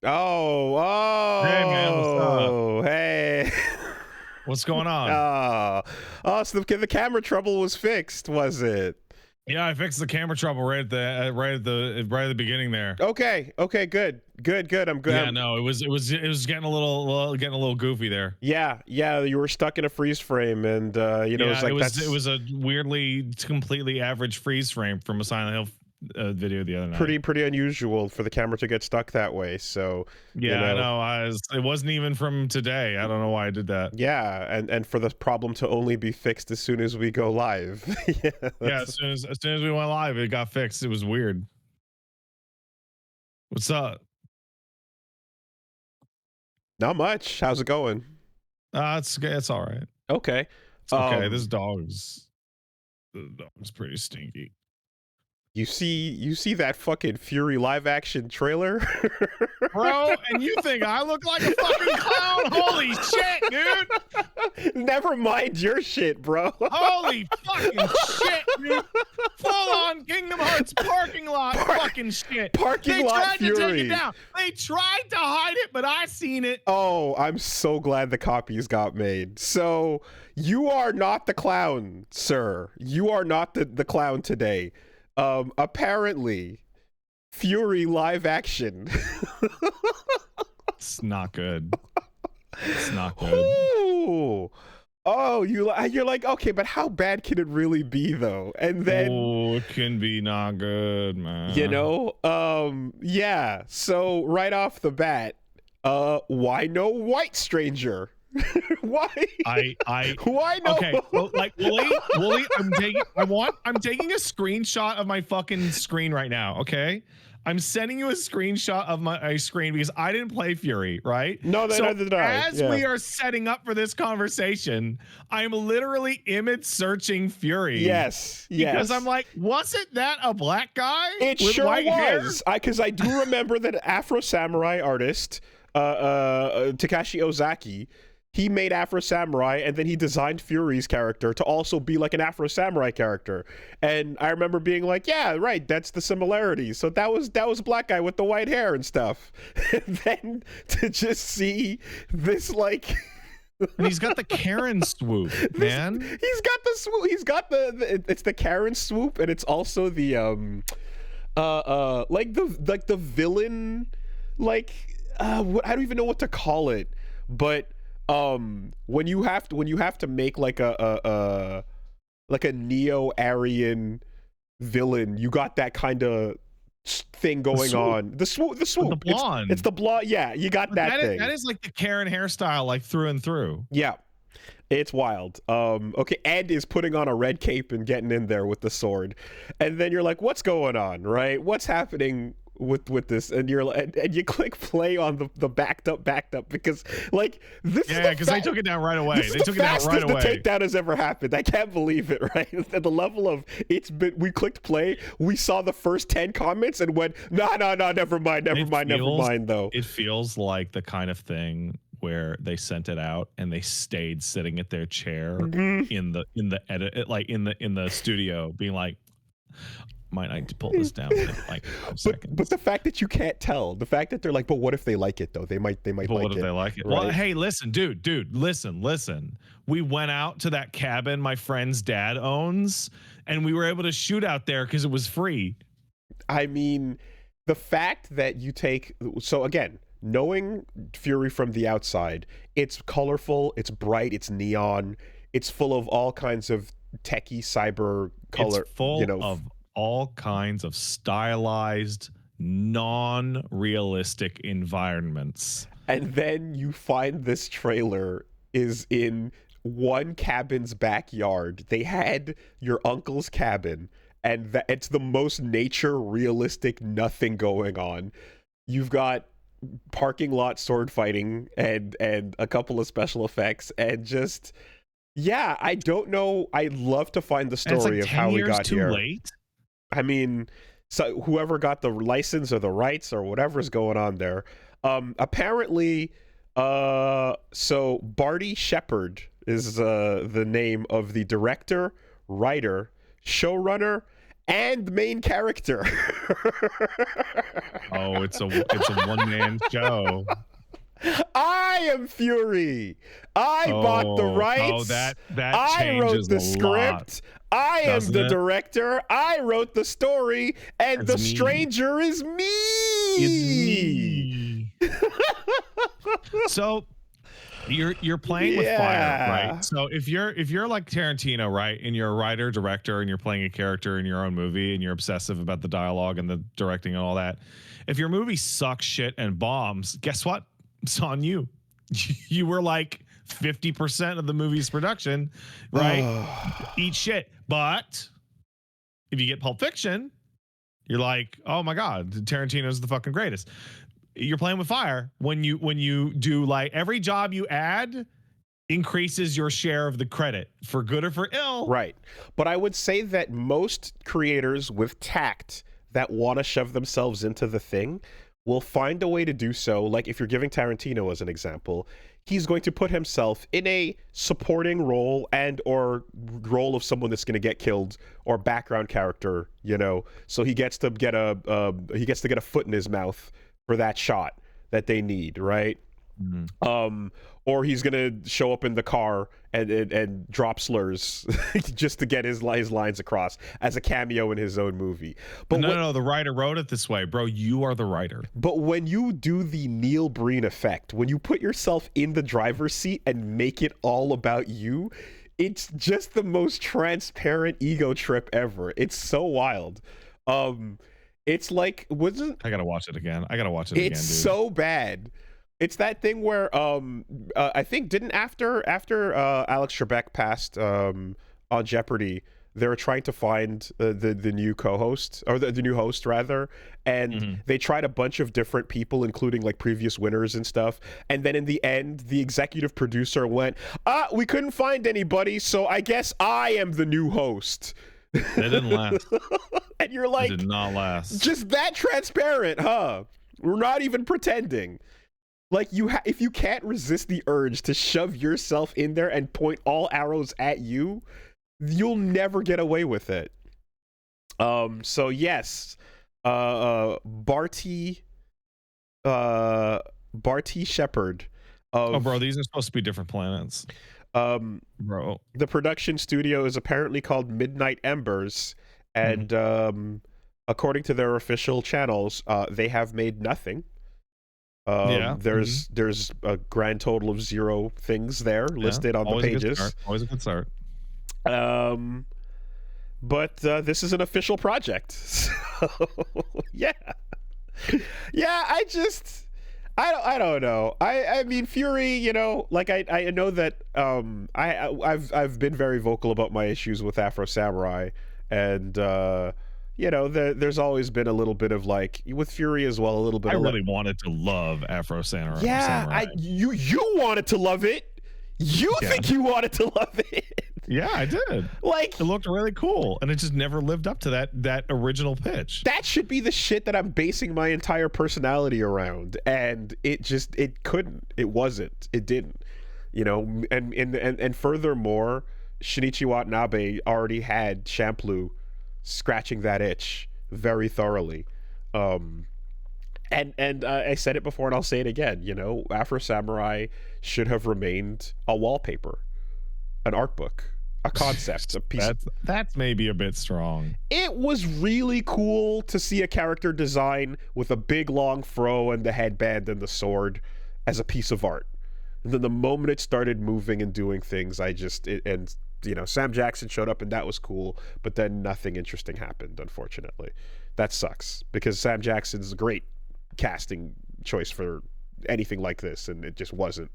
Oh, Hey man, what's up? hey. What's going on? So the camera trouble was fixed, was it? Yeah, I fixed the camera trouble right at the beginning there. Okay, good. I'm good. Yeah, no, it was getting a little goofy there. Yeah, you were stuck in a freeze frame, and it's Yeah, like it was a weirdly completely average freeze frame from a Silent Hill video the other night. pretty unusual for the camera to get stuck that way. So Yeah, I know. It wasn't even from today. I don't know why I did that. yeah, and for the problem to only be fixed as soon as we go live. Yeah, as soon as we went live, it got fixed. It was weird. What's up? Not much. How's it going? It's all right. Okay. It's okay. This dog's pretty stinky. You see that fucking Furi live action trailer? Bro, and you think I look like a fucking clown? Holy shit, dude! Never mind your shit, bro. Holy fucking shit, dude! Full on Kingdom Hearts parking lot fucking shit. Parking lot They tried Furi. to take it down. They tried to hide it, but I seen it. Oh, I'm so glad the copies got made. So you are not the clown, sir. You are not the clown today. Apparently, Furi live action. It's not good. It's not good. Ooh. Oh, you're like, okay, but how bad can it really be though? And then it can be not good, man. Yeah. So right off the bat, why no white stranger? Why? Why no? Okay, well, like Wooly, I'm taking a screenshot of my fucking screen right now. Okay, I'm sending you a screenshot of my screen because I didn't play Furi, right? No, neither did I. As we are setting up for this conversation, I'm literally image searching Furi. Yes. Because I'm like, wasn't that a black guy? It with sure white was. hair? Because I do remember that Afro Samurai artist, Takashi Ozaki. He made Afro Samurai, and then he designed Furi's character to also be like an Afro Samurai character. And I remember being like, "Yeah, right, that's the similarity." So that was a black guy with the white hair and stuff. And then to just see this like, and he's got the Karen swoop, man. He's got the swoop. He's got it's the Karen swoop, and it's also the like the villain, like I don't even know what to call it, but. When you have to make like a neo-Aryan villain, you got that kind of thing going on. The swoop. The blonde. It's the blonde. Yeah, you got that thing. That is like the Karen hairstyle, like through and through. Yeah, it's wild. Okay, Ed is putting on a red cape and getting in there with the sword, and then you're like, what's going on, right? What's happening with this? And you click play on the backed up because like this is because they took it down right away. They took it down right away. The takedown has ever happened. I can't believe it, right? At the level of we clicked play, we saw the first 10 comments and went, no, never mind though. It feels like the kind of thing where they sent it out and they stayed sitting at their chair in the edit, like in the studio, being like, might I pull this down in like 5 seconds. But the fact that you can't tell, the fact that they're like, but what if they like it though? They might but like what it. if they like it? Right? Well, hey, listen, dude, listen. We went out to that cabin my friend's dad owns, and we were able to shoot out there because it was free. I mean, the fact that you take, so again, knowing Furi from the outside, it's colorful, it's bright, it's neon, it's full of all kinds of techie cyber color. It's full of all kinds of stylized, non-realistic environments. And then you find this trailer is in one cabin's backyard. They had your uncle's cabin, and it's the most nature realistic nothing going on. You've got parking lot sword fighting and a couple of special effects, and just I don't know. I'd love to find the story of how we got here. Late? I mean, so whoever got the license or the rights or whatever's going on there. Apparently, so Barty Shepard is the name of the director, writer, showrunner, and main character. Oh, it's a one-man show. I am Fury. I bought the rights. That I wrote changes the a lot, script. I am doesn't the it? director. I wrote the story, and It's the me. stranger is me. It's me. So you're playing with fire, right? Yeah. So if you're like Tarantino, right, and you're a writer director and you're playing a character in your own movie and you're obsessive about the dialogue and the directing and all that, if your movie sucks shit and bombs, guess what? It's on you. You were like 50% of the movie's production, right? Eat shit. But if you get Pulp Fiction, you're like, oh my god, Tarantino's the fucking greatest. You're playing with fire when you do, like, every job you add increases your share of the credit, for good or for ill. Right. But I would say that most creators with tact that want to shove themselves into the thing will find a way to do so. Like, if you're giving Tarantino as an example, he's going to put himself in a supporting role and or role of someone that's going to get killed, or background character, you know, so he gets to get a foot in his mouth for that shot that they need, right? Or he's gonna show up in the car and drop slurs just to get his lines across as a cameo in his own movie. But No, the writer wrote it this way, bro. You are the writer. But when you do the Neil Breen effect, when you put yourself in the driver's seat and make it all about you, it's just the most transparent ego trip ever. It's so wild. It's like, wasn't I gotta watch it again. Dude. It's so bad. It's that thing where I think didn't after Alex Trebek passed on Jeopardy, they were trying to find the new co-host, or the new host rather, and they tried a bunch of different people, including like previous winners and stuff, and then in the end the executive producer went, we couldn't find anybody, so I guess I am the new host. That didn't last. And you're like, it did not last. Just that transparent, huh? We're not even pretending. Like, if you can't resist the urge to shove yourself in there and point all arrows at you, you'll never get away with it. So yes, Barty Shepard. Oh, bro, these are supposed to be different planets. Bro, the production studio is apparently called Midnight Embers, and according to their official channels, they have made nothing. There's a grand total of 0 things there listed on the pages. Always a good start. But this is an official project. So, yeah. I don't know. I mean, Fury, you know, like I know that I've been very vocal about my issues with Afro Samurai, and you know, there's always been a little bit of, like, with Fury as well, a little bit. I really wanted to love Afro Samurai. Yeah, you wanted to love it. You think you wanted to love it? Yeah, I did. Like, it looked really cool, and it just never lived up to that original pitch. That should be the shit that I'm basing my entire personality around, and it couldn't. It wasn't. It didn't. You know, and furthermore, Shinichi Watanabe already had Champloo scratching that itch very thoroughly. And I said it before and I'll say it again, you know, Afro Samurai should have remained a wallpaper, an art book, a concept, a piece. That's maybe a bit strong. It was really cool to see a character design with a big long fro and the headband and the sword as a piece of art. And then the moment it started moving and doing things, and you know, Sam Jackson showed up and that was cool, but then nothing interesting happened, unfortunately. That sucks, because Sam Jackson's a great casting choice for anything like this, and it just wasn't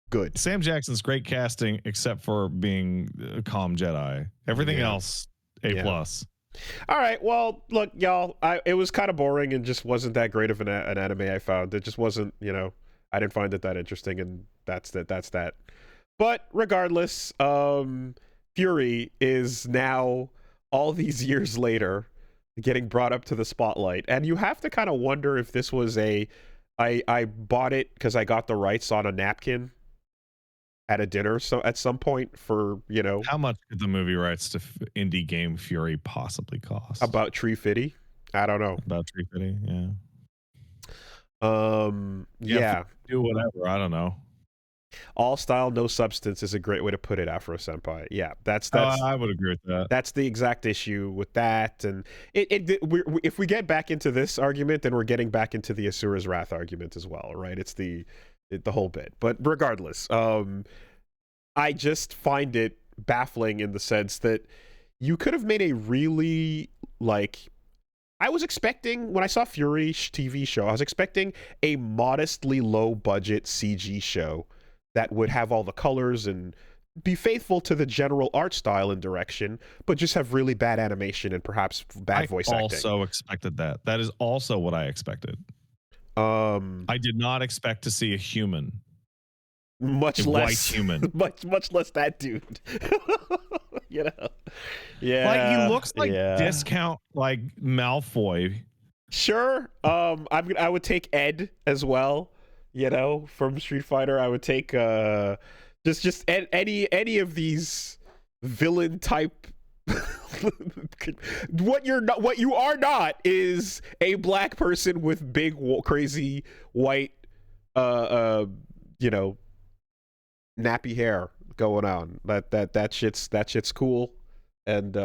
good. Sam Jackson's great casting, except for being a calm Jedi. Everything else, A+. All right, well, look, y'all, it was kind of boring and just wasn't that great of an anime. I found it just wasn't, you know, I didn't find it that interesting, and that's that. But regardless, Fury is now, all these years later, getting brought up to the spotlight. And you have to kind of wonder if this was I bought it because I got the rights on a napkin at a dinner, so at some point, for, you know. How much could the movie rights to indie game Fury possibly cost? About $350. I don't know. About tree fitting, yeah. Yeah, Yeah. do whatever. I don't know. All style, no substance is a great way to put it, Afro Senpai. Yeah, I would agree with that. that's the exact issue with that. And if we get back into this argument, then we're getting back into the Asura's Wrath argument as well, right? It's the whole bit. But regardless, I just find it baffling in the sense that you could have made a really, like, I was expecting, when I saw Furi TV show, I was expecting a modestly low budget CG show that would have all the colors and be faithful to the general art style and direction, but just have really bad animation and perhaps bad voice acting. I also expected that. That is also what I expected. I did not expect to see a human. Much less white human. much less that dude. You know. Yeah. Like he looks like discount like Malfoy. Sure. I would take Ed as well, you know, from Street Fighter. I would take just any of these villain type. What you are not is a black person with big crazy white you know, nappy hair going on. That shit's cool. And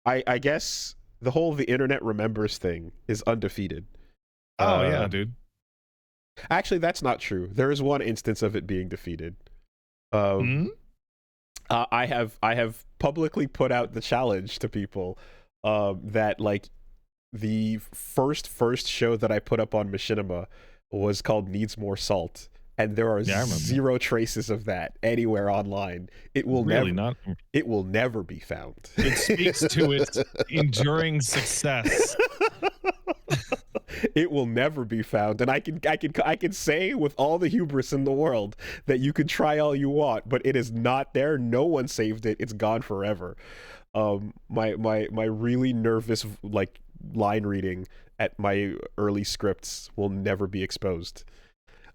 I guess the internet remembers thing is undefeated. Oh yeah, dude. Actually, that's not true. There is one instance of it being defeated. I have publicly put out the challenge to people that, like, the first show that I put up on Machinima was called Needs More Salt, and there are zero traces of that anywhere online. It will it will never be found. It speaks to its enduring success. It will never be found, and I can say with all the hubris in the world that you can try all you want, but it is not there. No one saved it. It's gone forever. My really nervous, like, line reading at my early scripts will never be exposed.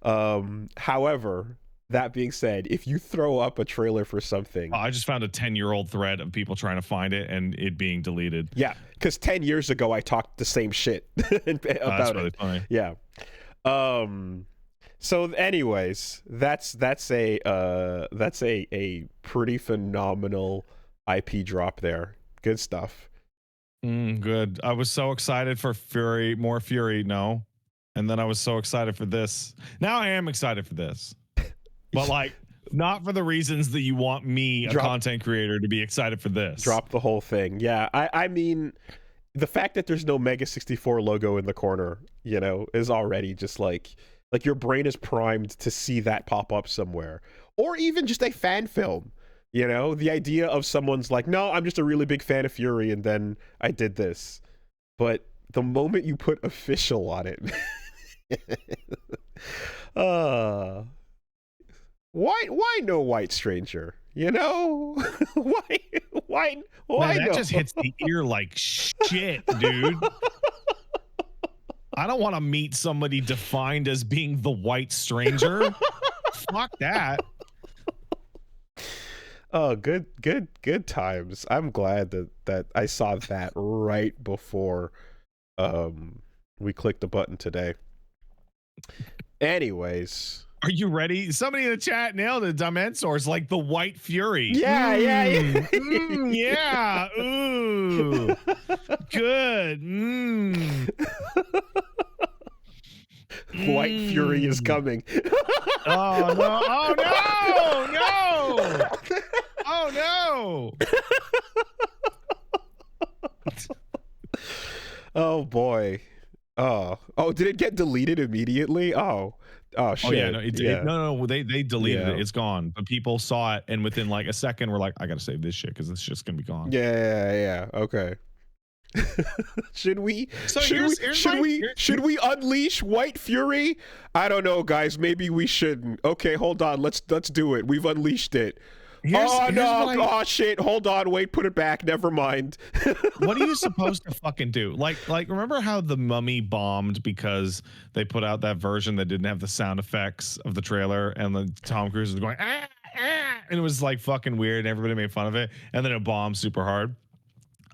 However, that being said, if you throw up a trailer for something... I just found a 10-year-old thread of people trying to find it and it being deleted. Yeah, because 10 years ago I talked the same shit about that's really funny. Yeah. So anyways, that's a pretty phenomenal IP drop there. Good stuff. Good. I was so excited for Furi, more Furi, no. And then I was so excited for this. Now I am excited for this. But, like, not for the reasons that you want me, a content creator, to be excited for this. Drop the whole thing. Yeah, I mean, the fact that there's no Mega 64 logo in the corner, you know, is already just like your brain is primed to see that pop up somewhere. Or even just a fan film, you know? The idea of someone's like, no, I'm just a really big fan of Furi, and then I did this. But the moment you put official on it... Why no white stranger? You know? why Man, that no? just hits the ear like shit, dude. I don't want to meet somebody defined as being the white stranger. Fuck that. Oh, good times. I'm glad that I saw that right before we clicked the button today. Anyways, are you ready? Somebody in the chat nailed it. Dimensor's like the white Furi. Yeah. Yeah. Ooh. Good. White Furi is coming. Oh no! Oh no! Oh no! Oh boy. Oh, did it get deleted immediately? Oh shit. Oh yeah, no, they deleted it. It's gone. But people saw it, and within like a second, we're like, I gotta save this shit because it's just gonna be gone. Yeah. Okay. Should we unleash White Furi? I don't know, guys. Maybe we shouldn't. Okay, hold on. Let's do it. We've unleashed it. Oh shit, hold on, wait, put it back, never mind. What are you supposed to fucking do? Like remember how The Mummy bombed because they put out that version that didn't have the sound effects of the trailer, and the Tom Cruise was going and it was like fucking weird and everybody made fun of it, and then it bombed super hard.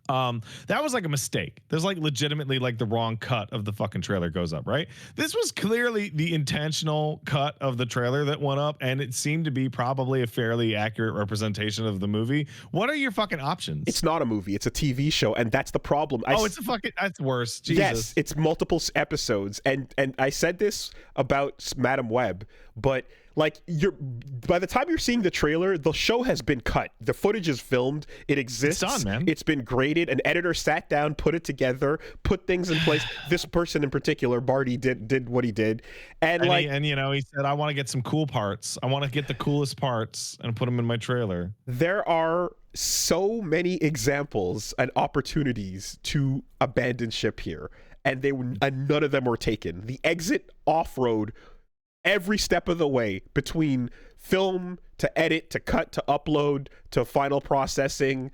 That was like a mistake. There's like legitimately like the wrong cut of the fucking trailer goes up, right? This was clearly the intentional cut of the trailer that went up, and it seemed to be probably a fairly accurate representation of the movie. What are your fucking options? It's not a movie, it's a TV show, and that's the problem. It's a fucking, that's worse. Jesus. Yes, it's multiple episodes, and I said this about Madam Web, but like by the time you're seeing the trailer, the show has been cut. The footage is filmed. It exists. It's done, man. It's been graded. An editor sat down, put it together, put things in place. This person in particular, Barty, did what he did, and like, he said, I want to get some cool parts. I want to get the coolest parts and put them in my trailer. There are so many examples and opportunities to abandon ship here, and none of them were taken. The exit off-road every step of the way, between film to edit to cut to upload to final processing,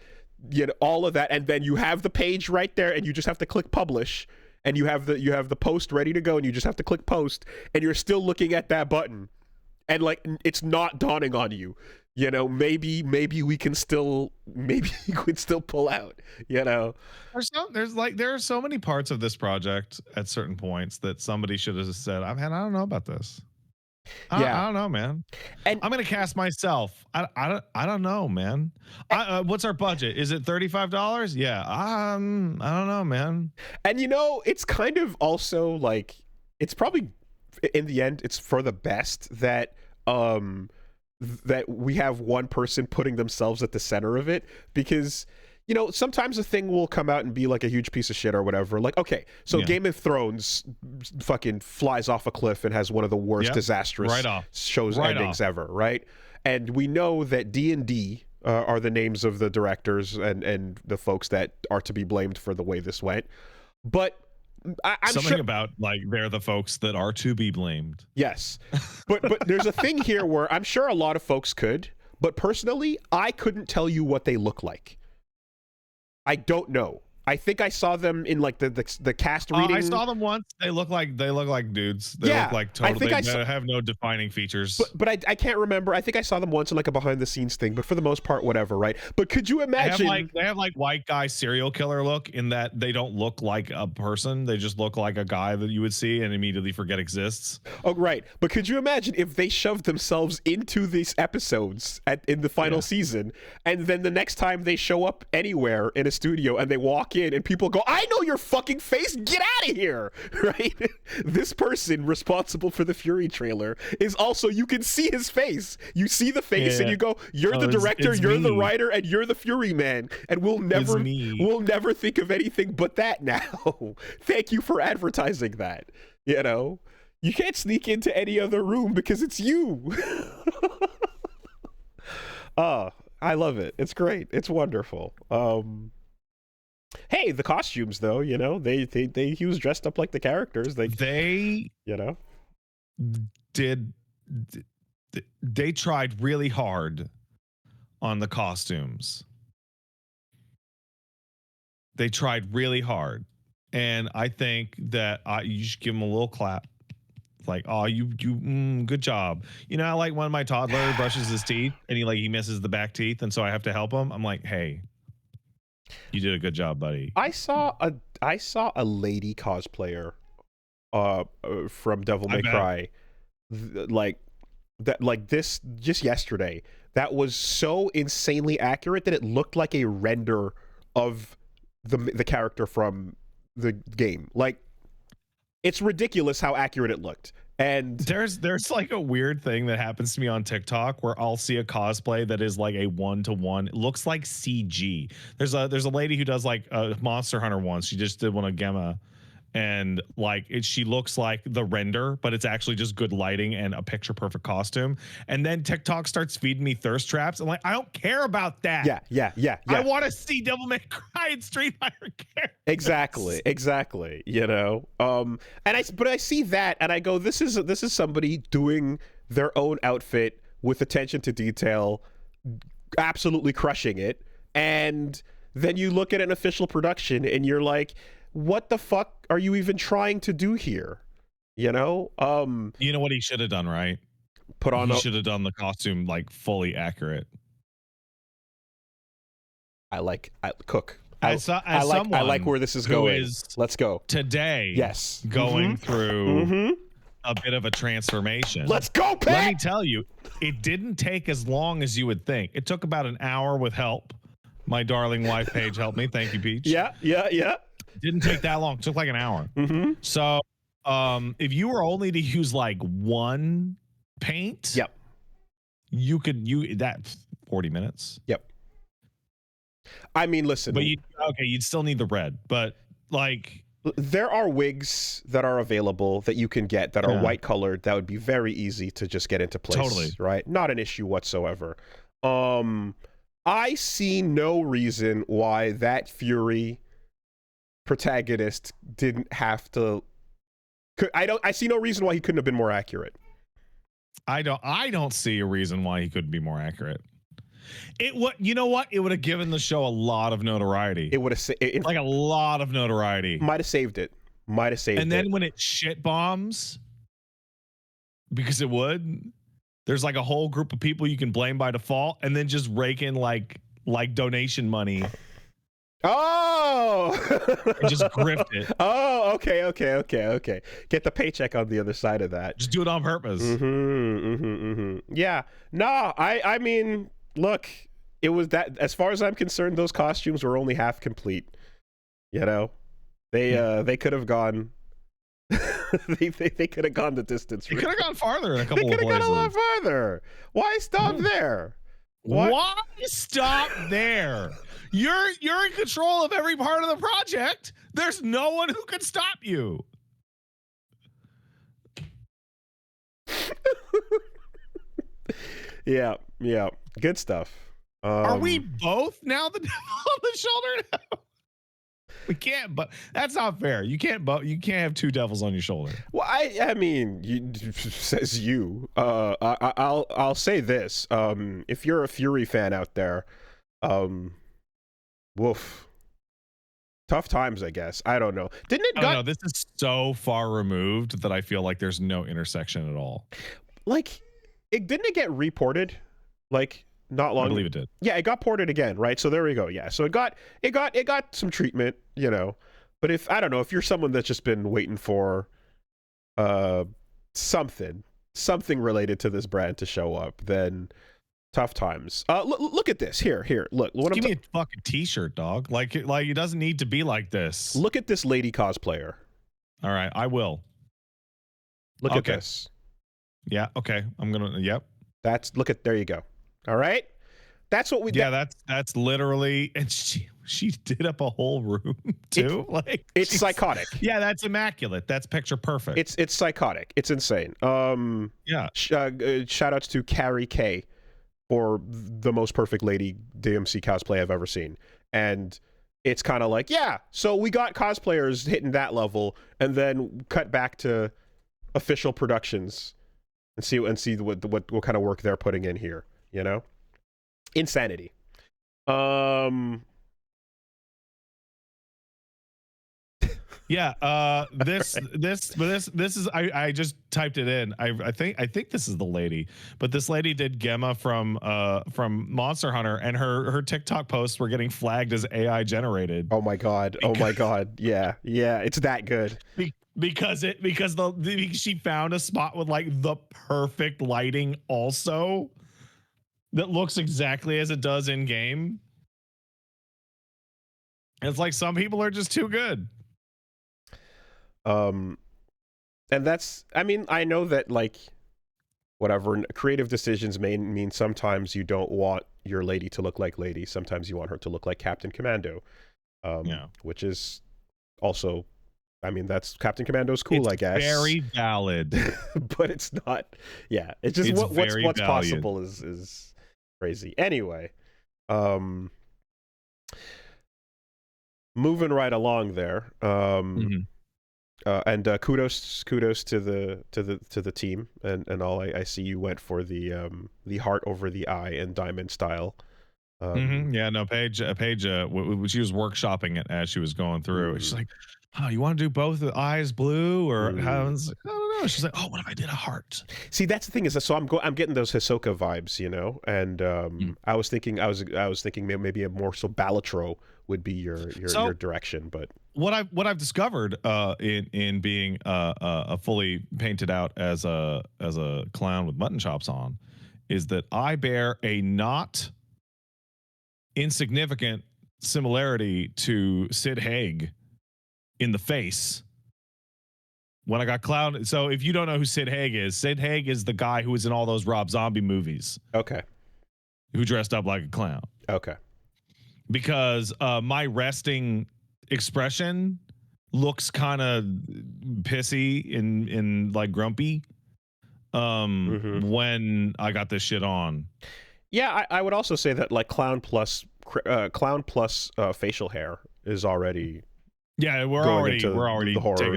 all of that, and then you have the page right there, and you just have to click publish, and you have the post ready to go, and you just have to click post, and you're still looking at that button, and like it's not dawning on you. Maybe we can still pull out. There are so many parts of this project at certain points that somebody should have said, I don't know about this. I don't know, man. And I'm gonna cast myself. I don't know, man. What's our budget? Is it $35? Yeah. I don't know, man. And it's kind of also like, it's probably in the end, it's for the best that that we have one person putting themselves at the center of it, because sometimes a thing will come out and be like a huge piece of shit or whatever. Like, okay, so Game of Thrones fucking flies off a cliff and has one of the worst disastrous shows endings ever, right? And we know that D&D are the names of the directors and the folks that are to be blamed for the way this went. But I'm something sure about like they're the folks that are to be blamed. Yes, but there's a thing here where I'm sure a lot of folks could, but personally, I couldn't tell you what they look like. I don't know. I think I saw them in like the cast reading. I saw them once. They look like dudes. They look like totally. They have no defining features. But I can't remember. I think I saw them once in like a behind the scenes thing. But for the most part, whatever, right? But could you imagine? They have like white guy serial killer look, in that they don't look like a person. They just look like a guy that you would see and immediately forget exists. Oh, right. But could you imagine if they shoved themselves into these episodes in the final season, and then the next time they show up anywhere in a studio and they walk in and people go, I know your fucking face, get out of here, right? This person responsible for the Furi trailer is also, you can see his face. You see the face and you go, you're the director, you're the writer, and you're the Furi man. And we'll never think of anything but that now. Thank you for advertising that. You can't sneak into any other room because it's you. I love it. It's great. It's wonderful. Hey, the costumes though, he was dressed up like the characters. They tried really hard on the costumes. They tried really hard, and I think that you should give them a little clap. Like, oh, you good job. I like when my toddler brushes his teeth and he misses the back teeth, and so I have to help him. I'm like, hey, you did a good job, buddy. I saw a lady cosplayer from Devil May Cry this just yesterday. That was so insanely accurate that it looked like a render of the character from the game. Like, it's ridiculous how accurate it looked. And there's like a weird thing that happens to me on TikTok where I'll see a cosplay that is like a 1-to-1. It looks like CG. There's a lady who does like a Monster Hunter one. She just did one of Gemma, and she looks like the render, but it's actually just good lighting and a picture perfect costume. And then TikTok starts feeding me thirst traps. I'm like, I don't care about that. Yeah. I want to see Devil May Cry and Street Fighter characters. Exactly. But I see that and I go, this is somebody doing their own outfit with attention to detail, absolutely crushing it. And then you look at an official production and you're like, what the fuck are you even trying to do here? You know what he should have done, right? He should have done the costume like fully accurate. Cook. I like where this is going. Let's go. Today, Yes. going through a bit of a transformation. Let's go, Pat! Let me tell you, it didn't take as long as you would think. It took about an hour with help. My darling wife, Paige, helped me. Thank you, Peach. Yeah. Didn't take that long. It took like an hour. So if you were only to use like one paint, yep, that 40 minutes. Yep. I mean, listen. But you'd still need the red. But like, there are wigs that are available that you can get that are white colored that would be very easy to just get into place. Totally. Right? Not an issue whatsoever. I see no reason why that Furi protagonist didn't have to. I see no reason why he couldn't have been more accurate. I don't see a reason why he couldn't be more accurate. You know what? It would have given the show a lot of notoriety. It would have like a lot of notoriety. Might have saved it. And then when it shit bombs, because it would, there's like a whole group of people you can blame by default, and then just rake in like donation money. Oh, and just grift it. Oh, okay. Get the paycheck on the other side of that. Just do it on purpose. Yeah. No, I mean, look, it was that. As far as I'm concerned, those costumes were only half complete. You know, they could have gone. they could have gone the distance. They could have gone farther in a couple of places. They could have gone a lot farther. Why stop there? Why stop there? You're in control of every part of the project. There's no one who can stop you. Yeah. Good stuff. Are we both now the devil on the shoulder now? We can't, but that's not fair. You can't have two devils on your shoulder. Well, I mean, says you. I'll say this. If you're a Furi fan out there, woof. Tough times, I guess. I don't know. No, this is so far removed that I feel like there's no intersection at all. Like, didn't it get reported? Like, not long. I believe it did. Yeah, it got ported again, right? So there we go. Yeah, so it got some treatment, you know. But if I don't know, if you're someone that's just been waiting for something related to this brand to show up, then tough times. Look at this. Here. Look. Give me a fucking t-shirt, dog. Like it doesn't need to be like this. Look at this lady cosplayer. All right, I will. Look at this. Yeah. Okay. I'm gonna. Yep. There you go. All right, that's what we. Yeah, that's literally, and she did up a whole room too. It's psychotic. Yeah, that's immaculate. That's picture perfect. It's psychotic. It's insane. Yeah. Shout outs to Carrie K for the most perfect lady DMC cosplay I've ever seen, and it's kind of like, yeah. So we got cosplayers hitting that level, and then cut back to official productions and see what kind of work they're putting in here. You know, insanity. Yeah. This is. I just typed it in. I think this is the lady, but this lady did Gemma from Monster Hunter, and her TikTok posts were getting flagged as AI generated. Oh my god. Yeah. It's that good. Because she found a spot with like the perfect lighting also. That looks exactly as it does in game. It's like some people are just too good. And that's, I mean, I know that like whatever creative decisions may mean sometimes you don't want your lady to look like Lady. Sometimes you want her to look like Captain Commando. Which is also, I mean, that's Captain Commando's cool, I guess. Very valid. But it's not. Yeah, it's just what's possible is crazy. Anyway, moving right along there. And kudos to the team and all. I see you went for the heart over the eye and diamond style Yeah, no, Paige, she was workshopping it as she was going through. She's like, "Oh, you want to do both the eyes blue or how?" I was like, "I don't know." She's like, "Oh, what if I did a heart?" See, that's the thing is, so I'm getting those Hisoka vibes, and I was thinking maybe a more so Balatro would be your direction, but what I've discovered in being a fully painted out as a clown with mutton chops on is that I bear a not insignificant similarity to Sid Haig in the face when I got clown. So if you don't know who Sid Haig is the guy who was in all those Rob Zombie movies. Okay. Who dressed up like a clown. Okay. Because my resting expression looks kind of pissy and like grumpy when I got this shit on. Yeah, I would also say that like clown plus facial hair is already. Yeah, we're already taking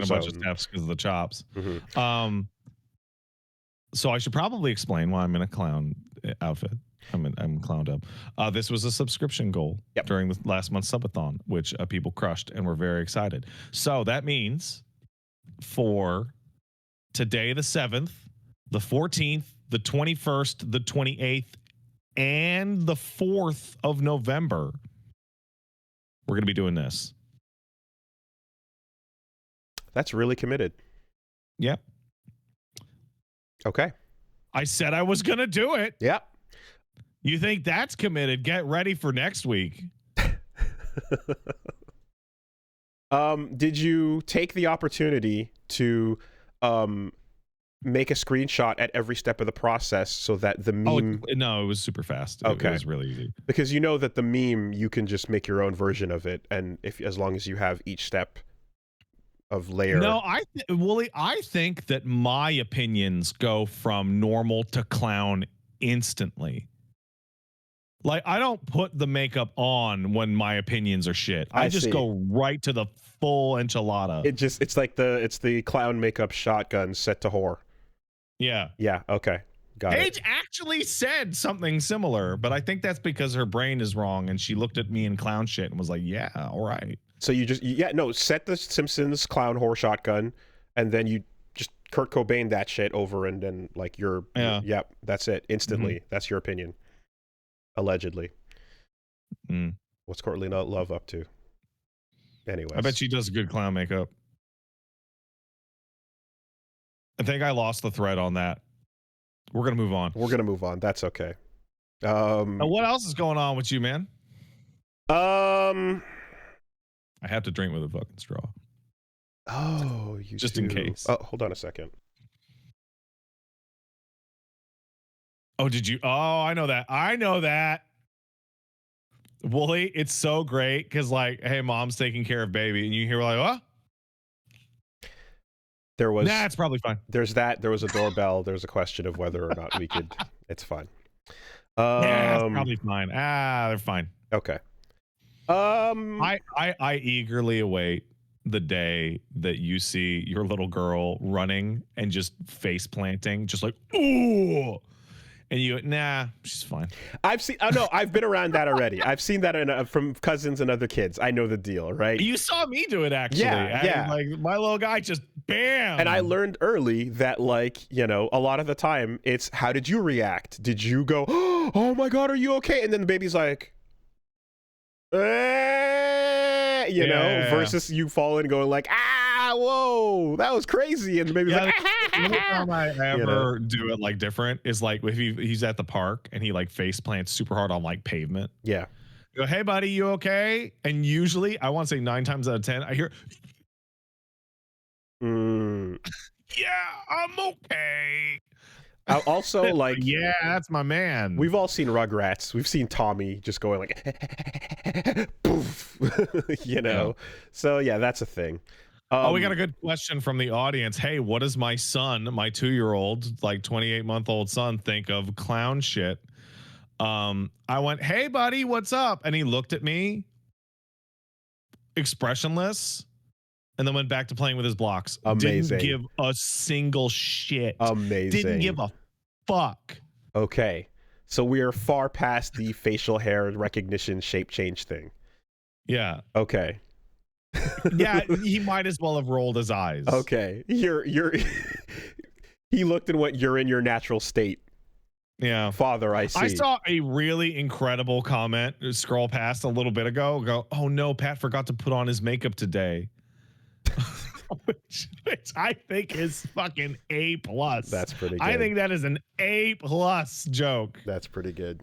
a bunch of zone. steps because of the chops. So I should probably explain why I'm in a clown outfit. I'm clowned up. This was a subscription goal during the last month's subathon, which people crushed and were very excited. So that means for today, the 7th, the 14th, the 21st, the 28th, and the 4th of November, we're going to be doing this. That's really committed. Yep. Okay. I said I was going to do it. Yep. You think that's committed? Get ready for next week. Did you take the opportunity to make a screenshot at every step of the process so that the meme... Oh, no, it was super fast. Okay. It was really easy. Because you know that the meme, you can just make your own version of it, and as long as you have each step of layer... No, Wooly, I think that my opinions go from normal to clown instantly. Like, I don't put the makeup on when my opinions are shit. I just go right to the full enchilada. It's like the clown makeup shotgun set to whore. Yeah. Yeah, okay. Got Paige actually said something similar, but I think that's because her brain is wrong and she looked at me in clown shit and was like, yeah, all right. So you just, set the Simpsons clown whore shotgun, and then you just Kurt Cobain that shit over, and then like that's it. Instantly. That's your opinion. Allegedly. What's Courtney Love up to? Anyways. I bet she does good clown makeup. I think I lost the thread on that. We're going to move on. That's okay. What else is going on with you, man? I have to drink with a fucking straw. Oh, you just do. In case. Oh, hold on a second. Oh, did you? Oh, I know that. Wooly, it's so great because, like, hey, mom's taking care of baby, and you hear like, what? Nah, it's probably fine. There's that. There was a doorbell. There's a question of whether or not we could. It's fine. Yeah, it's probably fine. They're fine. Okay. I eagerly await the day that you see your little girl running and just face planting, just like, ooh. And you, nah, she's fine. I've been around that already. I've seen that from cousins and other kids. I know the deal, right? You saw me do it, actually. Yeah. Like, my little guy just, bam. And I learned early that, like, a lot of the time, it's, how did you react? Did you go, oh my God, are you okay? And then the baby's like, versus you falling and going like, whoa, that was crazy. And the baby's like, the only time I ever do it like different is like if he's at the park and he like face plants super hard on like pavement. Yeah. You go, hey buddy, you okay? And usually I want to say 9 times out of 10, I hear, yeah, I'm okay. Also, like, yeah, that's my man. We've all seen Rugrats. We've seen Tommy just going like, poof, Yeah. So yeah, that's a thing. We got a good question from the audience. Hey, what does my son, my 2-year-old, like 28-month-old son, think of clown shit? I went, hey buddy, what's up? And he looked at me, expressionless, and then went back to playing with his blocks. Amazing. Didn't give a single shit. Amazing. Didn't give a fuck. Okay. So we are far past the facial hair recognition shape change thing. Yeah. Okay. Yeah, he might as well have rolled his eyes. Okay. You're he looked and went, "You're in your natural state." Yeah. Father, I see. I saw a really incredible comment scroll past a little bit ago. Go, oh no, Pat forgot to put on his makeup today. which I think is fucking A+. That's pretty good. I think that is an A+ joke. That's pretty good.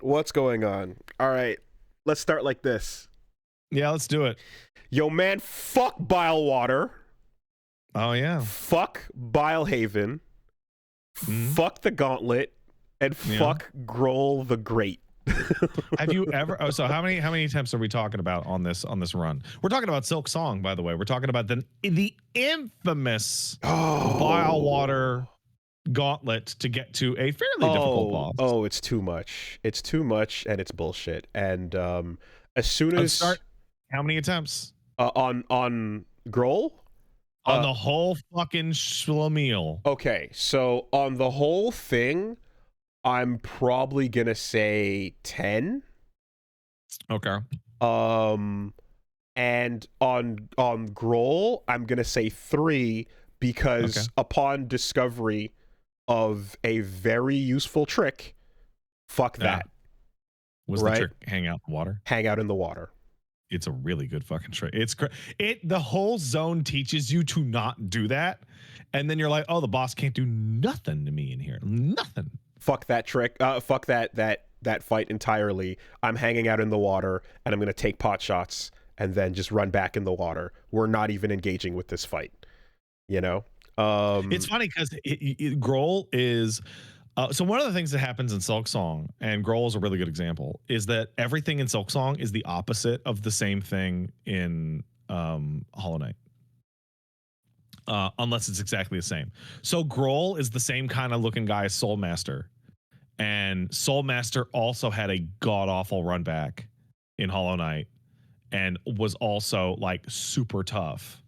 What's going on? All right. Let's start like this. Yeah, let's do it. Yo, man, fuck Bilewater. Oh, yeah. Fuck Bilehaven. Fuck the Gauntlet. And fuck Grohl the Great. Have you ever? Oh, so how many attempts are we talking about on this run? We're talking about Silk Song, by the way. We're talking about the infamous Bilewater Gauntlet to get to a fairly difficult boss. Oh, it's too much. It's too much, and it's bullshit. And as soon as how many attempts on Grohl? On the whole fucking schlemiel. Okay, so on the whole thing, I'm probably gonna say 10. Okay. And on Grohl, I'm gonna say 3 because upon discovery of a very useful trick, fuck that. Was the trick hang out in the water? Hang out in the water. It's a really good fucking trick. It's great. The whole zone teaches you to not do that, and then you're like, oh, the boss can't do nothing to me in here. Nothing. Fuck that trick. Fuck that fight entirely. I'm hanging out in the water, and I'm gonna take pot shots, and then just run back in the water. We're not even engaging with this fight. You know. It's funny because Grohl is. So one of the things that happens in Silk Song, and Grohl is a really good example, is that everything in Silk Song is the opposite of the same thing in Hollow Knight. Unless it's exactly the same. So Grohl is the same kind of looking guy as Soul Master. And Soul Master also had a god-awful run back in Hollow Knight and was also like super tough.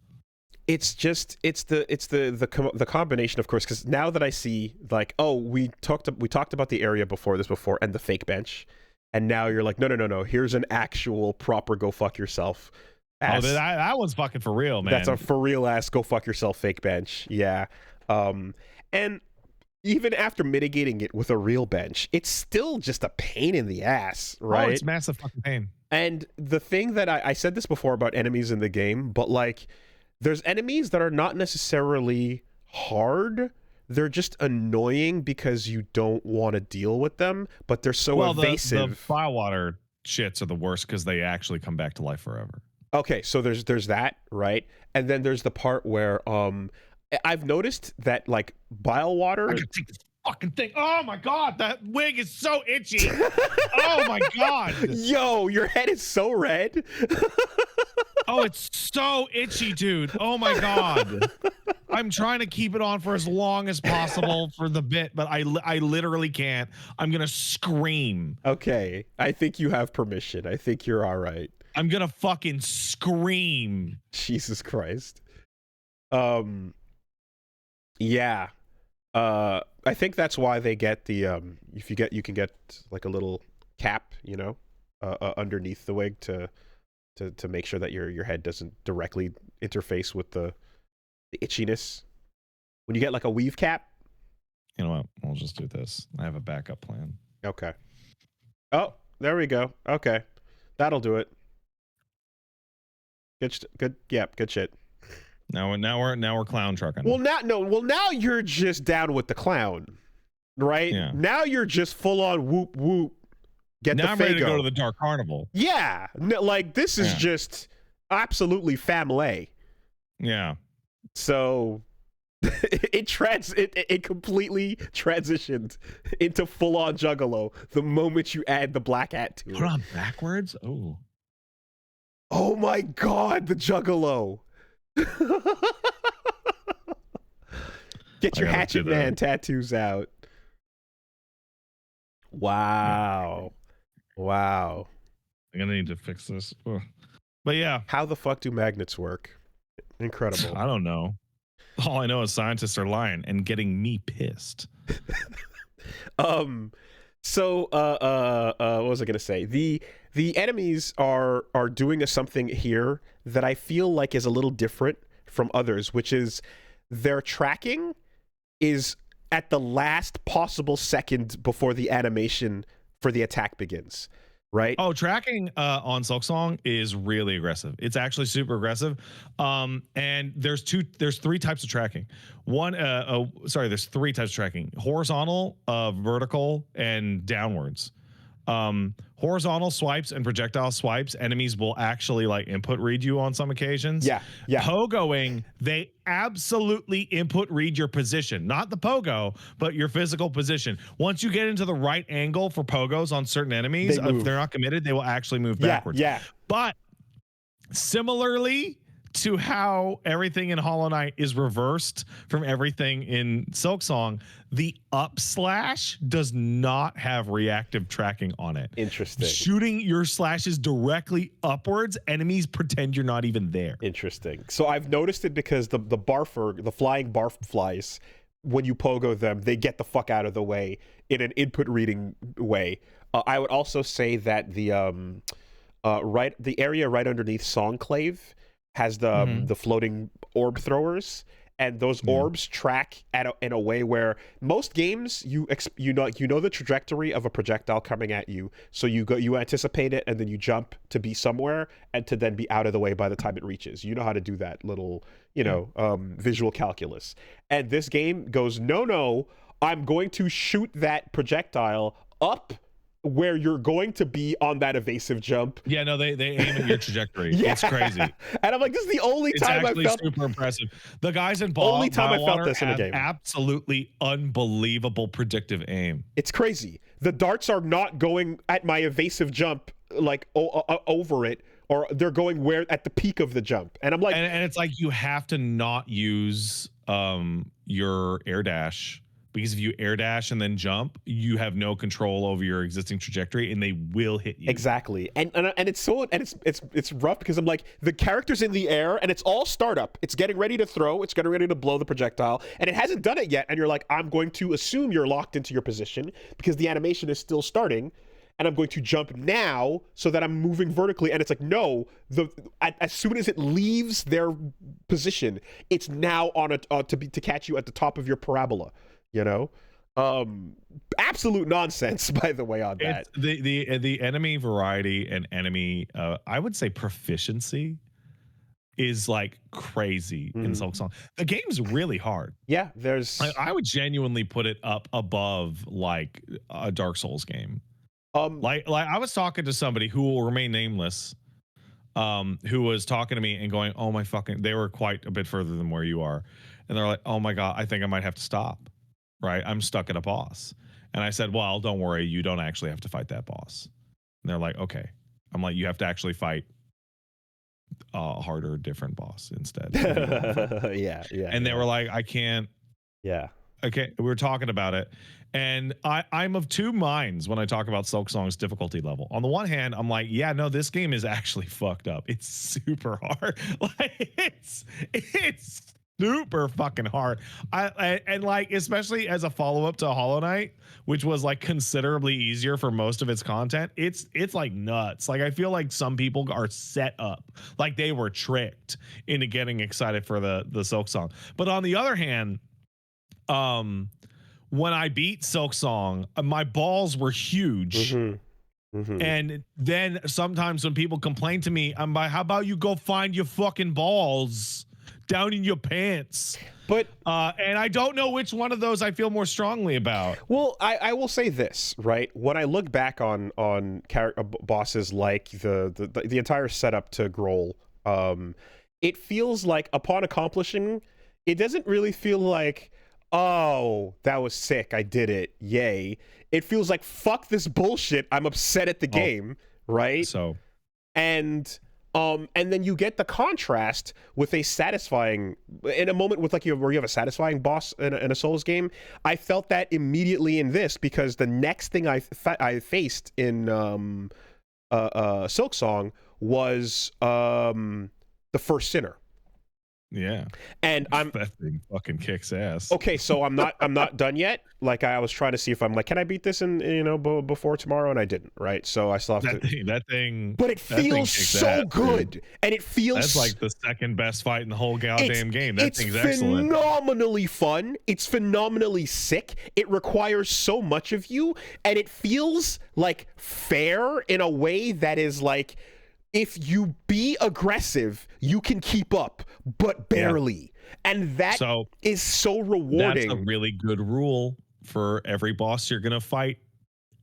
It's the combination, of course, because now that I see, like, oh, we talked about the area before and the fake bench, and now you're like, no, here's an actual proper go fuck yourself. That one's fucking for real, man. That's a for real ass go fuck yourself fake bench, yeah. And even after mitigating it with a real bench, it's still just a pain in the ass, right? Oh, it's massive fucking pain. And the thing that I said this before about enemies in the game, but like, there's enemies that are not necessarily hard. They're just annoying because you don't want to deal with them, but they're so evasive. The Bilewater shits are the worst because they actually come back to life forever. Okay, so there's that, right? And then there's the part where I've noticed that like Bilewater. I can take this fucking thing. Oh my god, that wig is so itchy. Oh my god. Yo, your head is so red. Oh, it's so itchy, dude. Oh my god. I'm trying to keep it on for as long as possible for the bit, but I literally can't. I'm gonna scream. Okay, I think you have permission. I think you're all right. I'm gonna fucking scream. Jesus Christ. Yeah. I think that's why they get the you can get like a little cap, you know, underneath the wig to make sure that your head doesn't directly interface with the itchiness. When you get like a weave cap. You know what? We'll just do this. I have a backup plan. Okay. Oh, there we go. Okay. That'll do it. Good. Yeah, good shit. Now we're clown trucking. Well, now you're just down with the clown, right? Yeah. Now you're just full on whoop whoop. Now I'm ready to go to the Dark Carnival. Yeah, like this is just absolutely family. Yeah. So it completely transitioned into full on Juggalo the moment you add the black hat to it. Put on backwards. Oh my god, the Juggalo. Get your Hatchet Man tattoos out. Wow. Wow. I'm gonna need to fix this. But yeah. How the fuck do magnets work? Incredible. I don't know. All I know is scientists are lying and getting me pissed. Um, what was I gonna say? The enemies are doing something here that I feel like is a little different from others, which is their tracking is at the last possible second before the animation for the attack begins, right? Oh, tracking on Silksong is really aggressive. It's actually super aggressive. And there's three types of tracking. There's three types of tracking: horizontal, vertical, and downwards. Horizontal swipes and projectile swipes, enemies will actually like input read you on some occasions. Yeah. Pogoing, they absolutely input read your position, not the pogo, but your physical position. Once you get into the right angle for pogos on certain enemies, if they're not committed, they will actually move backwards. Yeah. But similarly to how everything in Hollow Knight is reversed from everything in Silksong, the up slash does not have reactive tracking on it. Interesting. Shooting your slashes directly upwards, enemies pretend you're not even there. Interesting. So I've noticed it because the flying barf flies, when you pogo them, they get the fuck out of the way in an input reading way. I would also say that the area right underneath Songclave has the floating orb throwers, and those orbs track in a way where most games you know the trajectory of a projectile coming at you, so you anticipate it and then you jump to be somewhere and to then be out of the way by the time it reaches. You know how to do that little visual calculus. And this game goes, no, I'm going to shoot that projectile up where you're going to be on that evasive jump. Yeah, no, they aim at your trajectory. Yeah. It's crazy. And I'm like, this is the only time I felt super impressive. The guys in only time I felt this in a game. Absolutely unbelievable predictive aim. It's crazy. The darts are not going at my evasive jump like over it, or they're going where at the peak of the jump. And I'm like, and it's like you have to not use your air dash, because if you air dash and then jump, you have no control over your existing trajectory, and they will hit you. Exactly. And it's rough because I'm like, the character's in the air and it's all startup. It's getting ready to throw. It's getting ready to blow the projectile, and it hasn't done it yet. And you're like, I'm going to assume you're locked into your position because the animation is still starting, and I'm going to jump now so that I'm moving vertically. And it's like, no, as soon as it leaves their position, it's now on to catch you at the top of your parabola. Absolute nonsense, by the way, on that. The enemy variety and enemy I would say proficiency is like crazy in Silksong. The game's really hard. Yeah, I would genuinely put it up above like a Dark Souls game. Like I was talking to somebody who will remain nameless, who was talking to me and going, oh my fucking, they were quite a bit further than where you are, and they're like, oh my god, I think I might have to stop. Right, I'm stuck at a boss. And I said, well, don't worry, you don't actually have to fight that boss. And they're like, okay. I'm like, you have to actually fight a harder, different boss instead. Yeah. And they were like, I can't. Yeah. Okay, we were talking about it. And I'm of two minds when I talk about Silksong's difficulty level. On the one hand, I'm like, yeah, no, this game is actually fucked up. It's super hard. Like, it's super fucking hard. And like, especially as a follow-up to Hollow Knight, which was like considerably easier for most of its content, it's like nuts. Like, I feel like some people are set up, like they were tricked into getting excited for the Silksong. But on the other hand, when I beat Silksong, my balls were huge. And then sometimes when people complain to me, I'm like, how about you go find your fucking balls down in your pants? But and I don't know which one of those I feel more strongly about. Well, I will say this, right? When I look back on bosses like the entire setup to Grohl, it feels like upon accomplishing, it doesn't really feel like, oh, that was sick, I did it, yay. It feels like, fuck this bullshit, I'm upset at the game, right? So, and then you get the contrast with a satisfying, in a moment with like where you have a satisfying boss in a Souls game. I felt that immediately in this, because the next thing I faced in Silksong was the first sinner. Yeah. And I'm That thing fucking kicks ass. okay, so I'm not done yet. Like I was trying to see if I'm like, can I beat this in before tomorrow, and I didn't. Right, so I still have to. But it That thing feels kicks so ass, dude. good, and it That's feels like the second best fight in the whole it's goddamn game. That it's thing's excellent. phenomenally fun. It's phenomenally sick. It requires so much of you, and it feels like fair in a way that is like, if you be aggressive, you can keep up, but Yeah. barely. And that So is so that's a rewarding. really good rule for every boss you're gonna fight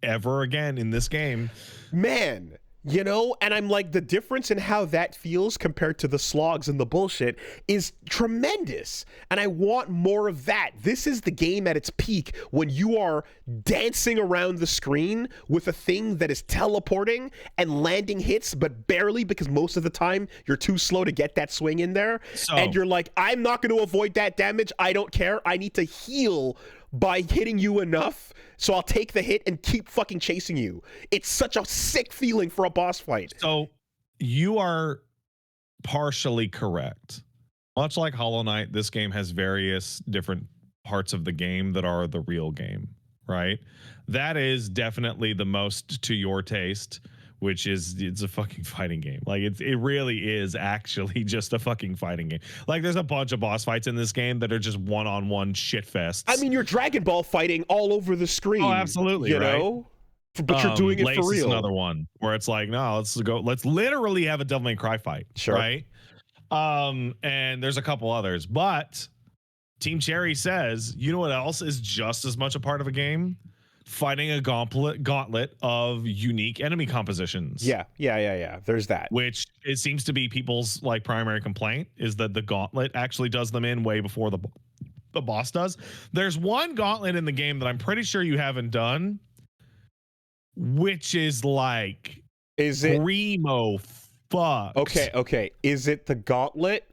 ever again in this game. Man, and I'm like, the difference in how that feels compared to the slogs and the bullshit is tremendous, and I want more of that. This is the game at its peak, when you are dancing around the screen with a thing that is teleporting and landing hits, but barely, because most of the time you're too slow to get that swing in there, and So you're like, I'm not going to avoid that damage, I don't care, I need to heal by hitting you enough, so I'll take the hit and keep fucking chasing you. It's such a sick feeling for a boss fight. so you are partially correct. Much like Hollow Knight, this game has various different parts of the game that are the real game, right? That is definitely the most to your taste, which is it's a fucking fighting game. Like it really is actually just a fucking fighting game. Like there's a bunch of boss fights in this game that are just one-on-one shit fests. I mean, you're Dragon Ball fighting all over the screen. Oh, absolutely, right? But you're doing it Lace for is real. another one where it's like, no, let's literally have a Devil May Cry fight, Sure. right? And there's a couple others, but Team Cherry says, you know what else is just as much a part of a game? Fighting a gauntlet of unique enemy compositions. Yeah. There's that. Which it seems to be people's like primary complaint, is that the gauntlet actually does them in way before the boss does. There's one gauntlet in the game that I'm pretty sure you haven't done, which is like, Is it primo fucked. okay? Is it the gauntlet?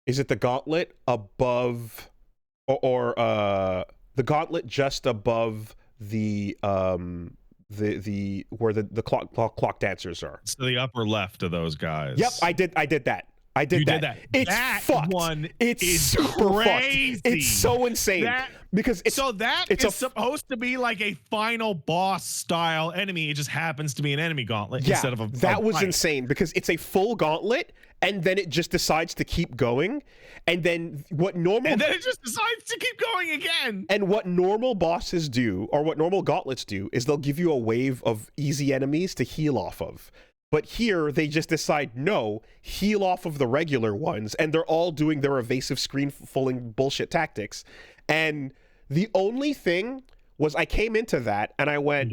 Is it the gauntlet above, or the gauntlet just above the where the clock dancers are? It's to the upper left of those guys. Yep, I did that. I did that. It's that fucked. One it's is super crazy. fucked. It's so insane because it's supposed to be like a final boss style enemy. It just happens to be an enemy gauntlet instead of a that was fight. insane, because it's a full gauntlet, and then it just decides to keep going, and then it just decides to keep going again. And what normal bosses do, or what normal gauntlets do, is they'll give you a wave of easy enemies to heal off of. But here, they just decide, no, heal off of the regular ones, and they're all doing their evasive screen-fulling bullshit tactics. And the only thing was, I came into that, and I went,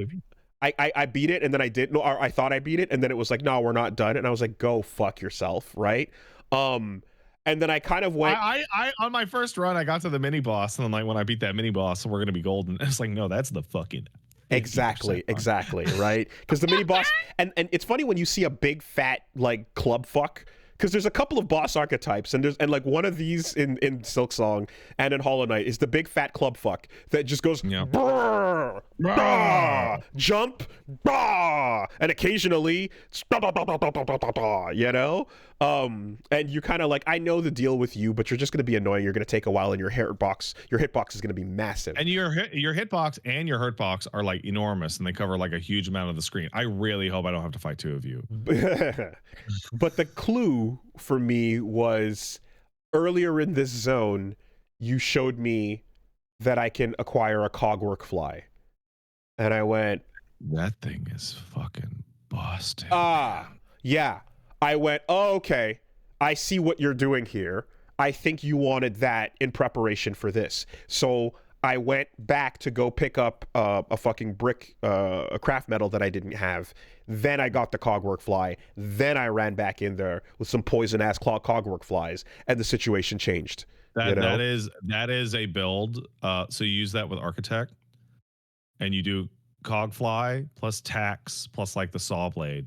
I beat it, and then I did, no, or I thought I beat it, and then it was like, no, we're not done, and I was like, go fuck yourself, right? And then I kind of went... I on my first run, I got to the mini-boss, and then like, when I beat that mini-boss, we're gonna be golden. It's like, no, that's the fucking... Exactly, right? Because the mini boss, and it's funny when you see a big fat like club fuck, because there's a couple of boss archetypes, and like one of these in Silksong and in Hollow Knight is the big fat club fuck that just goes brrr, bah, jump, bah, and occasionally and you kind of like, I know the deal with you, but you're just going to be annoying. You're going to take a while, and your hitbox is going to be massive. And your hitbox and your hurtbox are like enormous, and they cover like a huge amount of the screen. I really hope I don't have to fight two of you. But the clue for me was, earlier in this zone, you showed me that I can acquire a cogwork fly, and I went, that thing is fucking busted. Yeah. I went, oh, okay, I see what you're doing here. I think you wanted that in preparation for this. So I went back to go pick up a fucking brick, a craft metal that I didn't have. Then I got the cogwork fly. Then I ran back in there with some poison-ass cogwork flies, and the situation changed. That is a build. So you use that with Architect, and you do cog fly plus tax plus like the saw blade.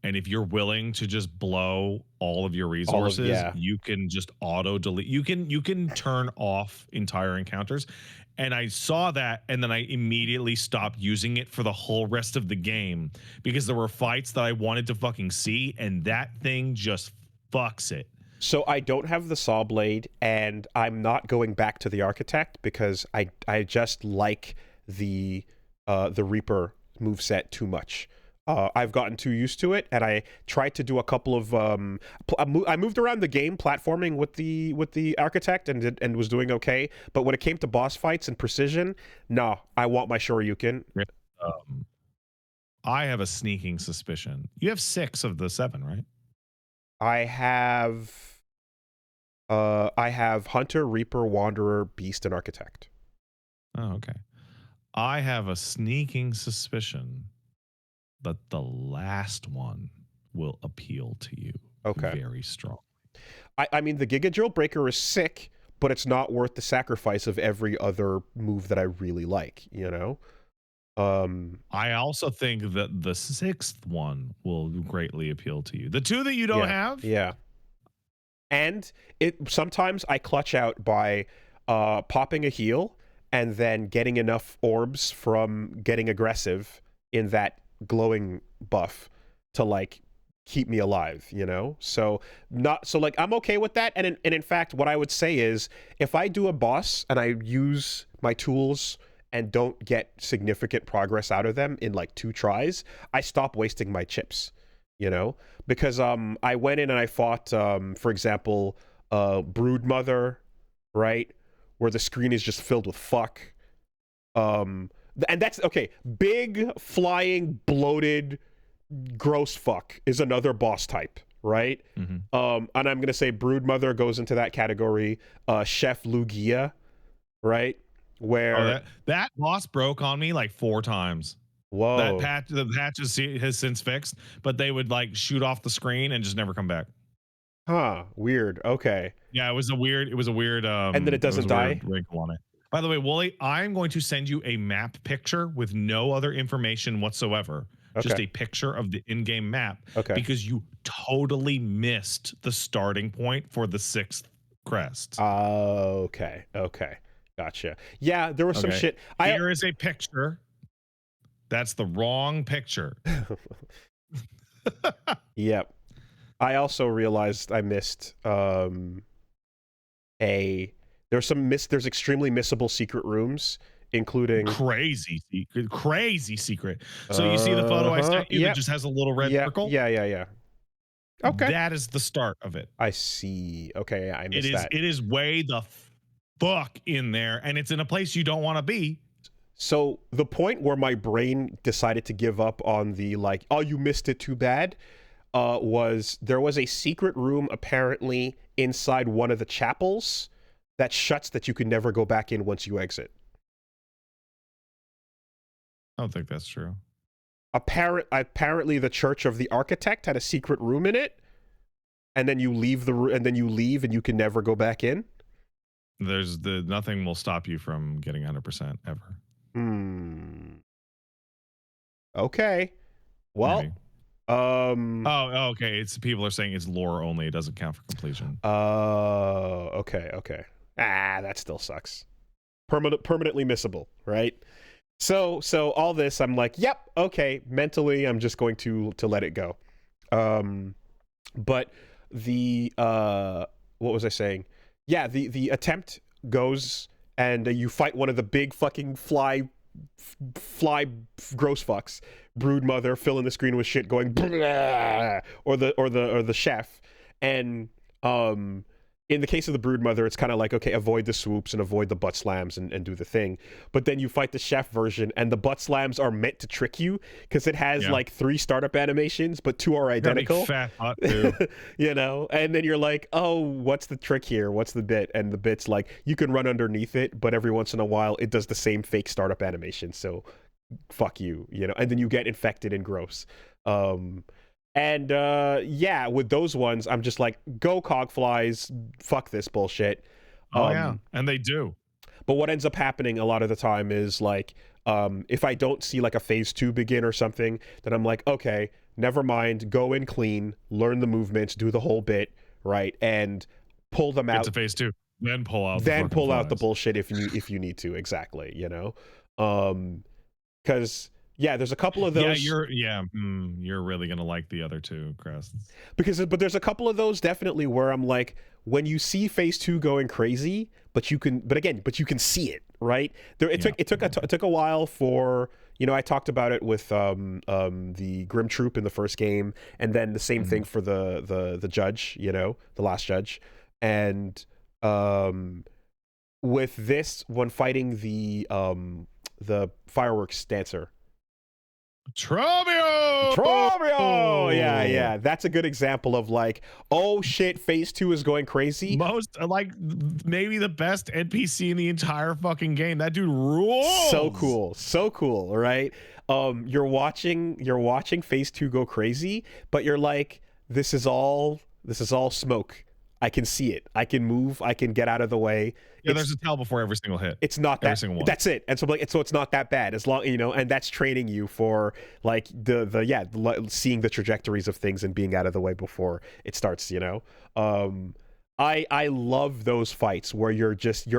And if you're willing to just blow all of your resources, you can just auto delete. You can turn off entire encounters. And I saw that, and then I immediately stopped using it for the whole rest of the game, because there were fights that I wanted to fucking see, and that thing just fucks it. So I don't have the saw blade, and I'm not going back to the architect because I just like the Reaper moveset too much. I've gotten too used to it, and I tried to do a couple of I moved around the game platforming with the architect and was doing okay. But when it came to boss fights and precision, no, I want my Shoryuken. Um, I have a sneaking suspicion. You have 6 of the 7, right? I have Hunter, Reaper, Wanderer, Beast, and Architect. Oh, okay. I have a sneaking suspicion that the last one will appeal to you. Okay. Very strong. I mean, the Giga Drill Breaker is sick, but it's not worth the sacrifice of every other move that I really like, you know? I also think that the 6th one will greatly appeal to you. The 2 that you don't have? Yeah. And sometimes I clutch out by popping a heal and then getting enough orbs from getting aggressive in that glowing buff to like keep me alive, you know? So like I'm okay with that. And in fact, what I would say is if I do a boss and I use my tools and don't get significant progress out of them in like 2 tries, I stop wasting my chips, you know? Because I went in and I fought for example, Broodmother, right? Where the screen is just filled with fuck. And that's okay, big flying bloated gross fuck is another boss type, right? Mm-hmm. And I'm gonna say Broodmother goes into that category. Chef Lugia, right? Where that boss broke on me like 4 times. Whoa. The patch has since fixed, but they would like shoot off the screen and just never come back. Huh, weird. Okay. Yeah, it was a weird and then it doesn't die? wrinkle on it. By the way, Wooly, I'm going to send you a map picture with no other information whatsoever. Okay. Just a picture of the in-game map. Okay. Because you totally missed the starting point for the 6th crest. Okay. Gotcha. Yeah, there was some shit. Here is a picture. That's the wrong picture. Yep. I also realized I missed there's extremely missable secret rooms, including crazy secret. So you see the photo I sent you that just has a little red circle? Yeah. Okay. That is the start of it. I see. Okay, I missed that. It is way the fuck in there, and it's in a place you don't want to be. So the point where my brain decided to give up on the like, oh, you missed it, too bad, was there was a secret room apparently inside one of the chapels that shuts that you can never go back in once you exit. I don't think that's true. Apparently the Church of the Architect had a secret room in it, and then you leave and you can never go back in. Nothing will stop you from getting 100% ever. Okay. Well, maybe. Okay. People are saying it's lore only. It doesn't count for completion. Okay. That still sucks. Permanently missable, right? So all this, I'm like, yep, okay. Mentally, I'm just going to let it go. But the what was I saying? Yeah, the attempt goes and you fight one of the big fucking fly gross fucks, Broodmother, filling the screen with shit going or the chef. And in the case of the Broodmother, it's kind of like, okay, avoid the swoops and avoid the butt slams and do the thing. But then you fight the chef version, and the butt slams are meant to trick you because it has like 3 startup animations, but 2 are identical. Fat hot too. You know? And then you're like, oh, what's the trick here? What's the bit? And the bit's like, you can run underneath it, but every once in a while, it does the same fake startup animation. So fuck you, you know? And then you get infected and gross. And yeah, with those ones, I'm just like, go cogflies, fuck this bullshit. Yeah, and they do. But what ends up happening a lot of the time is like, if I don't see like a phase 2 begin or something, then I'm like, okay, never mind, go in clean, learn the movements, do the whole bit, right, and pull them out. It's a phase 2, then pull out. Then pull out the bullshit if you need to, exactly, you know, because Yeah, there's a couple of Yeah, those. you're really gonna like the other two crests. But there's a couple of those definitely where I'm like, when you see phase 2 going crazy, but you can see it, right? It took a while for, I talked about it with the Grim Troop in the first game, and then the same thing for the judge, the last judge, and with this when fighting the fireworks dancer. Tromeo! Yeah, that's a good example of like, oh shit, phase 2 is going crazy. Most like maybe the best NPC in the entire fucking game. That dude rules. So cool, right? You're watching phase 2 go crazy, but you're like, this is all smoke. I can see it. I can move. I can get out of the way. Yeah, there's a tell before every single hit. It's not every that. Single one. That's it. And so it's not that bad as long, and that's training you for like seeing the trajectories of things and being out of the way before it starts. I love those fights where your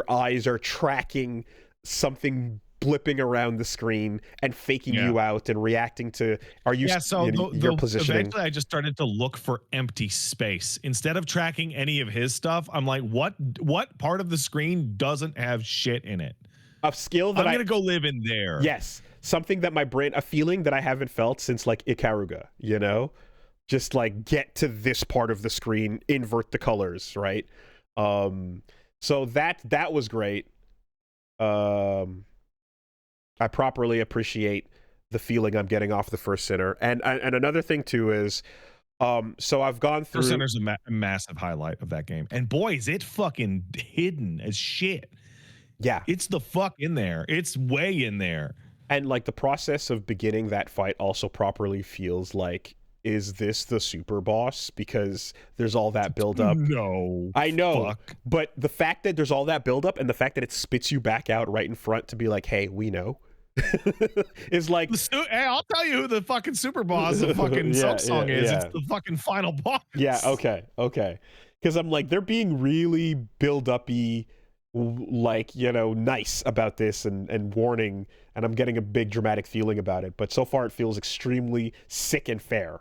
eyes are tracking something blipping around the screen and faking you out and reacting to your positioning. Eventually I just started to look for empty space instead of tracking any of his stuff. I'm like, what part of the screen doesn't have shit in it? A skill that I'm gonna go live in there. Yes, something that a feeling that I haven't felt since like Ikaruga. Just like get to this part of the screen, invert the colors, right? So that was great. I properly appreciate the feeling I'm getting off the first sinner. And another thing too is, so I've gone through. First sinner's a massive highlight of that game, and boy, is it fucking hidden as shit. Yeah, it's the fuck in there. It's way in there. And like the process of beginning that fight also properly feels like, is this the super boss? Because there's all that buildup. No, I know, fuck. But the fact that there's all that buildup and the fact that it spits you back out right in front to be like, hey, we know. Is like, hey, I'll tell you who the fucking super boss of fucking Silk Song is. It's the fucking final boss. Yeah, okay. Because I'm like, they're being really build-up-y, like, nice about this and warning, and I'm getting a big dramatic feeling about it. But so far it feels extremely sick and fair,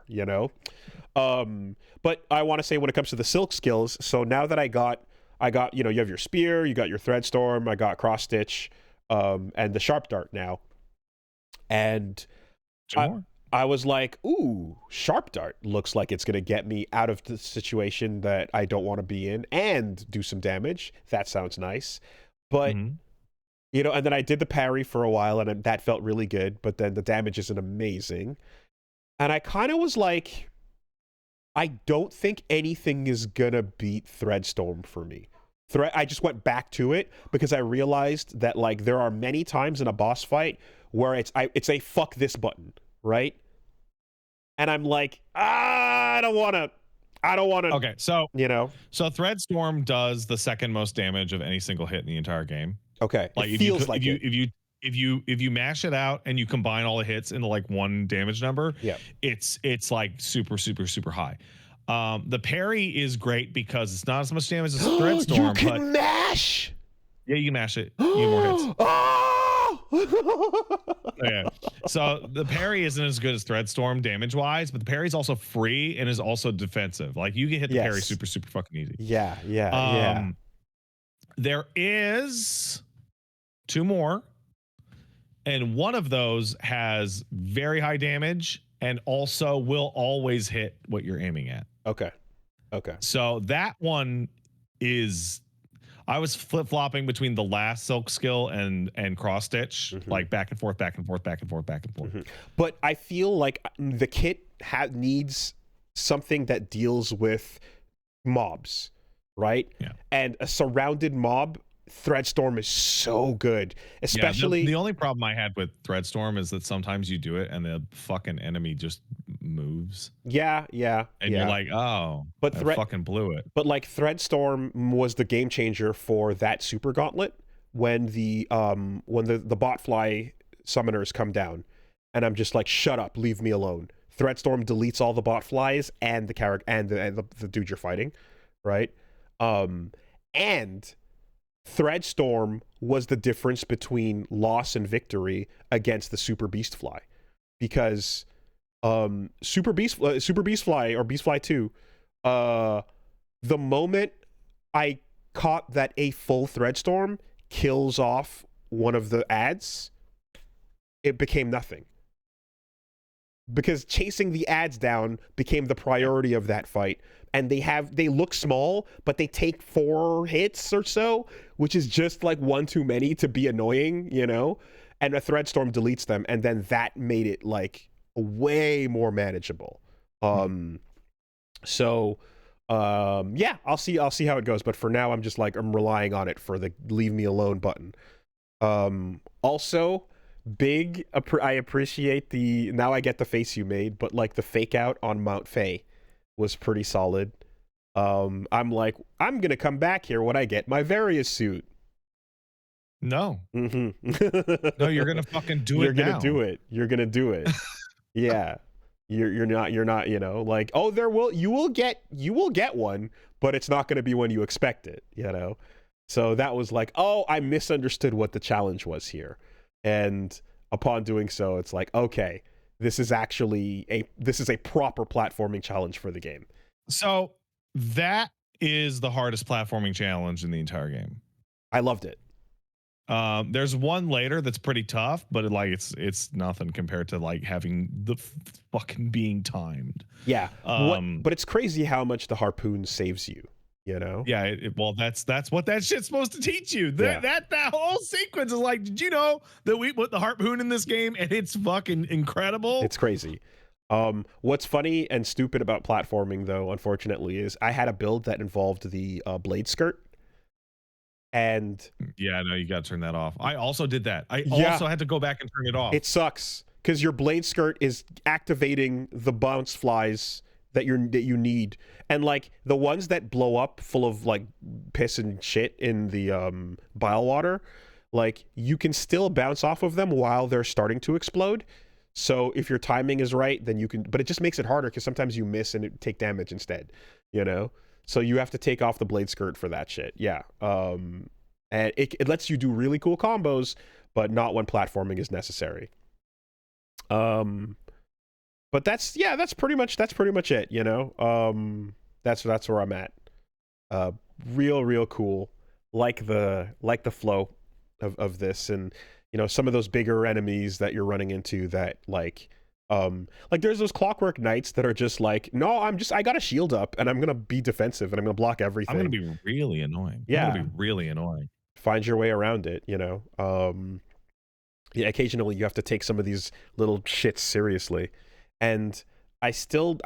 But I want to say when it comes to the Silk skills, so now that I got, you have your Spear, you got your Thread Storm, I got Cross Stitch, and the Sharp Dart now. And I was like, ooh, Sharp Dart looks like it's going to get me out of the situation that I don't want to be in and do some damage. That sounds nice. But, and then I did the parry for a while, and that felt really good. But then the damage isn't amazing. And I kind of was like, I don't think anything is going to beat Threadstorm for me. I just went back to it because I realized that like there are many times in a boss fight where it's a fuck this button, right? And I'm like, I don't want to. Okay, so so Threadstorm does the second most damage of any single hit in the entire game. Okay, like if you mash it out and you combine all the hits into like one damage number, it's like super high. The parry is great because it's not as much damage as Threadstorm. You can mash. Yeah, you can mash it. You get more hits. Okay. So the parry isn't as good as Threadstorm damage-wise, but the parry's also free and is also defensive. Like you can hit the parry super fucking easy. Yeah. There is 2 more, and one of those has very high damage and also will always hit what you're aiming at. Okay. So that one is, I was flip-flopping between the last Silk skill and Cross Stitch, like back and forth. But I feel like the kit needs something that deals with mobs, right? Yeah. And a surrounded mob, Threadstorm is so good, especially. The only problem I had with Threadstorm is that sometimes you do it and the fucking enemy just moves. Yeah. And you're like, oh, but I fucking blew it. But like Threadstorm was the game changer for that super gauntlet when the botfly summoners come down, and I'm just like, shut up, leave me alone. Threadstorm deletes all the botflies and the character and the dude you're fighting, right? And Threadstorm was the difference between loss and victory against the super beast fly, because Super Beast Fly or Beast Fly 2, the moment I caught that a full thread storm kills off one of the ads, it became nothing. Because chasing the ads down became the priority of that fight. And they look small, but they take 4 hits or so, which is just like one too many to be annoying, you know? And a thread storm deletes them, and then that made it like way more manageable. So yeah, I'll see how it goes, but for now I'm just like, I'm relying on it for the leave me alone button. Also, I appreciate now I get the face you made, but like the fake out on Mount Faye was pretty solid. I'm like, I'm gonna come back here when I get my Various suit. No. Mm-hmm. No, you're gonna fucking do You're it gonna now. do it. You're gonna do it. Yeah. You're not, you know, like, oh, you will get one, but it's not gonna be when you expect it, you know? So that was like, oh, I misunderstood what the challenge was here. And upon doing so, it's like, okay, this is a proper platforming challenge for the game. So that is the hardest platforming challenge in the entire game. I loved it. There's one later that's pretty tough, but it's nothing compared to like having the fucking being timed. Yeah. But it's crazy how much the harpoon saves you, you know? Yeah. Well, that's what that shit's supposed to teach you. That whole sequence is like, did you know that we put the harpoon in this game and it's fucking incredible? It's crazy. What's funny and stupid about platforming, though, unfortunately, is I had a build that involved the blade skirt. And yeah, no, you got to turn that off. I also did that. I also had to go back and turn it off. It sucks because your blade skirt is activating the bounce flies that you need, and like the ones that blow up full of like piss and shit in the bile water, like you can still bounce off of them while they're starting to explode. So if your timing is right, then you can, but it just makes it harder because sometimes you miss and it take damage instead, you know? So you have to take off the blade skirt for that shit. Yeah. And it lets you do really cool combos, but not when platforming is necessary. But that's pretty much it, you know? That's where I'm at. Real cool. Like the flow of this, and you know, some of those bigger enemies that you're running into that like there's those Clockwork Knights that are just like, no, I got a shield up and I'm gonna be defensive and I'm gonna block everything. I'm gonna be really annoying. Yeah. I'm gonna be really annoying. Find your way around it, you know. Yeah, occasionally you have to take some of these little shits seriously. And I don't.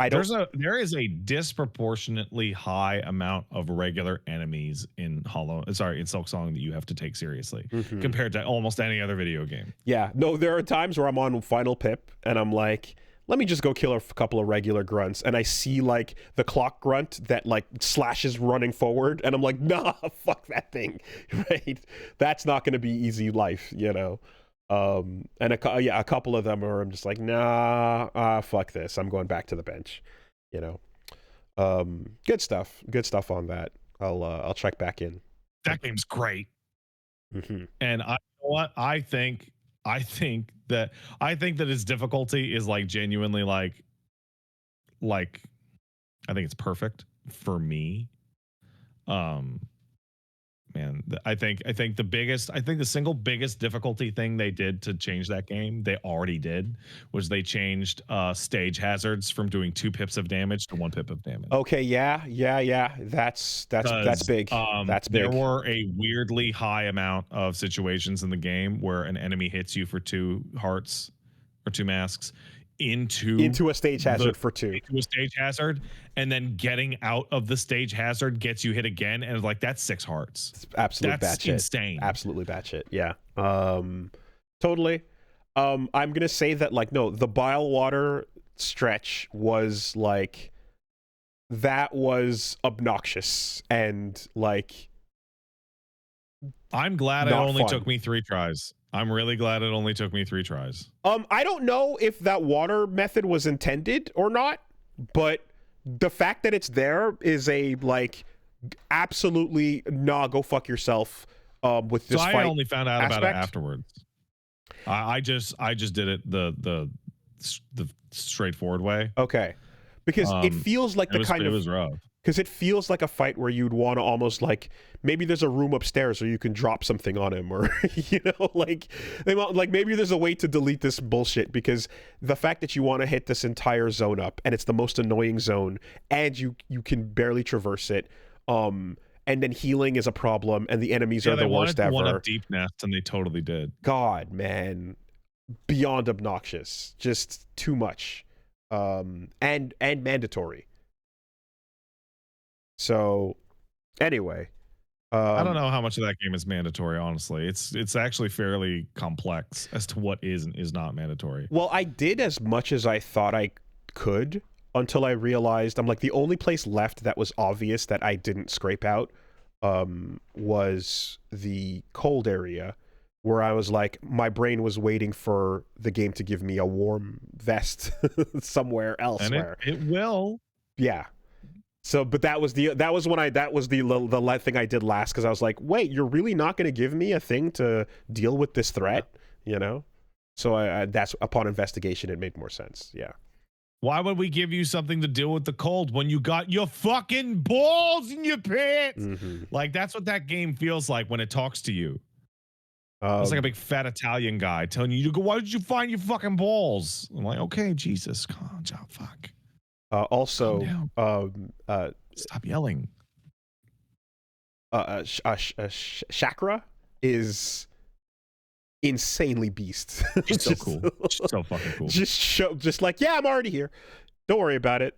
There is a disproportionately high amount of regular enemies in Silksong that you have to take seriously compared to almost any other video game. Yeah, no, there are times where I'm on Final Pip and I'm like, let me just go kill a couple of regular grunts, and I see like the clock grunt that like slashes running forward, and I'm like, nah, fuck that thing, right? That's not going to be easy life, you know. And a couple of them are, I'm just like, nah, fuck this. I'm going back to the bench, you know. Good stuff on that. I'll check back in. That game's great. And I think that its difficulty is like genuinely like I think it's perfect for me. Man, I think the single biggest difficulty thing they did to change that game, they already did, was they changed stage hazards from doing 2 pips of damage to 1 pip of damage. Okay, yeah. That's big. That's big. There were a weirdly high amount of situations in the game where an enemy hits you for 2 hearts or 2 masks into a stage hazard for 2. Into a stage hazard, and then getting out of the stage hazard gets you hit again, and it's like, that's 6 hearts. It's absolute that's batshit. Insane. Absolutely batshit. Yeah. Totally. I'm gonna say that like, no, the bile water stretch was like, that was obnoxious and like, I'm glad it only took me 3 tries. I'm really glad it only took me 3 tries. I don't know if that water method was intended or not, but the fact that it's there is a like absolutely go fuck yourself with this fight. I only found out aspect. about it afterwards. I just did it the the straightforward way. Okay. Because it feels like it was rough. Because it feels like a fight where you'd want to almost like, maybe there's a room upstairs where you can drop something on him, or like maybe there's a way to delete this bullshit, because the fact that you want to hit this entire zone up, and it's the most annoying zone, and you can barely traverse it, and then healing is a problem, and the enemies are the worst ever. One up deep nest, and they totally did. God, man, beyond obnoxious, just too much, and mandatory. So, anyway, I don't know how much of that game is mandatory. Honestly, it's actually fairly complex as to what is and is not mandatory. Well, I did as much as I thought I could until I realized I'm like, the only place left that was obvious that I didn't scrape out was the cold area, where I was like, my brain was waiting for the game to give me a warm vest somewhere elsewhere. And it will. Yeah. So, but that was the thing I did last, because I was like, wait, you're really not going to give me a thing to deal with this threat, So that's, upon investigation, it made more sense. Yeah. Why would we give you something to deal with the cold when you got your fucking balls in your pants? Mm-hmm. Like, that's what that game feels like when it talks to you. It's like a big fat Italian guy telling you, why did you find your fucking balls? I'm like, okay, Jesus, calm down, fuck. Also, stop yelling. Chakra is insanely beast. She's so cool. She's so fucking cool. Just like, yeah, I'm already here. Don't worry about it.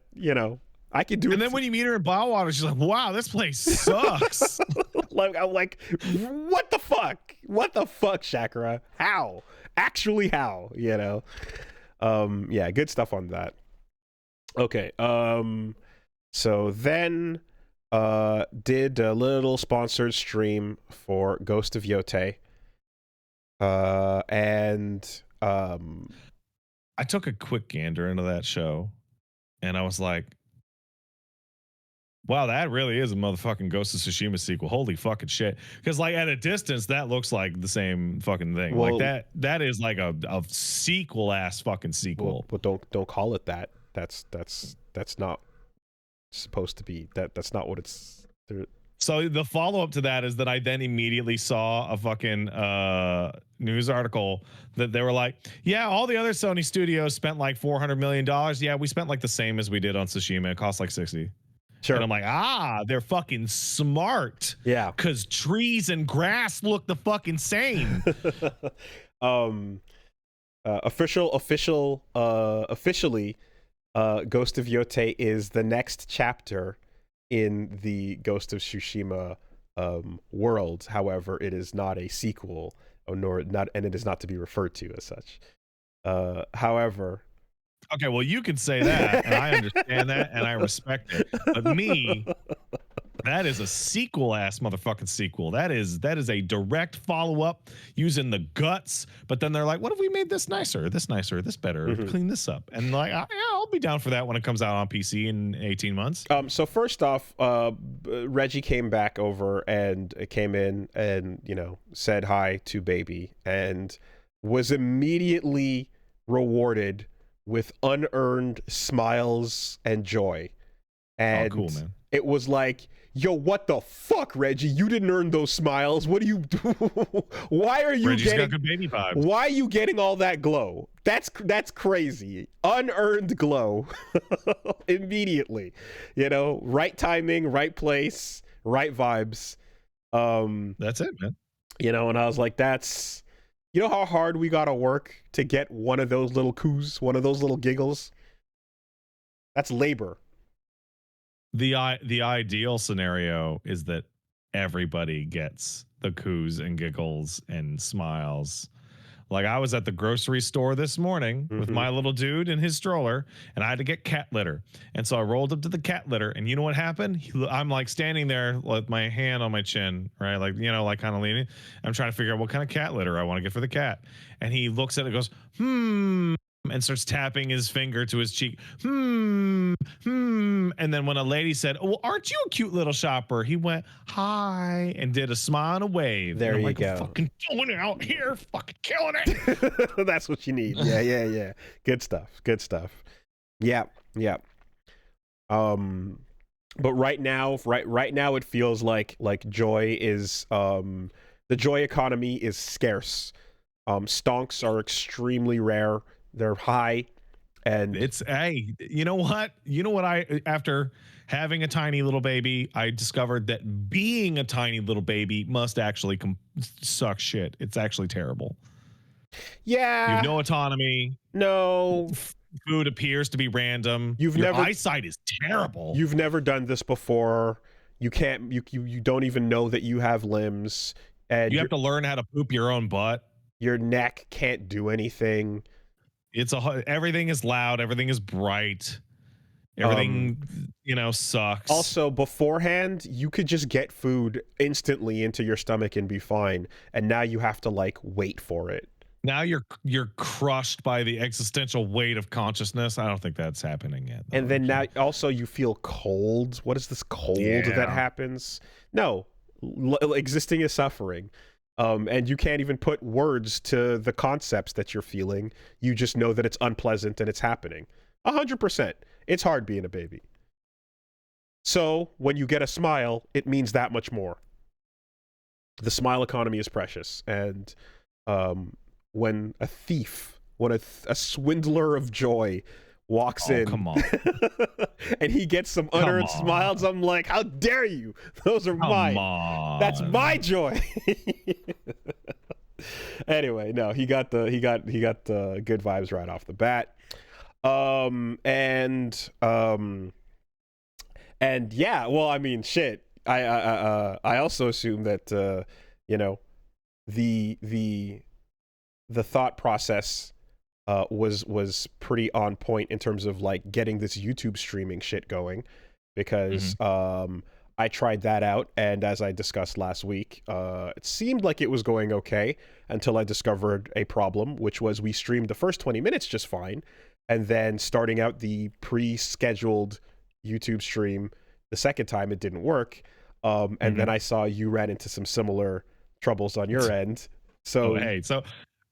I can do it. And then when you meet her in Biowater, she's like, wow, this place sucks. I'm like, what the fuck? What the fuck, Chakra? How? Actually, how? Yeah, good stuff on that. Okay, so then did a little sponsored stream for Ghost of Yotei. And I took a quick gander into that show, and I was like, wow, that really is a motherfucking Ghost of Tsushima sequel. Holy fucking shit. Because like at a distance, that looks like the same fucking thing. Well, like that is like a sequel ass fucking sequel. Well, don't call it that. That's not supposed to be that's not what it's. So the follow-up to that is that I then immediately saw a fucking news article that they were like, yeah, all the other Sony studios spent like $400 million. Yeah, we spent like the same as we did on Tsushima. It cost like 60. Sure. And I'm like, they're fucking smart. Yeah. Because trees and grass look the fucking same. Officially, Ghost of Yotei is the next chapter in the Ghost of Tsushima world. However, it is not a sequel, and it is not to be referred to as such. However, okay, well, you can say that, and I understand that, and I respect it. But me, that is a sequel-ass motherfucking sequel. That is a direct follow-up using the guts. But then they're like, what if we made this nicer, this better, clean this up? And like, yeah, I'll be down for that when it comes out on PC in 18 months. So first off, Reggie came back over and came in and, said hi to Baby and was immediately rewarded with unearned smiles and joy. And cool, man. It was like, yo, what the fuck, Reggie? You didn't earn those smiles. What do you do? Why are you Reggie's got good baby vibes. Why are you getting all that glow? That's crazy. Unearned glow. Immediately. Right timing, right place, right vibes. That's it, man. And I was like, that's... You know how hard we gotta work to get one of those little coos, one of those little giggles? That's labor. The ideal scenario is that everybody gets the coos and giggles and smiles. Like, I was at the grocery store this morning with my little dude in his stroller, and I had to get cat litter. And so I rolled up to the cat litter, and you know what happened? I'm like standing there with my hand on my chin, right? Like, like kind of leaning. I'm trying to figure out what kind of cat litter I want to get for the cat. And he looks at it and goes, and and starts tapping his finger to his cheek. And then when a lady said, "Oh, well, aren't you a cute little shopper?" He went, "Hi," and did a smile and a wave. There and I'm you like, go. I'm fucking killing it out here, fucking killing it. That's what you need. Yeah. Good stuff. Yeah. But right now it feels like joy is the joy economy is scarce. Stonks are extremely rare. They're high, and It's hey, you know what? I after having a tiny little baby, I discovered that being a tiny little baby must actually suck shit. It's actually terrible. You yeah, have no autonomy. no, Food appears to be random. You've Your never- eyesight is terrible. you've never done this before. You can't. You don't even know that you have limbs, and You have to learn how to poop your own butt. your neck can't do anything. Everything is loud. Everything is bright. Everything, sucks. Also, beforehand, you could just get food instantly into your stomach and be fine, and now you have to wait for it. Now you're crushed by the existential weight of consciousness. I don't think that's happening yet. And then now also you feel cold. What is this cold that happens? No, existing is suffering. And you can't even put words to the concepts that you're feeling. You just know that it's unpleasant and it's happening. 100%. It's hard being a baby. So when you get a smile, it means that much more. The smile economy is precious. And when a thief, a swindler of joy walks in, come on. and he gets some unearned smiles, I'm like, how dare you? Those are mine. That's my joy. Anyway, no, he got the good vibes right off the bat. And yeah, well, I mean, shit. I also assume that the thought process was pretty on point in terms of getting this YouTube streaming shit going, because I tried that out, and as I discussed last week, it seemed like it was going okay until I discovered a problem, which was we streamed the first 20 minutes just fine, and then starting out the pre-scheduled YouTube stream the second time, it didn't work, and then I saw you ran into some similar troubles on your end. So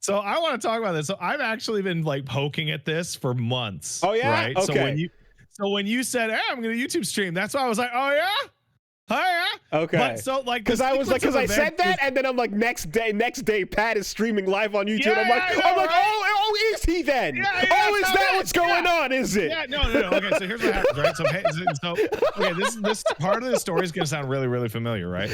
So I want to talk about this. So I've actually been poking at this for months. Oh yeah, right. Okay. So when you said, "Hey, I'm going to YouTube stream," that's why I was like, "Oh yeah, Okay. But so because I said that, and then I'm like, next day, Pat is streaming live on YouTube. I'm like, oh, is he then? Is that what's going on? Is it? Yeah, no. Okay, so here's what happens, right? Okay, this part of the story is going to sound really, really familiar, right?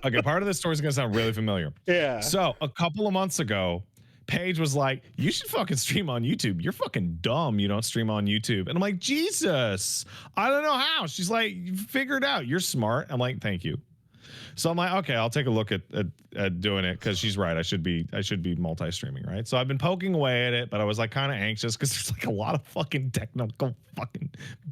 Okay, part of this story is going to sound really familiar. Yeah. So a couple of months ago, Paige was like, "You should fucking stream on YouTube. You're fucking dumb. You don't stream on YouTube." And I'm like, "Jesus, I don't know how." She's like, "You figure it out. You're smart." I'm like, "Thank you." So I'm like, okay, I'll take a look at doing it, because she's right. I should be multi-streaming, right? So I've been poking away at it, but I was kind of anxious because there's a lot of fucking technical fucking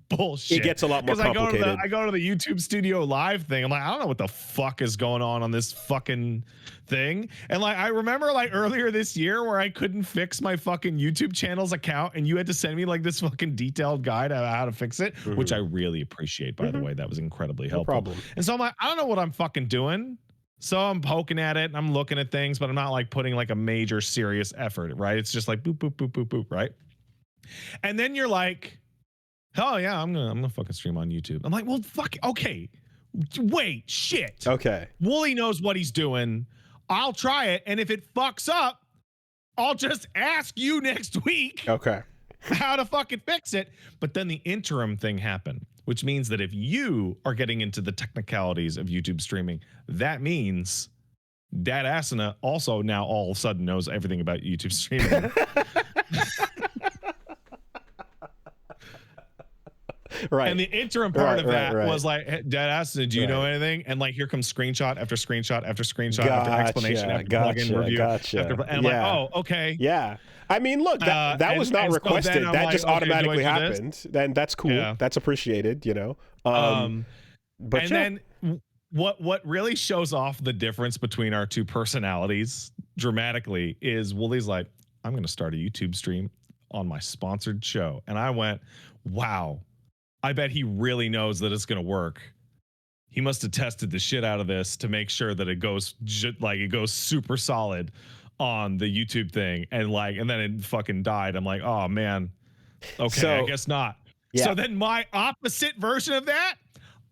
bullshit. It gets a lot more complicated. I go to the YouTube Studio Live thing. I'm like, I don't know what the fuck is going on this fucking thing. And I remember earlier this year where I couldn't fix my fucking YouTube channel's account, and you had to send me this fucking detailed guide on how to fix it, which I really appreciate, by the way. That was incredibly helpful. No problem. And so I'm like, I don't know what I'm fucking doing. So I'm poking at it and I'm looking at things, but I'm not putting a major serious effort, right? It's just boop, boop, boop, boop, boop, right? And then you're like, oh yeah, I'm gonna fucking stream on YouTube. I'm like, well, fuck, okay. Wait, shit. Okay. Wooly knows what he's doing. I'll try it, and if it fucks up, I'll just ask you next week. Okay. How to fucking fix it. But then the interim thing happened, which means that if you are getting into the technicalities of YouTube streaming, that means Dad Asana also now all of a sudden knows everything about YouTube streaming. Right. And the interim part of that was hey, Dad Asana, do you know anything? And here comes screenshot after screenshot after screenshot after explanation after plugin review. And I'm like, oh, okay. Yeah. I mean, look, that was not requested. So that just automatically happened. Then that's cool. Yeah. That's appreciated, But then what really shows off the difference between our two personalities dramatically is Wooly's like, I'm going to start a YouTube stream on my sponsored show. And I went, wow, I bet he really knows that it's going to work. He must have tested the shit out of this to make sure that it goes super solid on the YouTube thing. And then it fucking died. I'm like, oh man. Okay, So, I guess not. yeah. So then my opposite version of that,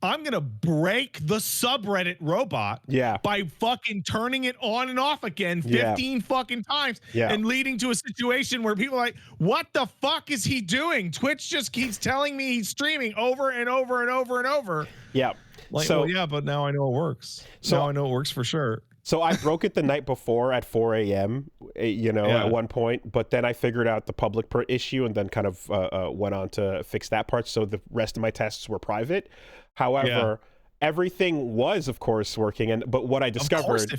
I'm going to break the subreddit robot by fucking turning it on and off again 15 fucking times and leading to a situation where people are like, what the fuck is he doing? Twitch just keeps telling me he's streaming over and over and over and over. Yeah. Like, so, well, yeah, but now I know it works. So now I know it works for sure. So I broke it the night before at 4 a.m., at one point, but then I figured out the public issue and then kind of went on to fix that part. So the rest of my tests were private. However, everything was, of course, working. But what I discovered, of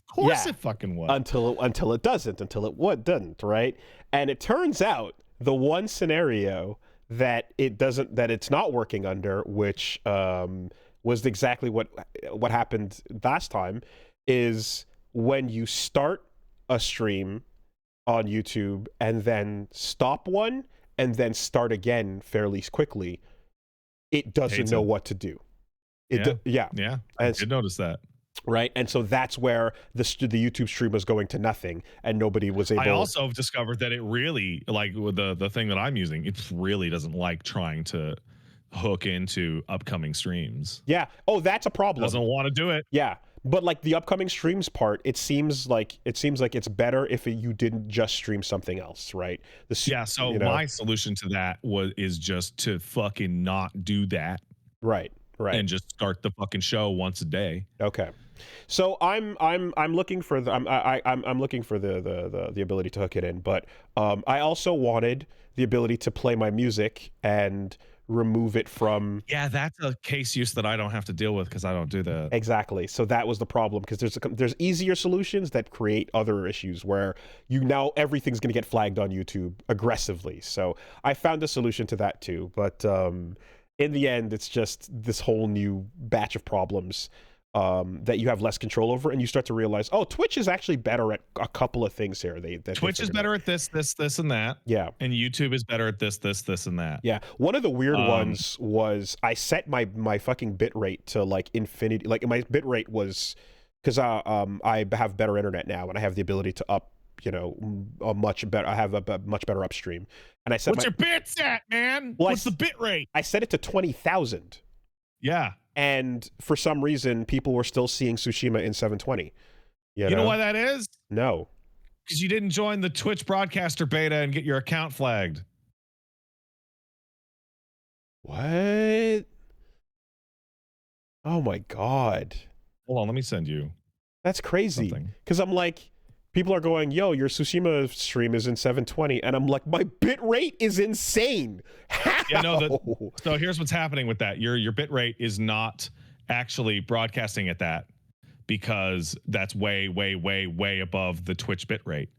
course it fucking was, until it doesn't, right? And it turns out the one scenario that it's not working under, which was exactly what happened last time, is when you start a stream on YouTube and then stop one and then start again fairly quickly, it doesn't know what to do. Yeah, I did notice that. Right, and so that's where the YouTube stream was going to nothing, and nobody was able. I also discovered that it really, like with the thing that I'm using, it really doesn't like trying to hook into upcoming streams. Yeah. Oh, that's a problem. Doesn't want to do it. Yeah. But like the upcoming streams part, it seems like it's better if you didn't just stream something else, right? So my solution to that is just to fucking not do that. Right. And just start the fucking show once a day. Okay. So I'm looking for I'm looking for the ability to hook it in, but I also wanted the ability to play my music and remove it from. Yeah, that's a case use that I don't have to deal with because I don't do that. Exactly. So that was the problem, because there's easier solutions that create other issues where everything's going to get flagged on YouTube aggressively. So I found a solution to that too, but in the end, it's just this whole new batch of problems that you have less control over, and you start to realize, oh, Twitch is actually better at a couple of things here. Twitch is better at this, and that. Yeah. And YouTube is better at this, and that. Yeah. One of the weird ones was I set my fucking bit rate to like infinity. Like my bit rate was, because I have better internet now and I have the ability to up, a much better. I have a much better upstream. And I set what's your bits at, man? Well, what's the bit rate? I set it to 20,000. Yeah. And for some reason, people were still seeing Tsushima in 720. You know why that is? No. Because you didn't join the Twitch broadcaster beta and get your account flagged. What? Oh my God. Hold on, let me send you. That's crazy. Because I'm like, people are going, yo, your Tsushima stream is in 720. And I'm like, my bit rate is insane. How? Yeah, no, so here's what's happening with that. Your bit rate is not actually broadcasting at that, because that's way, way, way, way above the Twitch bit rate,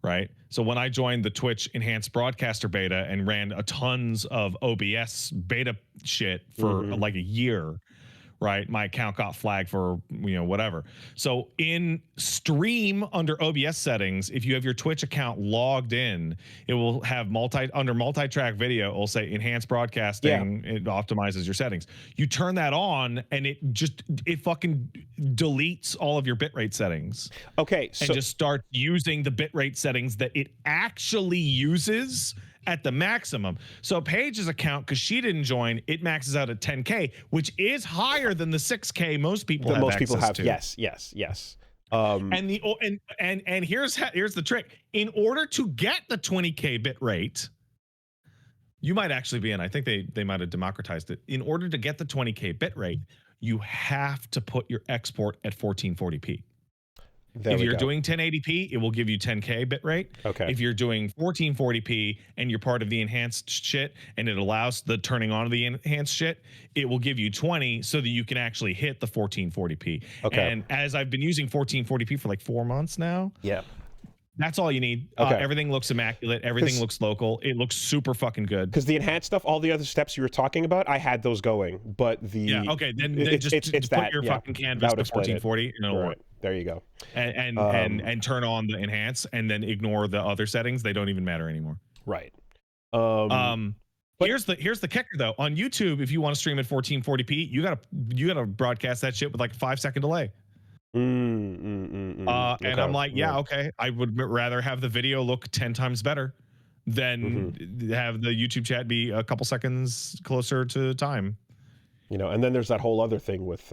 right? So when I joined the Twitch enhanced broadcaster beta and ran tons of OBS beta shit for like a year, right? My account got flagged for, whatever. So in stream under OBS settings, if you have your Twitch account logged in, it will have under multi-track video, it will say enhanced broadcasting. Yeah. It optimizes your settings. You turn that on and it fucking deletes all of your bitrate settings. Okay. And just start using the bitrate settings that it actually uses at the maximum. So Paige's account, because she didn't join, it maxes out at 10K, which is higher than the 6K most people have access to. Yes. And here's the trick. In order to get the 20K bit rate, you might actually be in. I think they might have democratized it. In order to get the 20K bit rate, you have to put your export at 1440p. If you're doing 1080p, it will give you 10K bitrate. Okay. If you're doing 1440p and you're part of the enhanced shit and it allows the turning on of the enhanced shit, it will give you 20 so that you can actually hit the 1440p. Okay. And as I've been using 1440p for like 4 months now, that's all you need. Okay. Everything looks immaculate. Everything looks local. It looks super fucking good. Because the enhanced stuff, all the other steps you were talking about, I had those going. But then just put your fucking canvas to 1440 and it'll work. There you go. And turn on the enhance and then ignore the other settings. They don't even matter anymore. Right. Um, but here's the kicker though. On YouTube, if you want to stream at 1440p, you gotta broadcast that shit with like a 5-second delay. And I'm okay. like, yeah, okay. I would rather have the video look 10 times better than have the YouTube chat be a couple seconds closer to time. You know, and then there's that whole other thing with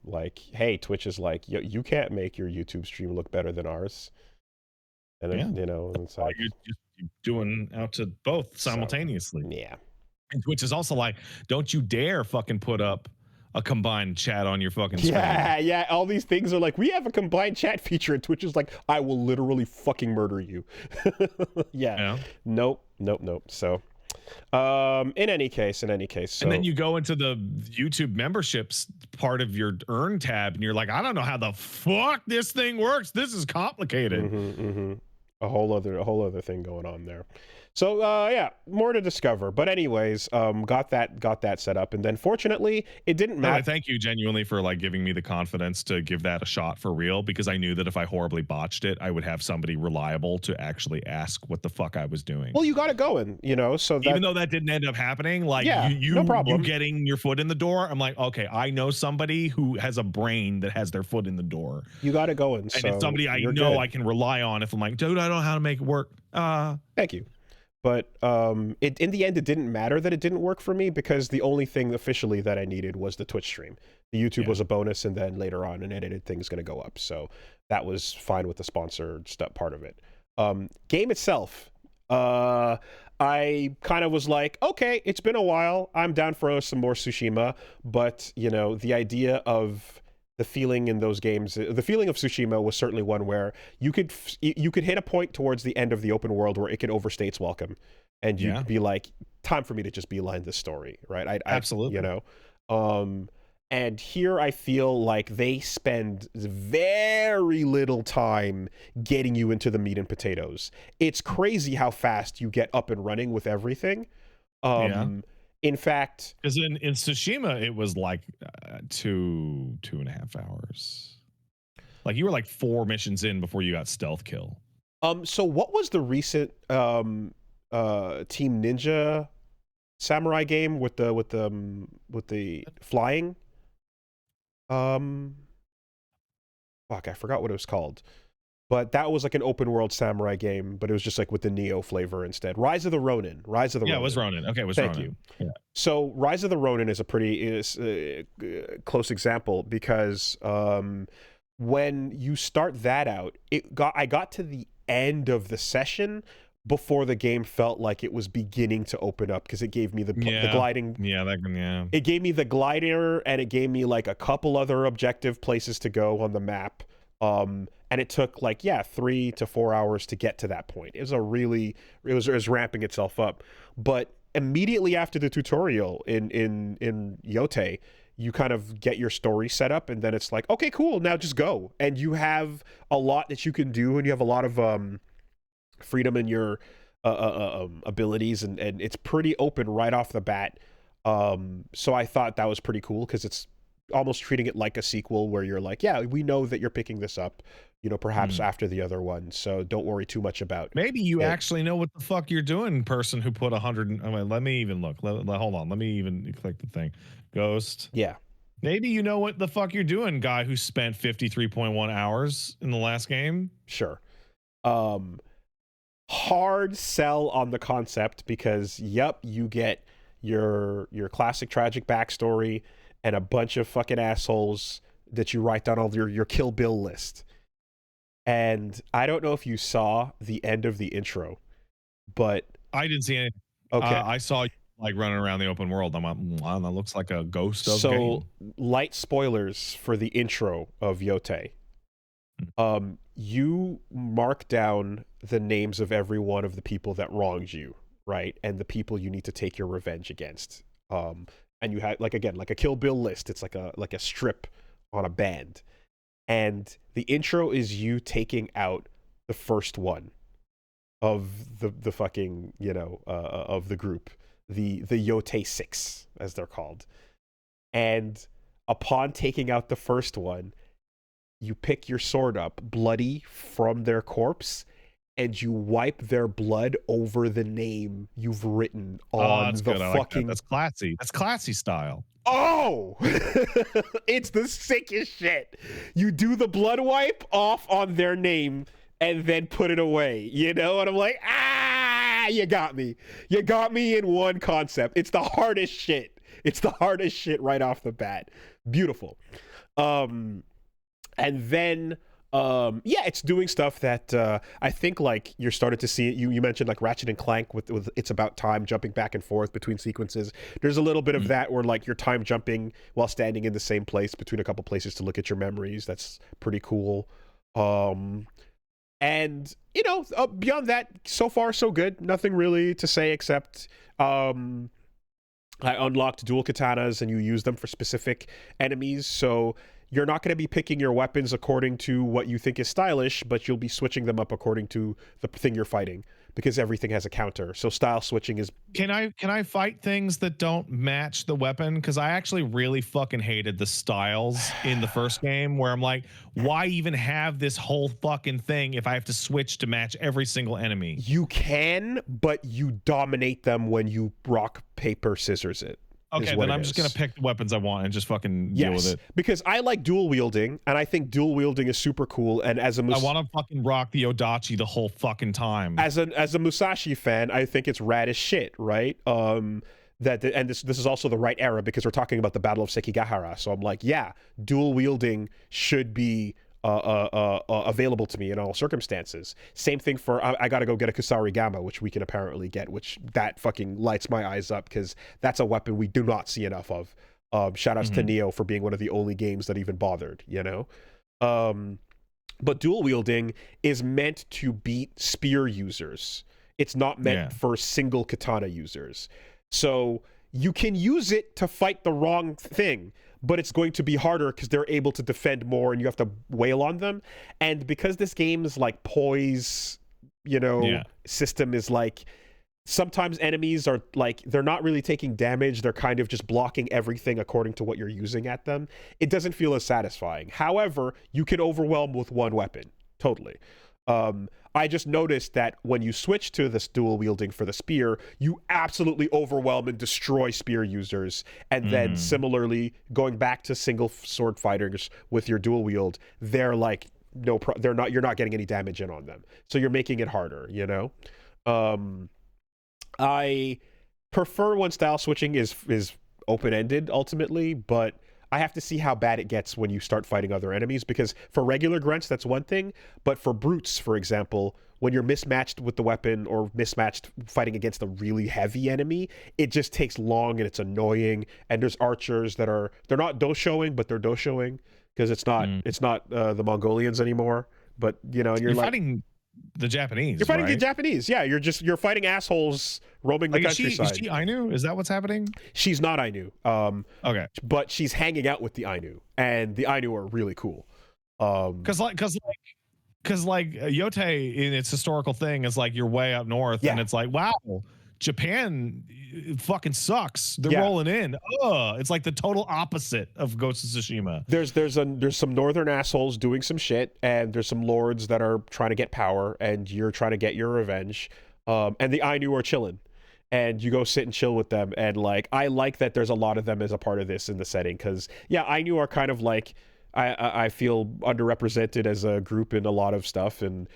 like, hey, Twitch is like, you can't make your YouTube stream look better than ours. And then, you know, it's like you're just doing out to both simultaneously. Yeah. Which is also like, don't you dare fucking put up a combined chat on your fucking screen. Yeah. All these things are like, we have a combined chat feature, and Twitch is like, I will literally fucking murder you. Yeah. Nope. So, in any case. So, and then you go into the YouTube memberships part of your earn tab, and you're like, I don't know how the fuck this thing works. This is complicated. A whole other thing going on there. So yeah, more to discover. But anyways, got that set up, and then fortunately, it didn't matter. Thank you genuinely for like giving me the confidence to give that a shot for real, because I knew that if I horribly botched it, I would have somebody reliable to actually ask what the fuck I was doing. Well, you got it going, you know. So that, even though that didn't end up happening, like no problem. You getting your foot in the door, I'm like, okay, I know somebody who has a brain that has their foot in the door. You got it going, and so it's somebody I know good. I can rely on if I'm like, dude, I don't know how to make it work. Thank you. But in the end, it didn't matter that it didn't work for me, because the only thing officially that I needed was the Twitch stream. The YouTube was a bonus, and then later on an edited thing is going to go up. So that was fine with the sponsored stuff part of it. Game itself, I kind of was like, okay, it's been a while. I'm down for some more Tsushima. But, you know, the idea of the feeling in those games, the feeling of Tsushima was certainly one where you could hit a point towards the end of the open world where it could overstay its welcome, and you'd be like, time for me to just beeline this story, right? Absolutely. You know, and here I feel like they spend very little time getting you into the meat and potatoes. It's crazy how fast you get up and running with everything. In fact, because in Tsushima, it was like 2.5 hours. Like you were like 4 missions in before you got stealth kill. So what was the recent Team Ninja samurai game with the flying? Fuck, I forgot what it was called. But that was like an open world samurai game, but it was just like with the Neo flavor instead. Rise of the Ronin. Ronin. Yeah, it was Ronin. Okay, it was Thank Ronin. you. Yeah. So Rise of the Ronin is a pretty close example, because when you start that out, I got to the end of the session before the game felt like it was beginning to open up, because it gave me the gliding. It gave me the glider, and it gave me like a couple other objective places to go on the map. And it took like 3 to 4 hours to get to that point. It was ramping itself up. But immediately after the tutorial in Yote, you kind of get your story set up, and then it's like, okay, cool, now just go. And you have a lot that you can do, and you have a lot of freedom in your abilities, and it's pretty open right off the bat. So I thought that was pretty cool, because it's almost treating it like a sequel, where you're like, yeah, we know that you're picking this up, you know, perhaps after the other one, so don't worry too much about maybe you actually know what the fuck you're doing, person who put 100. Let me even look. Hold on, let me even click the thing. Ghost. Yeah, maybe you know what the fuck you're doing, guy who spent 53.1 hours in the last game. Sure. Hard sell on the concept, because you get your classic tragic backstory and a bunch of fucking assholes that you write down all your Kill Bill list. And I don't know if you saw the end of the intro, but I didn't see anything. Okay. I saw you like running around the open world. I'm like, wow, that looks like a ghost of game. So, light spoilers for the intro of Yote. You mark down the names of every one of the people that wronged you, right? And the people you need to take your revenge against. And you have like a Kill Bill list. It's like a strip on a band. And the intro is you taking out the first one of the fucking, you know, of the group, the Yote 6, as they're called. And upon taking out the first one, you pick your sword up, bloody from their corpse, and you wipe their blood over the name you've written Oh, on that's the good. I like that. fucking. That's classy. That's classy style. Oh, it's the sickest shit. You do the blood wipe off on their name and then put it away, you know? And I'm like, you got me. You got me in one concept. It's the hardest shit. It's the hardest shit right off the bat. Beautiful. And then yeah, it's doing stuff that I think like you're starting to see. You mentioned like Ratchet and Clank with It's About Time, jumping back and forth between sequences. There's a little bit of that where like you're time jumping while standing in the same place between a couple places to look at your memories. That's pretty cool. And you know, beyond that, so far so good. Nothing really to say except I unlocked dual katanas and you use them for specific enemies. So you're not going to be picking your weapons according to what you think is stylish, but you'll be switching them up according to the thing you're fighting, because everything has a counter. So style switching is... Can I fight things that don't match the weapon? Because I actually really fucking hated the styles in the first game, where I'm like, why even have this whole fucking thing if I have to switch to match every single enemy? You can, but you dominate them when you rock, paper, scissors it. Okay, then I'm just going to pick the weapons I want and just fucking deal with it. Because I like dual wielding, and I think dual wielding is super cool. And as a I want to fucking rock the Odachi the whole fucking time. As a Musashi fan, I think it's rad as shit, right? This is also the right era, because we're talking about the Battle of Sekigahara. So I'm like, yeah, dual wielding should be available to me in all circumstances. Same thing for I gotta go get a Kusarigama, which we can apparently get, which that fucking lights my eyes up, because that's a weapon we do not see enough of. Shout outs to Neo for being one of the only games that even bothered, you know. But dual wielding is meant to beat spear users. It's not meant for single katana users. So you can use it to fight the wrong thing, but it's going to be harder because they're able to defend more and you have to wail on them. And because this game's like poise, you know, system is like, sometimes enemies are like, they're not really taking damage. They're kind of just blocking everything according to what you're using at them. It doesn't feel as satisfying. However, you can overwhelm with one weapon. Totally. I just noticed that when you switch to this dual wielding for the spear, you absolutely overwhelm and destroy spear users. And then similarly, going back to single sword fighters with your dual wield, they're like, you're not getting any damage in on them. So you're making it harder, you know? I prefer when style switching is open-ended ultimately, but I have to see how bad it gets when you start fighting other enemies, because for regular grunts, that's one thing. But for brutes, for example, when you're mismatched with the weapon or mismatched fighting against a really heavy enemy, it just takes long and it's annoying. And there's archers that they're not doshoing, but they're doshoing, because it's not the Mongolians anymore. But, you know, and you're like... fighting the Japanese. You're fighting the Japanese. Yeah, you're fighting assholes roaming the countryside. Is she Ainu? Is that what's happening? She's not Ainu. Okay, but she's hanging out with the Ainu, and the Ainu are really cool. Because Yote in its historical thing is like you're way up north, and it's like, wow, Japan fucking sucks. They're rolling in. It's like the total opposite of Ghost of Tsushima. There's some northern assholes doing some shit, and there's some lords that are trying to get power, and you're trying to get your revenge. And the Ainu are chilling, and you go sit and chill with them. And like, I like that there's a lot of them as a part of this in the setting, because Ainu are kind of like, I feel underrepresented as a group in a lot of stuff, and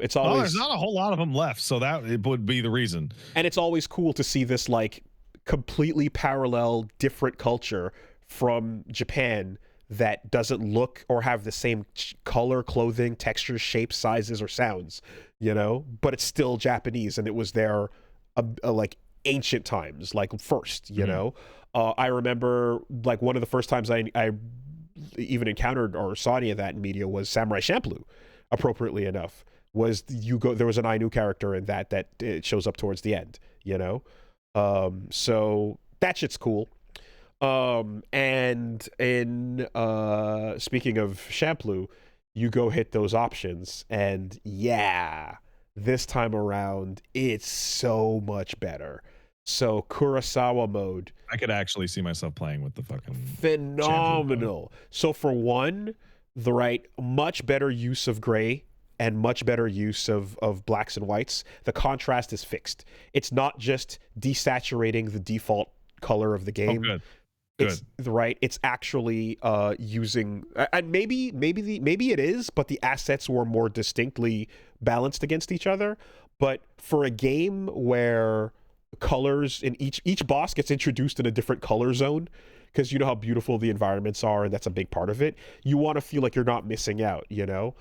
it's always... there's not a whole lot of them left, so that it would be the reason. And it's always cool to see this like completely parallel, different culture from Japan that doesn't look or have the same color, clothing, textures, shapes, sizes, or sounds, you know, but it's still Japanese, and it was there like ancient times, like first, you know. I remember like one of the first times I even encountered or saw any of that in media was Samurai Champloo, appropriately enough. There was an Ainu character in that it shows up towards the end, you know. So that shit's cool. And in speaking of Champloo, you go hit those options, and this time around it's so much better. So Kurosawa mode, I could actually see myself playing with the fucking phenomenal. So for one, the much better use of gray and much better use of blacks and whites. The contrast is fixed. It's not just desaturating the default color of the Oh, game. good. It's right. It's actually using, and maybe it is, but the assets were more distinctly balanced against each other. But for a game where colors in each boss gets introduced in a different color zone, because you know how beautiful the environments are, and that's a big part of it. You want to feel like you're not missing out, you know.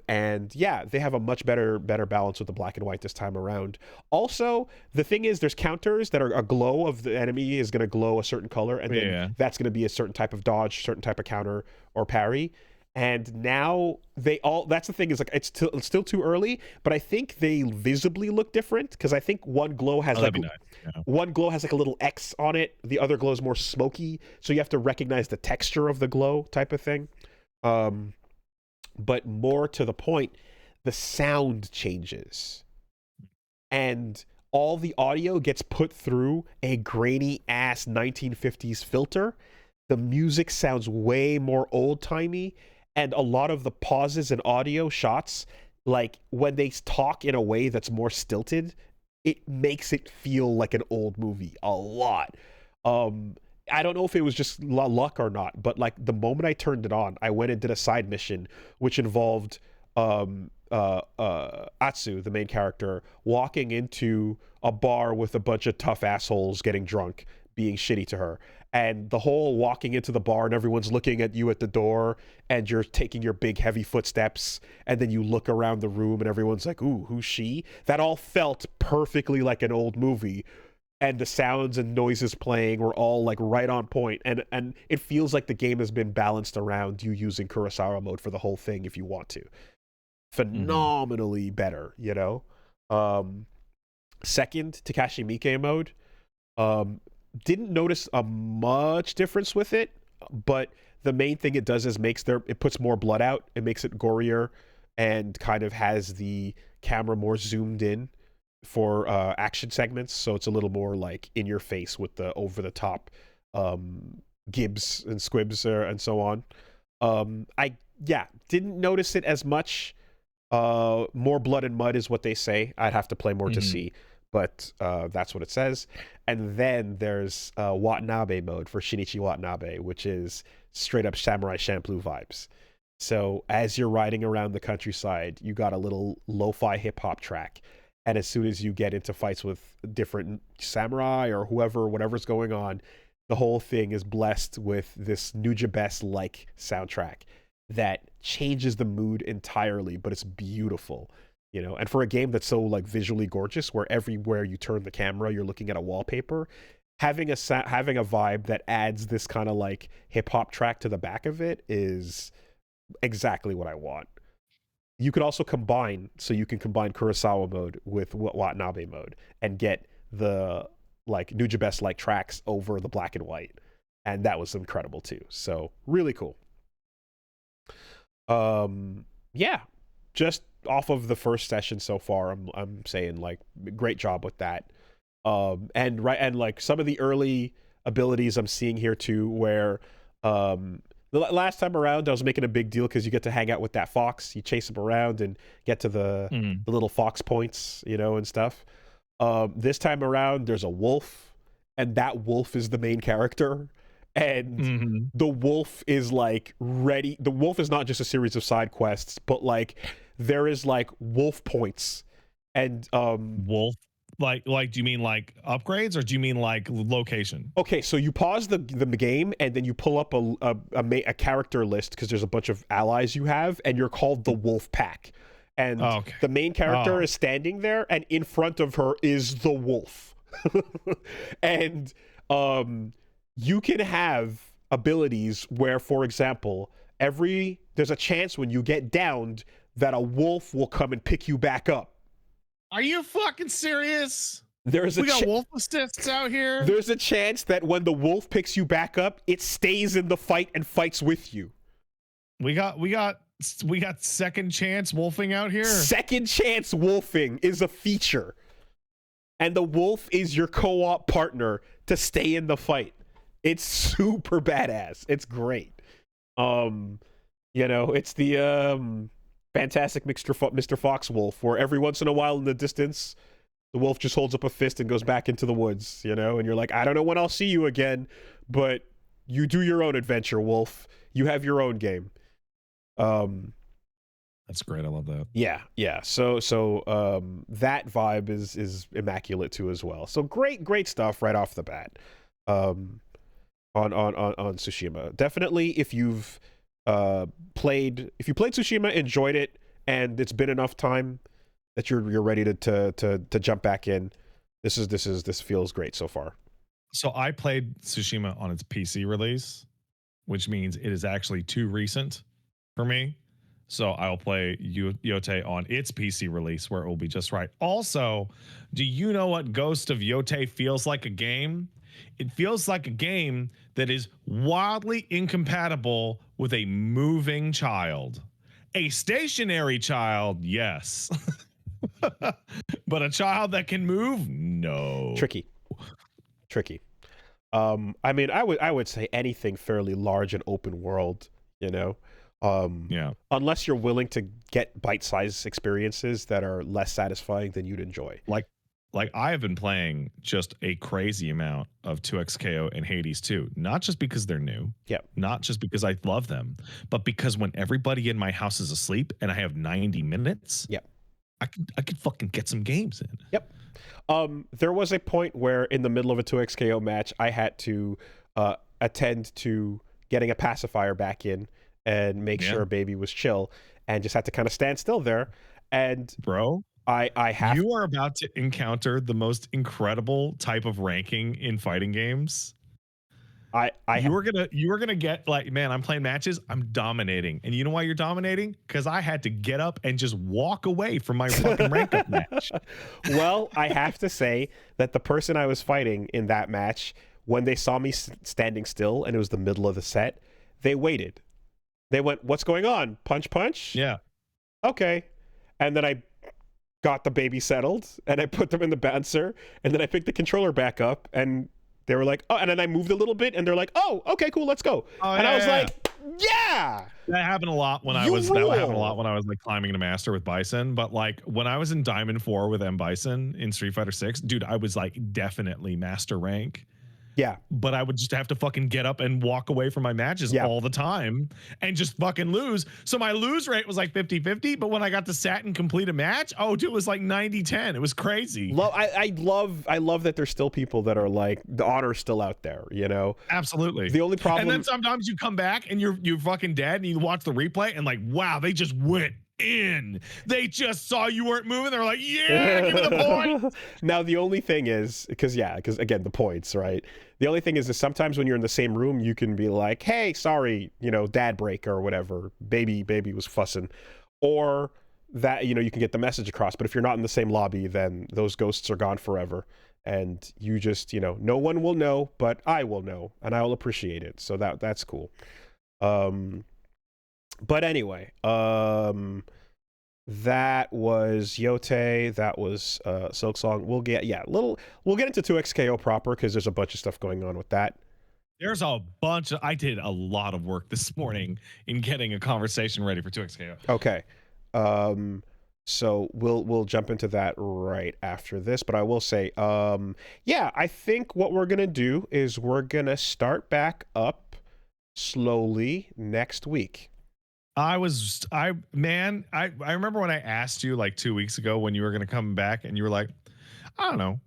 And yeah, they have a much better balance with the black and white this time around. Also, the thing is, there's counters that are a glow of the enemy is going to glow a certain color, and then that's going to be a certain type of dodge, certain type of counter or parry. And now that's the thing, is like it's still too early, but I think they visibly look different, because I think one glow has nice. One glow has like a little X on it, the other glow is more smoky, so you have to recognize the texture of the glow type of thing. But more to the point, the sound changes, and all the audio gets put through a grainy ass 1950s filter. The music sounds way more old timey, and a lot of the pauses in audio shots, like when they talk in a way that's more stilted, it makes it feel like an old movie a lot. I don't know if it was just luck or not, but like the moment I turned it on, I went and did a side mission which involved Atsu, the main character, walking into a bar with a bunch of tough assholes getting drunk, being shitty to her. And the whole walking into the bar and everyone's looking at you at the door, and you're taking your big heavy footsteps, and then you look around the room and everyone's like, ooh, who's she? That all felt perfectly like an old movie. And the sounds and noises playing were all like right on point, and it feels like the game has been balanced around you using Kurosawa mode for the whole thing if you want to. Phenomenally better, you know. Second, Takashi Miike mode. Didn't notice a much difference with it, but the main thing it does is it puts more blood out. It makes it gorier, and kind of has the camera more zoomed in for action segments, so it's a little more like in your face with the over the top gibs and squibs and so on. I didn't notice it as much. More blood and mud is what they say. I'd have to play more to see, but that's what it says. And then there's Watanabe mode for Shinichi Watanabe, which is straight up Samurai Champloo vibes. So as you're riding around the countryside, you got a little lo-fi hip-hop track, and as soon as you get into fights with different samurai or whatever's going on, the whole thing is blessed with this Nujabes-like soundtrack that changes the mood entirely, but it's beautiful, you know. And for a game that's so like visually gorgeous, where everywhere you turn the camera you're looking at a wallpaper, having a vibe that adds this kind of like hip-hop track to the back of it is exactly what I want. You could also combine Kurosawa mode with Watanabe mode and get the like Nujabes like tracks over the black and white, and that was incredible too. So really cool. Yeah, just off of the first session so far, I'm saying like great job with that. And like some of the early abilities I'm seeing here too, where the last time around I was making a big deal because you get to hang out with that fox, you chase him around and get to the little fox points, you know, and stuff. This time around there's a wolf, and that wolf is the main character. And the wolf is like ready. The wolf is not just a series of side quests, but like there is like wolf points. And wolf, like do you mean like upgrades, or do you mean like location? Okay, so you pause the game, and then you pull up a character list, because there's a bunch of allies you have, and you're called the Wolf Pack. And the main character is standing there, and in front of her is the wolf. And you can have abilities where, for example, there's a chance when you get downed that a wolf will come and pick you back up. Are you fucking serious? We got wolf assists out here. There's a chance that when the wolf picks you back up, it stays in the fight and fights with you. We got second chance wolfing out here. Second chance wolfing is a feature, and the wolf is your co-op partner to stay in the fight. It's super badass. It's great. You know, it's the fantastic Mr. Fox Wolf, where every once in a while in the distance, the wolf just holds up a fist and goes back into the woods, you know, and you're like, I don't know when I'll see you again, but you do your own adventure, wolf. You have your own game. That's great. I love that. Yeah. So that vibe is immaculate too as well. So great stuff right off the bat. On Tsushima. Definitely, if you've played Tsushima, enjoyed it, and it's been enough time that you're ready to jump back in. This feels great so far. So I played Tsushima on its PC release, which means it is actually too recent for me. So I'll play Yote on its PC release where it will be just right. Also, do you know what Ghost of Yote feels like a game? It feels like a game that is wildly incompatible with a moving child. A stationary child, yes. But a child that can move? No. Tricky. I mean, I would say anything fairly large and open world, you know. Yeah. Unless you're willing to get bite-sized experiences that are less satisfying than you'd enjoy. Like I have been playing just a crazy amount of 2XKO and Hades 2, not just because they're new, not just because I love them, but because when everybody in my house is asleep and I have 90 minutes, I could fucking get some games in. There was a point where in the middle of a 2XKO match, I had to attend to getting a pacifier back in and make sure baby was chill, and just had to kind of stand still there. And bro, you are about to encounter the most incredible type of ranking in fighting games. You were gonna get like, man, I'm playing matches, I'm dominating. And you know why you're dominating? Because I had to get up and just walk away from my fucking rank up match. Well, I have to say that the person I was fighting in that match, when they saw me standing still and it was the middle of the set, they waited. They went, "What's going on? Punch?" Yeah. Okay. And then I got the baby settled and I put them in the bouncer, and then I picked the controller back up and they were like, "Oh," and then I moved a little bit and they're like, "Oh, okay, cool, let's go." And I was like, "Yeah." That happened a lot when I was like climbing to master with Bison, but like when I was in Diamond 4 with M Bison in Street Fighter 6, dude, I was like definitely master rank. Yeah. But I would just have to fucking get up and walk away from my matches all the time and just fucking lose. So my lose rate was like 50-50, but when I got to sat and complete a match, oh, dude, it was like 90-10. It was crazy. I love that there's still people that are like, the honor's still out there, you know? Absolutely. The only problem... And then sometimes you come back and you're fucking dead and you watch the replay and like, wow, they just went in. They just saw you weren't moving. They're like, yeah, give me the point. Now the only thing is, because again, the points, right? The only thing is sometimes when you're in the same room, you can be like, hey, sorry, you know, dad break or whatever, baby was fussing, or that, you know, you can get the message across. But if you're not in the same lobby, then those ghosts are gone forever, and you just, you know, no one will know, but I will know, and I will appreciate it. So that's cool. But anyway, that was Yote, that was Silksong. We'll get into 2XKO proper because there's a bunch of stuff going on with that. There's a bunch of, I did a lot of work this morning in getting a conversation ready for 2XKO. Okay. So we'll jump into that right after this, but I will say, I think what we're gonna do is we're gonna start back up slowly next week. I remember when I asked you like 2 weeks ago when you were going to come back and you were like, I don't know.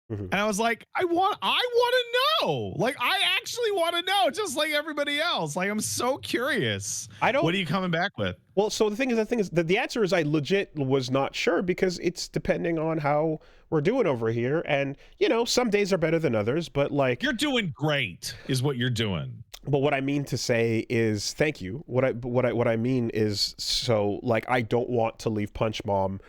And I was like, I want to know. Like, I actually want to know, just like everybody else. Like, I'm so curious. What are you coming back with? Well, so the thing is that the answer is I legit was not sure, because it's depending on how we're doing over here. And, you know, some days are better than others, but like... You're doing great is what you're doing. But what I mean to say is, thank you. What I mean is, so like, I don't want to leave Punch Mom,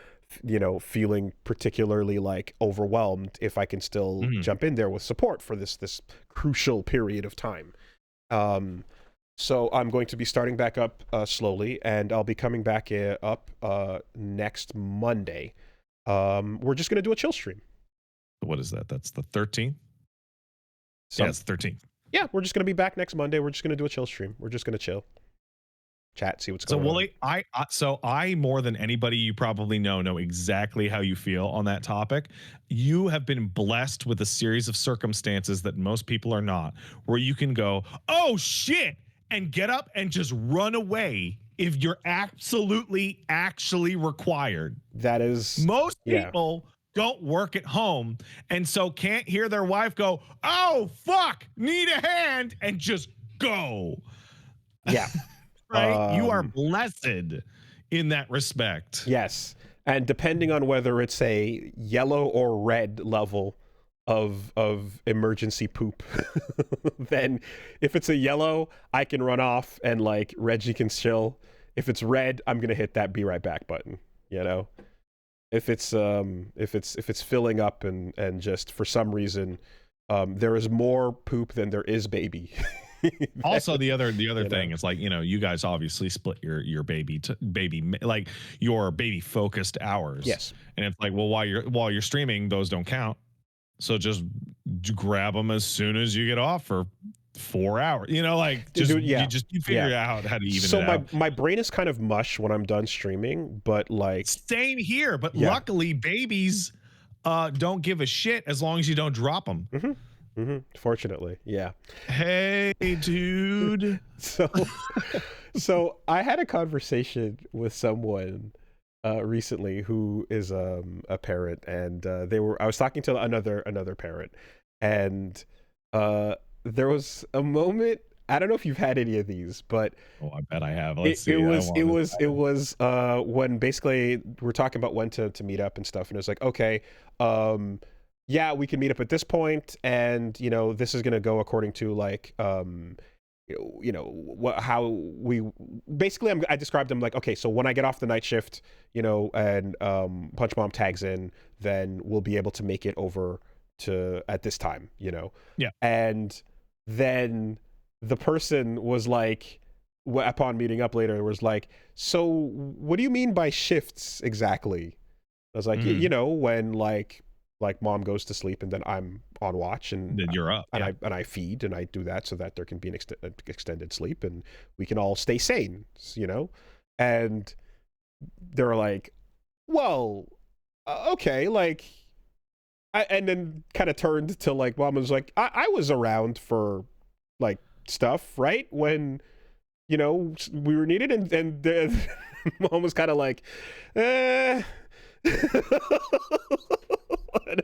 you know, feeling particularly like overwhelmed if I can still jump in there with support for this crucial period of time. So I'm going to be starting back up slowly, and I'll be coming back up next Monday. We're just gonna do a chill stream. What is that? That's the 13th. Yeah, it's the 13th. Yeah, we're just going to be back next Monday. We're just going to do a chill stream. We're just going to chill. chat, see what's So going on. Wooly, I more than anybody you probably know exactly how you feel on that topic. You have been blessed with a series of circumstances that most people are not, where you can go, oh shit, and get up and just run away if you're absolutely actually required. That is, Most yeah, people don't work at home and so can't hear their wife go, oh fuck, need a hand, and just go. yeah. Right? You are blessed in that respect. Yes. And depending on whether it's a yellow or red level of emergency poop, then if it's a yellow, I can run off and like Reggie can chill. If it's red, I'm gonna hit that be right back button. You know? If it's filling up and just for some reason there is more poop than there is baby. Also, the other thing is like, you guys obviously split your baby like your baby focused hours. Yes. And it's like, well, while you're streaming, those don't count. So just grab them as soon as you get off for 4 hours. Like just you figure out how to even it out. So my brain is kind of mush when I'm done streaming, but like same here. But luckily, babies don't give a shit as long as you don't drop them. Mm-hmm. Mm-hmm. Fortunately, yeah. Hey, dude. So I had a conversation with someone recently who is a parent, and I was talking to another parent, and there was a moment. I don't know if you've had any of these, but I bet I have. It was when basically we're talking about when to meet up and stuff, and it was like, okay, yeah, we can meet up at this point, and this is gonna go according to like how we basically I described them like, okay, so when I get off the night shift, and Punch Mom tags in, then we'll be able to make it over to at this time, Yeah. And then the person was like, upon meeting up later, was like, so what do you mean by shifts exactly? I was like, when like mom goes to sleep and then I'm on watch and then you're up, and I feed and I do that so that there can be an extended sleep and we can all stay sane, and they're like, well, okay, like, and then kind of turned to like mom was like, I was around for like stuff, right, when we were needed, and mom was kind of like,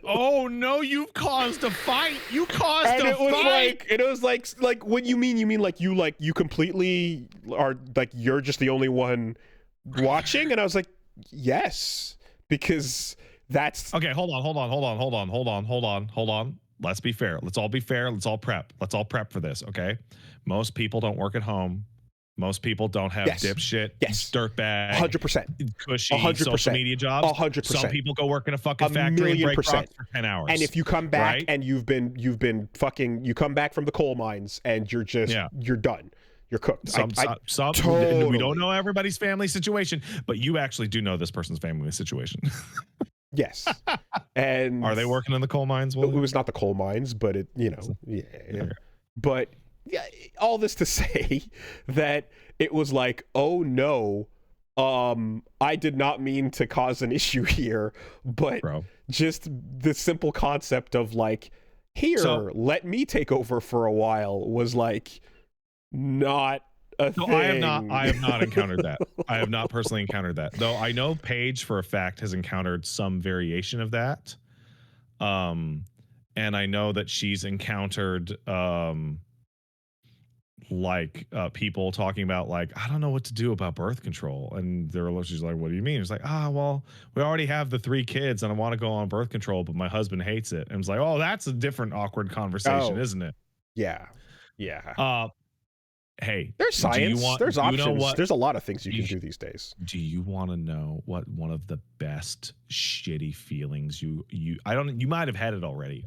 oh no, you've caused a fight. You caused and a fight. It was like what you mean like you completely are like you're just the only one watching, and I was like, yes, because that's okay. Hold on. Let's be fair. Let's all be fair. Let's all prep for this. Okay. Most people don't work at home. Most people don't have dipshit, dirtbag, 100%, cushy 100%, social media jobs. 100%. Some people go work in a fucking factory and break rocks for 10 hours. And if you come back and you've been fucking, you come back from the coal mines and you're just you're done. You're cooked. Some totally. We don't know everybody's family situation, but you actually do know this person's family situation. Yes. And are they working in the coal mines? It was not the coal mines, but it, yeah. But yeah, all this to say that it was like, oh no, I did not mean to cause an issue here, but just the simple concept of like, here, let me take over for a while was like not a thing. I have not encountered that. I have not personally encountered that, though. I know Paige for a fact has encountered some variation of that, and I know that she's encountered people talking about like, I don't know what to do about birth control, and she's like, what do you mean? It's like, well, we already have the 3 kids and I want to go on birth control, but my husband hates it. And it's like, oh, that's a different awkward conversation, isn't it? Yeah. Hey, there's science, there's options, there's a lot of things you can do these days. Do you want to know what one of the best shitty feelings you might have had it already?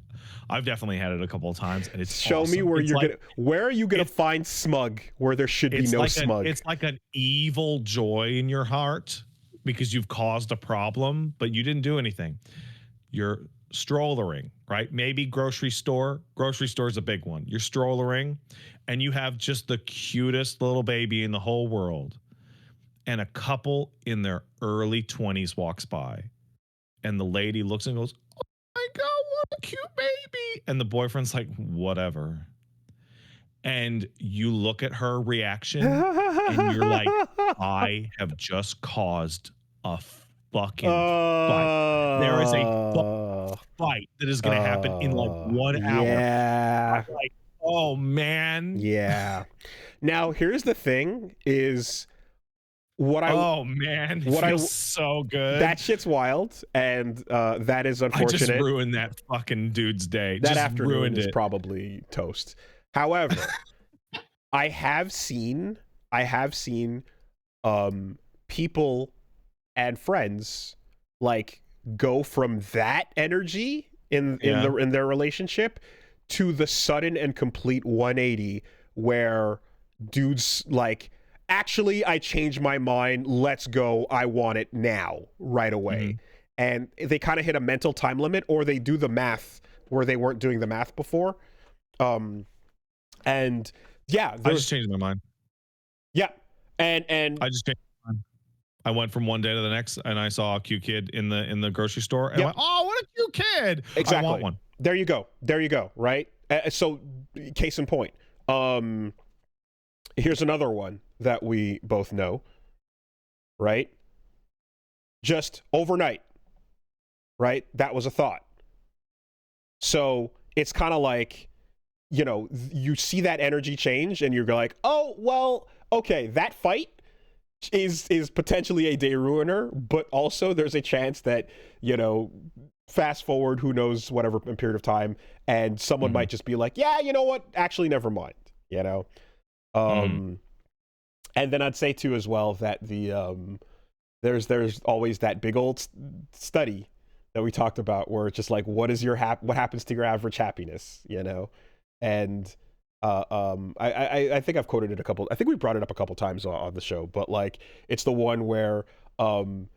I've definitely had it a couple of times, and it's show awesome. me where are you gonna find smug where there should be no smug? It's like an evil joy in your heart because you've caused a problem, but you didn't do anything. You're strollering, right? Maybe grocery store. Grocery store is a big one. You're strollering, and you have just the cutest little baby in the whole world. and a couple in their early 20s walks by, and the lady looks and goes, "Oh my God, what a cute baby," and the boyfriend's like, "Whatever." And you look at her reaction and you're like, I have just caused a fucking fight. There is a fight that is going to happen in like 1 hour. Yeah. I'm like, oh man. Yeah. Now, here's the thing is Oh man. It feels so good. that shit's wild, and that is unfortunate. I just ruined that fucking dude's day. That just afternoon ruined is it. probably toast. However, I have seen people and friends like go from that energy in their relationship to the sudden and complete 180 where dudes like, actually, I changed my mind, let's go, I want it now, right away. And they kind of hit a mental time limit, or they do the math where they weren't doing the math before. And yeah, I just changed my mind. Yeah, and I just changed my mind. I went from one day to the next, and I saw a cute kid in the grocery store, and I went, "Oh, what a cute kid! Exactly. I want one." There you go. Right. So, case in point. Here's another one that we both know. Right. Just overnight. Right. That was a thought. So it's kind of like, you see that energy change, and you're like, oh well, okay, that fight is potentially a day ruiner, but also there's a chance that, fast forward, who knows, whatever period of time, and someone might just be like, yeah, you know what, actually never mind, and then I'd say too as well that the there's always that big old study that we talked about where it's just like, what happens to your average happiness, and I think I've quoted it I think we brought it up a couple times on the show, but like, it's the one where on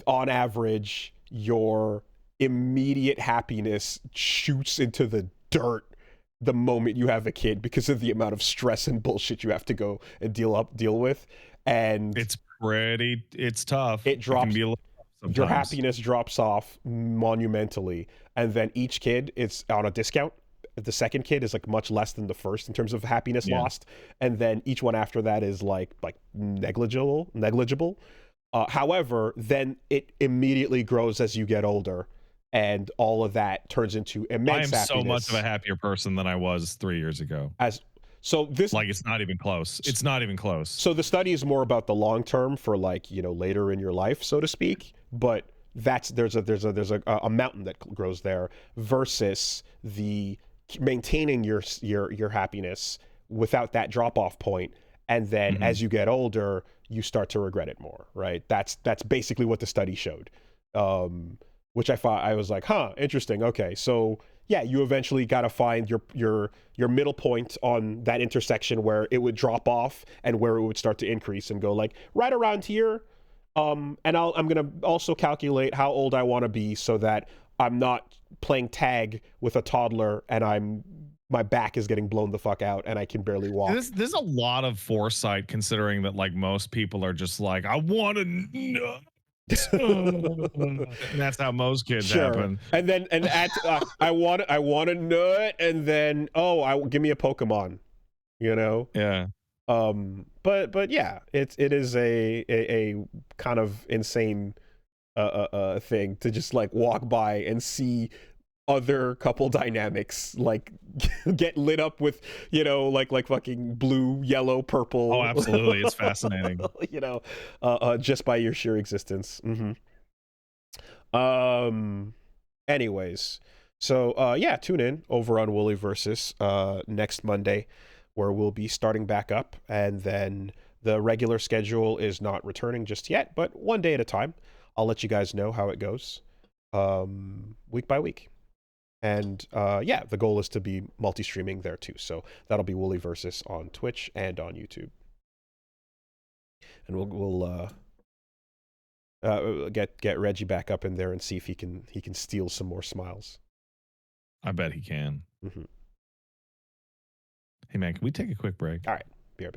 average your immediate happiness shoots into the dirt the moment you have a kid because of the amount of stress and bullshit you have to go and deal with, and it's tough. It drops. It can be a little tough your happiness drops off monumentally, and then each kid is on a discount. The second kid is like much less than the first in terms of happiness lost, and then each one after that is like negligible. However, then it immediately grows as you get older, and all of that turns into immense happiness. I am so much of a happier person than I was 3 years ago. It's not even close. It's not even close. So the study is more about the long term for later in your life, so to speak, but there's a mountain that grows there versus the maintaining your happiness without that drop off point, and then as you get older you start to regret it more, right? That's basically what the study showed, which I was like, interesting. Okay, so yeah, you eventually got to find your middle point on that intersection where it would drop off and where it would start to increase and go like right around here, and I'm gonna also calculate how old I want to be so that I'm not playing tag with a toddler and my back is getting blown the fuck out and I can barely walk. There's a lot of foresight, considering that like most people are just like, I want to nut. And that's how most kids happen. And then I want a nut, and then give me a Pokemon, Yeah. But yeah, it is a kind of insane thing to just like walk by and see other couple dynamics like get lit up with like fucking blue, yellow, purple. Oh, absolutely, it's fascinating. Just by your sheer existence. Anyways, so yeah, tune in over on Wooly Versus next Monday, where we'll be starting back up, and then the regular schedule is not returning just yet, but one day at a time. I'll let you guys know how it goes week by week. And yeah, the goal is to be multi-streaming there too. So that'll be Wooly Versus on Twitch and on YouTube. And we'll get Reggie back up in there and see if he can steal some more smiles. I bet he can. Hey man, can we take a quick break? All right, BRB.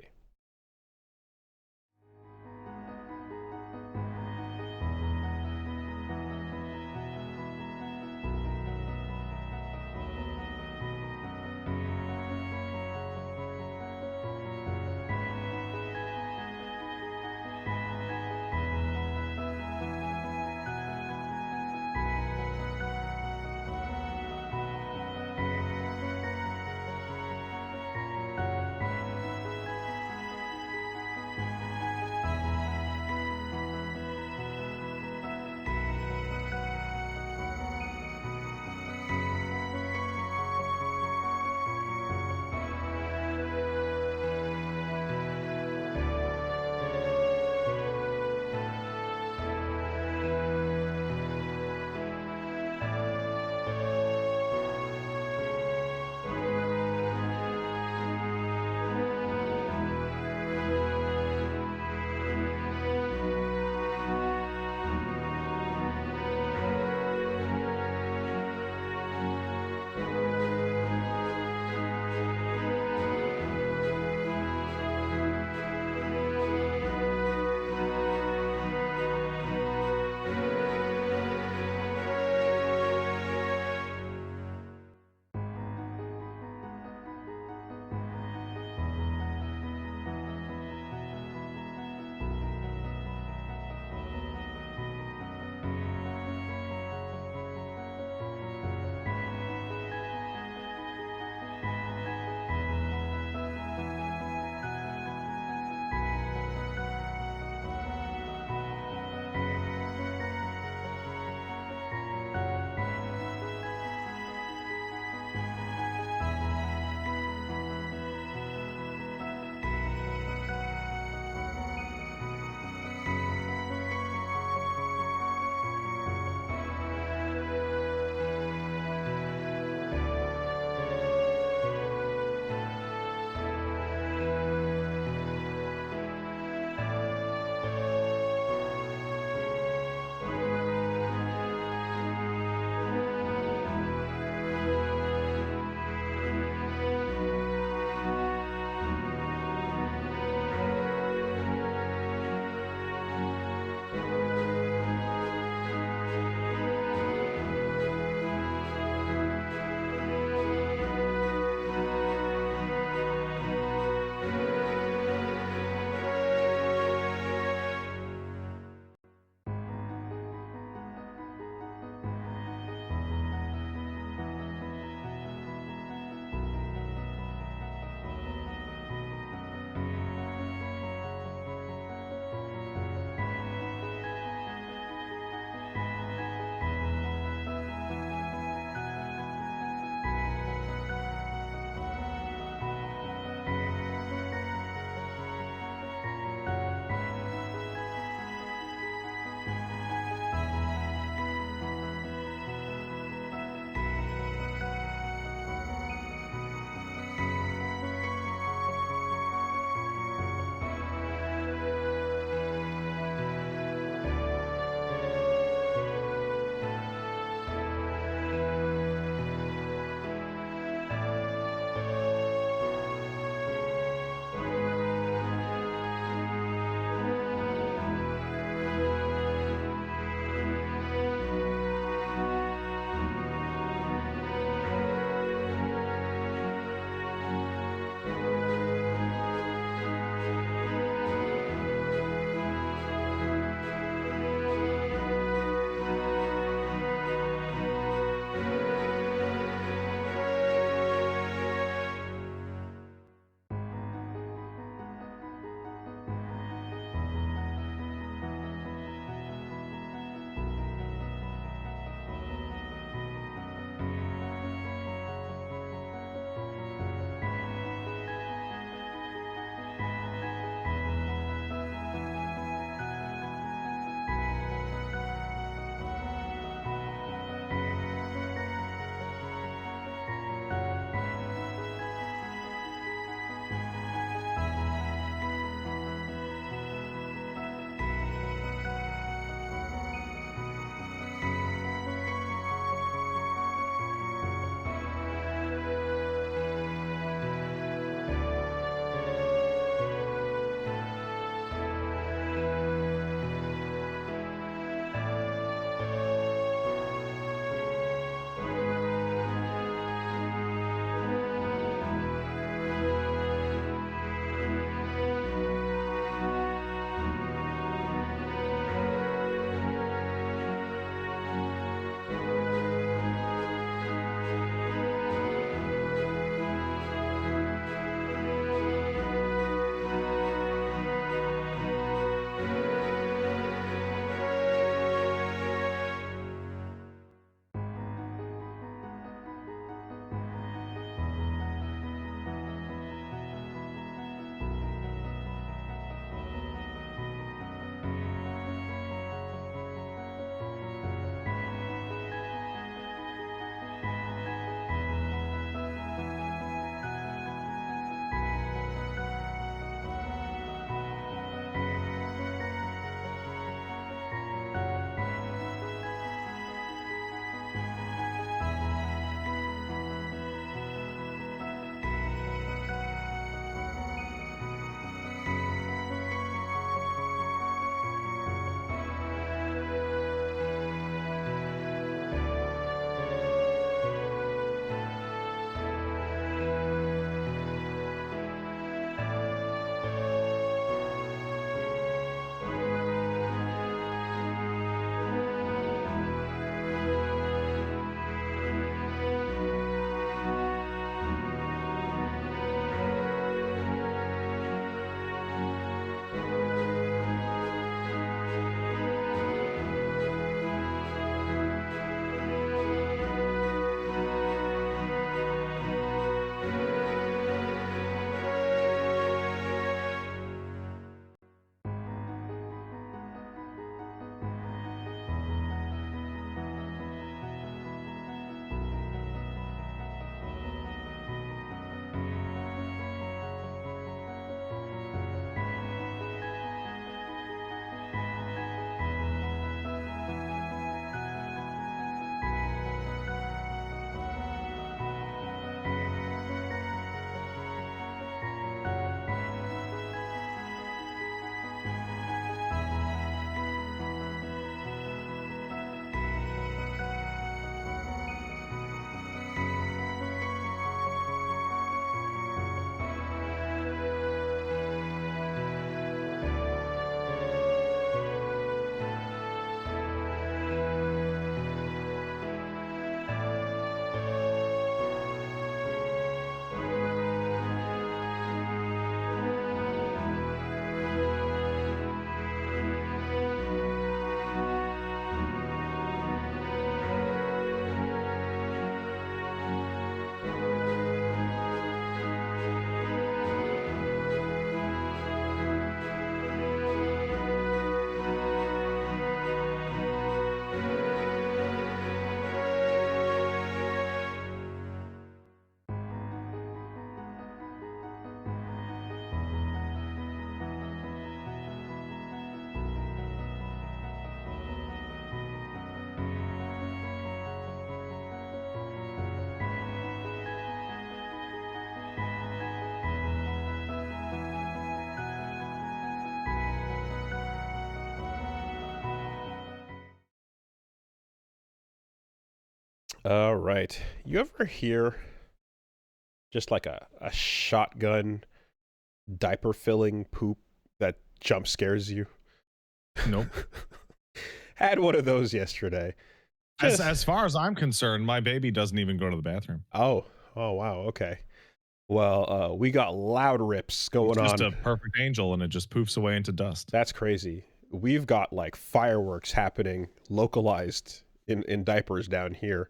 All right. You ever hear just like a shotgun diaper filling poop that jump scares you? Nope. Had one of those yesterday. Just- As far as I'm concerned, my baby doesn't even go to the bathroom. Oh wow, okay. Well, we got loud rips going It's on. just a perfect angel, and it just poofs away into dust. That's crazy. We've got like fireworks happening localized in diapers down here,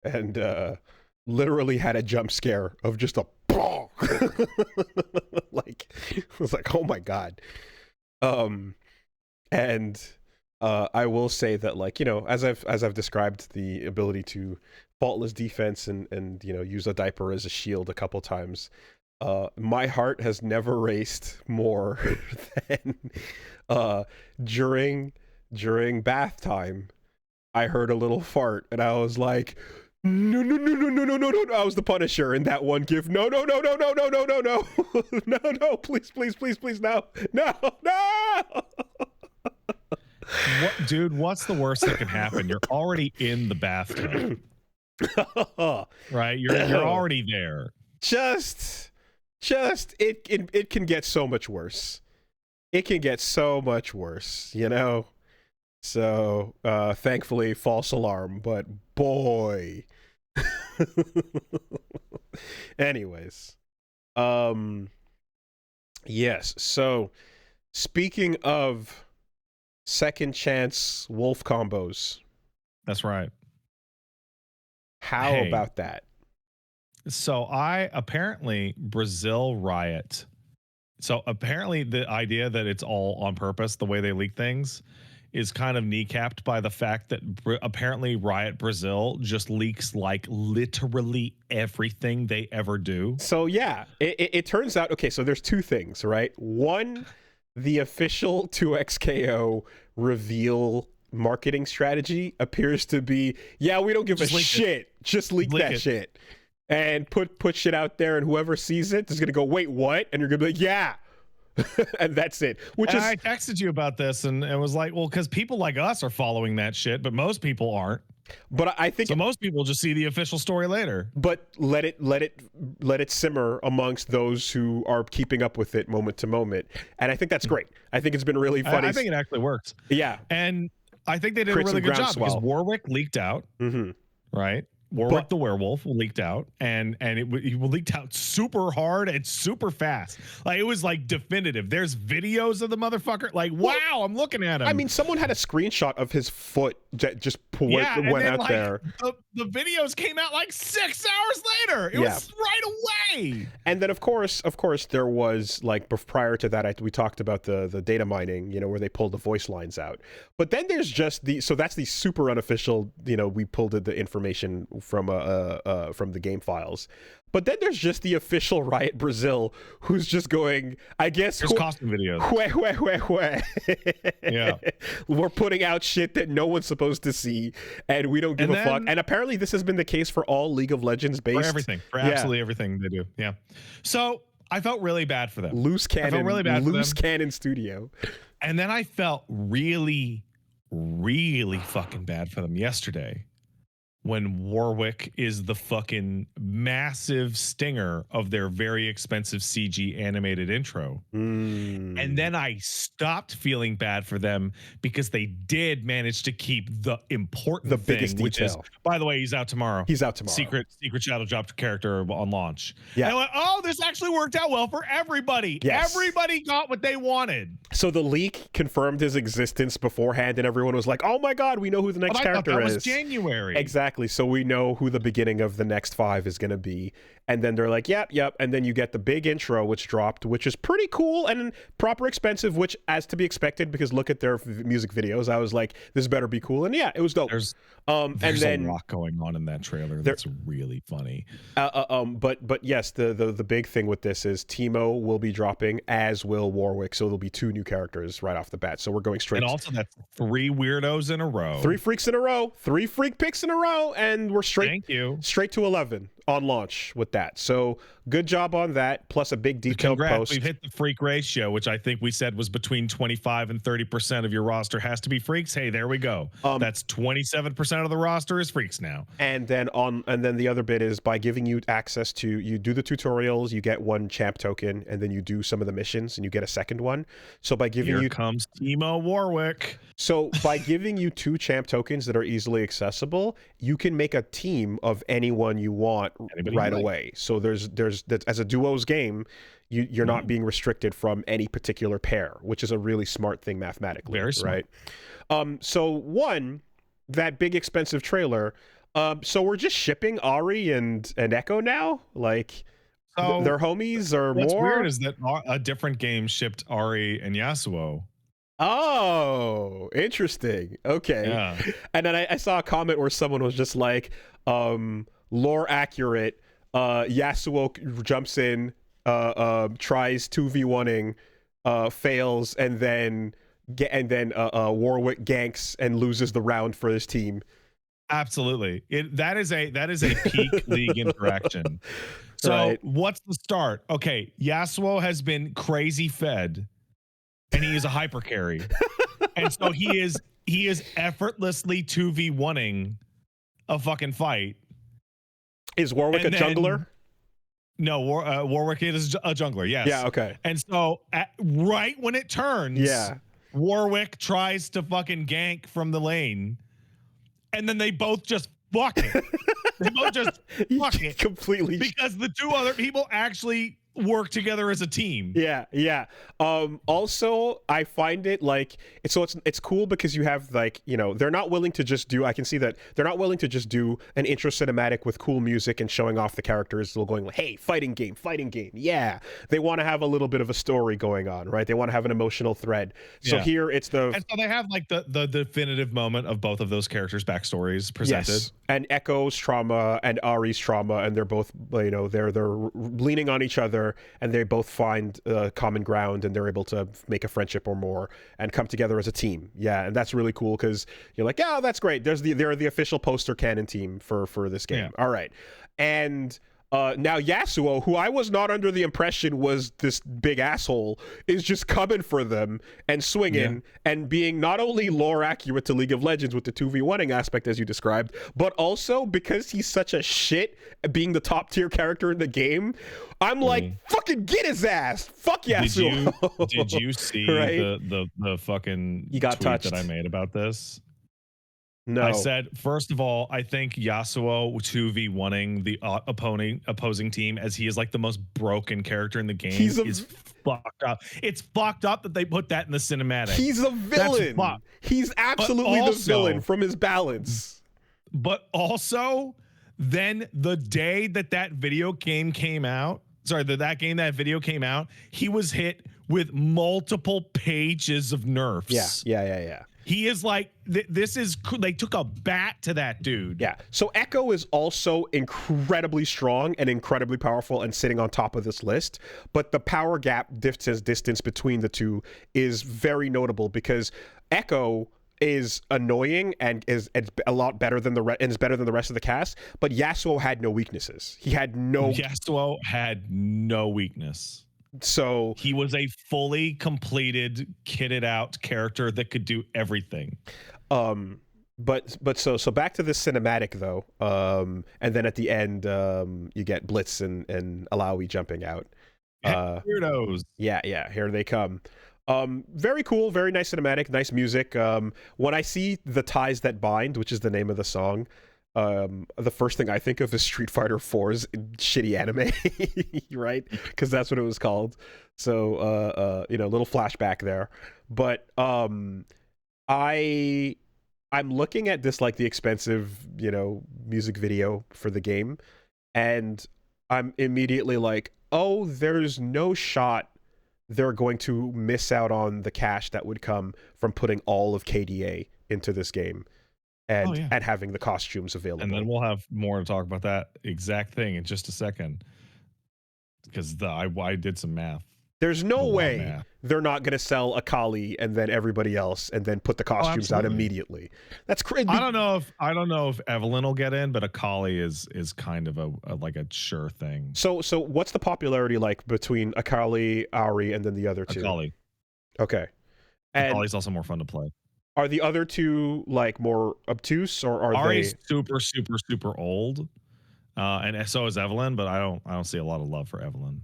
and literally had a jump scare of just a like it was like, oh my god. And I will say that, like, you know, as I've described the ability to faultless defense and you know, use a diaper as a shield a couple times, my heart has never raced more than during bath time. I heard a little fart and I was like, no, I was the Punisher in that one gif. No, please, no. Dude, what's the worst that can happen? You're already in the bathtub. Right? You're already there. Just it can get so much worse. It can get so much worse, you know? So, thankfully, false alarm, but boy. Anyways. Yes, so speaking of second chance wolf combos. That's right. How about that? So apparently Brazil riot. So apparently the idea that it's all on purpose, the way they leak things, is kind of kneecapped by the fact that apparently Riot Brazil just leaks like literally everything they ever do. So yeah, it turns out, okay, so there's two things, right? One, the official 2XKO reveal marketing strategy appears to be, yeah, we don't give a shit. Just leak that shit. And put shit out there, and whoever sees it is gonna go, wait, what? And you're gonna be like, yeah. And that's it. I texted you about this and it was like, well, because people like us are following that shit, but most people aren't. But I think so most people just see the official story later. But let it simmer amongst those who are keeping up with it moment to moment, and I think that's great. I think it's been really funny. I think it actually works. Yeah, and I think they did a really good job because Warwick leaked out, right? Warwick the werewolf leaked out, and it leaked out super hard and super fast. Like, it was like definitive. There's videos of the motherfucker. Like, wow, I'm looking at him. I mean, someone had a screenshot of his foot that just went out there. The videos came out like 6 hours later. It was right away. And then of course, there was, like, prior to that, we talked about the data mining, you know, where they pulled the voice lines out. But then there's just so that's the super unofficial, you know, we pulled the information from the game files. But then there's just the official Riot Brazil, who's just going, I guess, there's costume videos. Yeah, we're putting out shit that no one's supposed to see, and we don't give a fuck. And apparently, this has been the case for all League of Legends based, for absolutely everything they do. Yeah. So I felt really bad for them. Loose cannon studio. And then I felt really, really fucking bad for them yesterday, when Warwick is the fucking massive stinger of their very expensive CG animated intro. And then I stopped feeling bad for them because they did manage to keep the important thing, biggest detail. Which is, by the way, he's out tomorrow. Secret Shadow Drop character on launch. Yeah. And I went, oh, this actually worked out well for everybody. Yes. Everybody got what they wanted. So the leak confirmed his existence beforehand, and everyone was like, oh my god, we know who the next character is. That was January. Exactly. So we know who the beginning of the next 5 is going to be. And then they're like, yep. And then you get the big intro, which dropped, which is pretty cool and proper expensive, which, as to be expected, because look at their music videos. I was like, this better be cool. And yeah, it was dope. There's and then a lot going on in that trailer. That's really funny. But yes, the big thing with this is Teemo will be dropping, as will Warwick. So there'll be 2 new characters right off the bat. So we're going straight. And also that's 3 weirdos in a row. 3 freaks in a row. 3 freak picks in a row. And we're straight to 11. on launch with that. So good job on that. Plus a big detailed Congrats, post. we've hit the freak ratio, which I think we said was between 25 and 30% of your roster has to be freaks. Hey, there we go. That's 27% of the roster is freaks now. And then the other bit is by giving you access to, you do the tutorials, you get one champ token, and then you do some of the missions and you get a second one. So by giving Here comes Timo Warwick. So by giving you 2 champ tokens that are easily accessible, you can make a team of anyone you want right away. So there's as a duos game, you're not being restricted from any particular pair, which is a really smart thing mathematically. Very smart. Right? So one, that big expensive trailer. So we're just shipping Ari and Echo now? Like, so they're homies or what's more? What's weird is that a different game shipped Ari and Yasuo. Oh, interesting. Okay. Yeah. And then I saw a comment where someone was just like, lore accurate, Yasuo jumps in, tries 2v1ing, fails, and then Warwick ganks and loses the round for his team. Absolutely. That is a peak league interaction. So what's the start? Okay, Yasuo has been crazy fed. And he is a hyper carry. And so he is effortlessly 2v1ing a fucking fight. Is Warwick a jungler? No, Warwick is a jungler, yes. Yeah, okay. And so right when it turns, Warwick tries to fucking gank from the lane. And then they both just fuck it. They both just fuck it. Completely. Because the 2 other people actually work together as a team. Yeah. Also, I find it like it's cool because you have like, you know, they're not willing to just do, I can see that they're not willing to just do an intro cinematic with cool music and showing off the characters. They're going, hey, fighting game. Yeah. They want to have a little bit of a story going on, right? They want to have an emotional thread. So here it's and so they have like the definitive moment of both of those characters' backstories presented. Yes. And Echo's trauma and Ari's trauma, and they're both, you know, they're leaning on each other, and they both find common ground, and they're able to make a friendship or more and come together as a team. Yeah, and that's really cool because you're like, oh, that's great. They're the official poster canon team for this game. All right, and now Yasuo, who I was not under the impression was this big asshole, is just coming for them and swinging and being not only lore accurate to League of Legends with the 2v1ing aspect as you described, but also because he's such a shit at being the top tier character in the game, I'm like, fucking get his ass. Fuck Yasuo. Did you see the fucking you got tweet touched. that I made about this? No. I said, first of all, I think Yasuo 2v1ing the opposing team as he is like the most broken character in the game is fucked up. It's fucked up that they put that in the cinematic. He's a villain. He's absolutely the villain from his balance. But also, then the day that video game came out, that video came out, he was hit with multiple pages of nerfs. Yeah. He is like, this is, they took a bat to that dude. Yeah. So Echo is also incredibly strong and incredibly powerful and sitting on top of this list. But the power gap distance between the two is very notable because Echo is annoying and is a lot better than the rest of the cast. But Yasuo had no weaknesses. Yasuo had no weakness. So he was a fully completed, kitted out character that could do everything. But so back to this cinematic though. And then at the end, you get Blitz and Alawi jumping out. Weirdos. Yeah, here they come. Very cool, very nice cinematic, nice music. When I see The Ties That Bind, which is the name of the song, the first thing I think of is Street Fighter 4's shitty anime, right? Because that's what it was called. So, little flashback there. But I'm looking at this like the expensive, music video for the game, and I'm immediately like, oh, there's no shot they're going to miss out on the cash that would come from putting all of KDA into this game. And having the costumes available. And then we'll have more to talk about that exact thing in just a second. Because I did some math. There's no The wild way math. they're not going to sell Akali and then everybody else and then put the costumes out absolutely. immediately. That's crazy. I don't know if Evelyn will get in, but Akali is kind of a like a sure thing. So what's the popularity like between Akali, Ari, and then the other two? Akali. Okay. And Akali's also more fun to play. are the other two like more obtuse, or are Ari's they super old, and so is Evelyn. But I don't see a lot of love for Evelyn.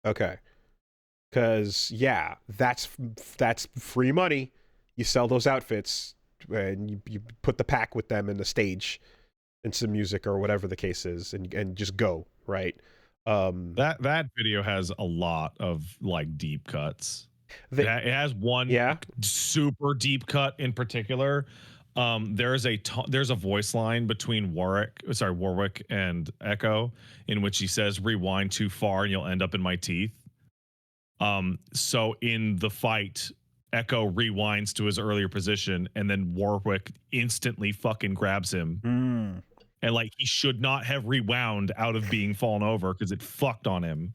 okay? Because yeah, that's free money. You sell those outfits and you put the pack with them in the stage and some music or whatever the case is, and just go, right. That video has a lot of like deep cuts. They, It has one yeah, super deep cut in particular. There's a voice line between Warwick and Echo in which he says, "Rewind too far and you'll end up in my teeth." So in the fight, Echo rewinds to his earlier position, and then Warwick instantly fucking grabs him. And like he should not have rewound out of being fallen over because it fucked on him.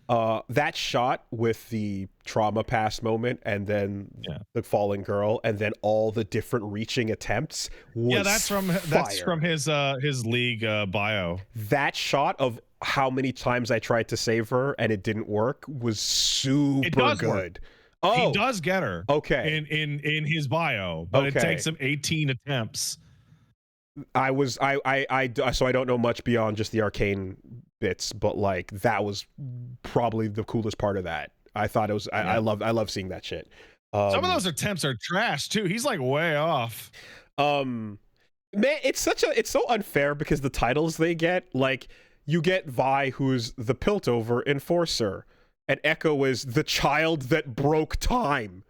that shot with the trauma pass moment and then the falling girl and then all the different reaching attempts was that's from his league bio. That shot of how many times I tried to save her and it didn't work was super good. Work. Oh, he does get her. Okay. In his bio, but it takes him 18 attempts. So I don't know much beyond just the arcane bits, but like that was probably the coolest part of that. I thought it was. I love seeing that shit. Some of those attempts are trash too. He's like way off. Man, it's so unfair because the titles they get, like you get Vi, who's the Piltover enforcer, and Echo is the child that broke time.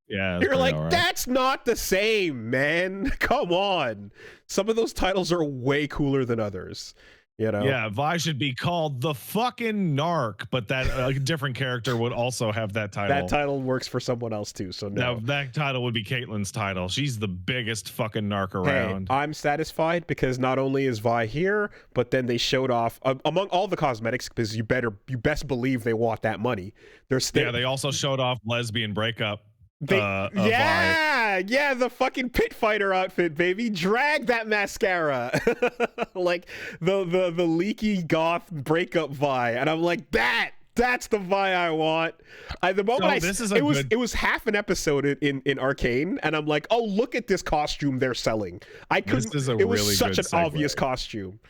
Yeah, you're like, right. That's not the same, man. Come on. Some of those titles are way cooler than others. You know? Yeah, Vi should be called the fucking narc, but that a different character would also have that title. That title works for someone else too, so no. Now, that title would be Caitlyn's title. She's the biggest fucking narc around. Hey, I'm satisfied because not only is Vi here, but then they showed off among all the cosmetics, because you best believe they want that money. They also showed off lesbian breakup. The fucking pit fighter outfit, baby. Drag that mascara. Like the leaky goth breakup Vi. And I'm like, that's the Vi I want. It was half an episode in Arcane, and I'm like, oh, look at this costume they're selling. It was such an obvious costume.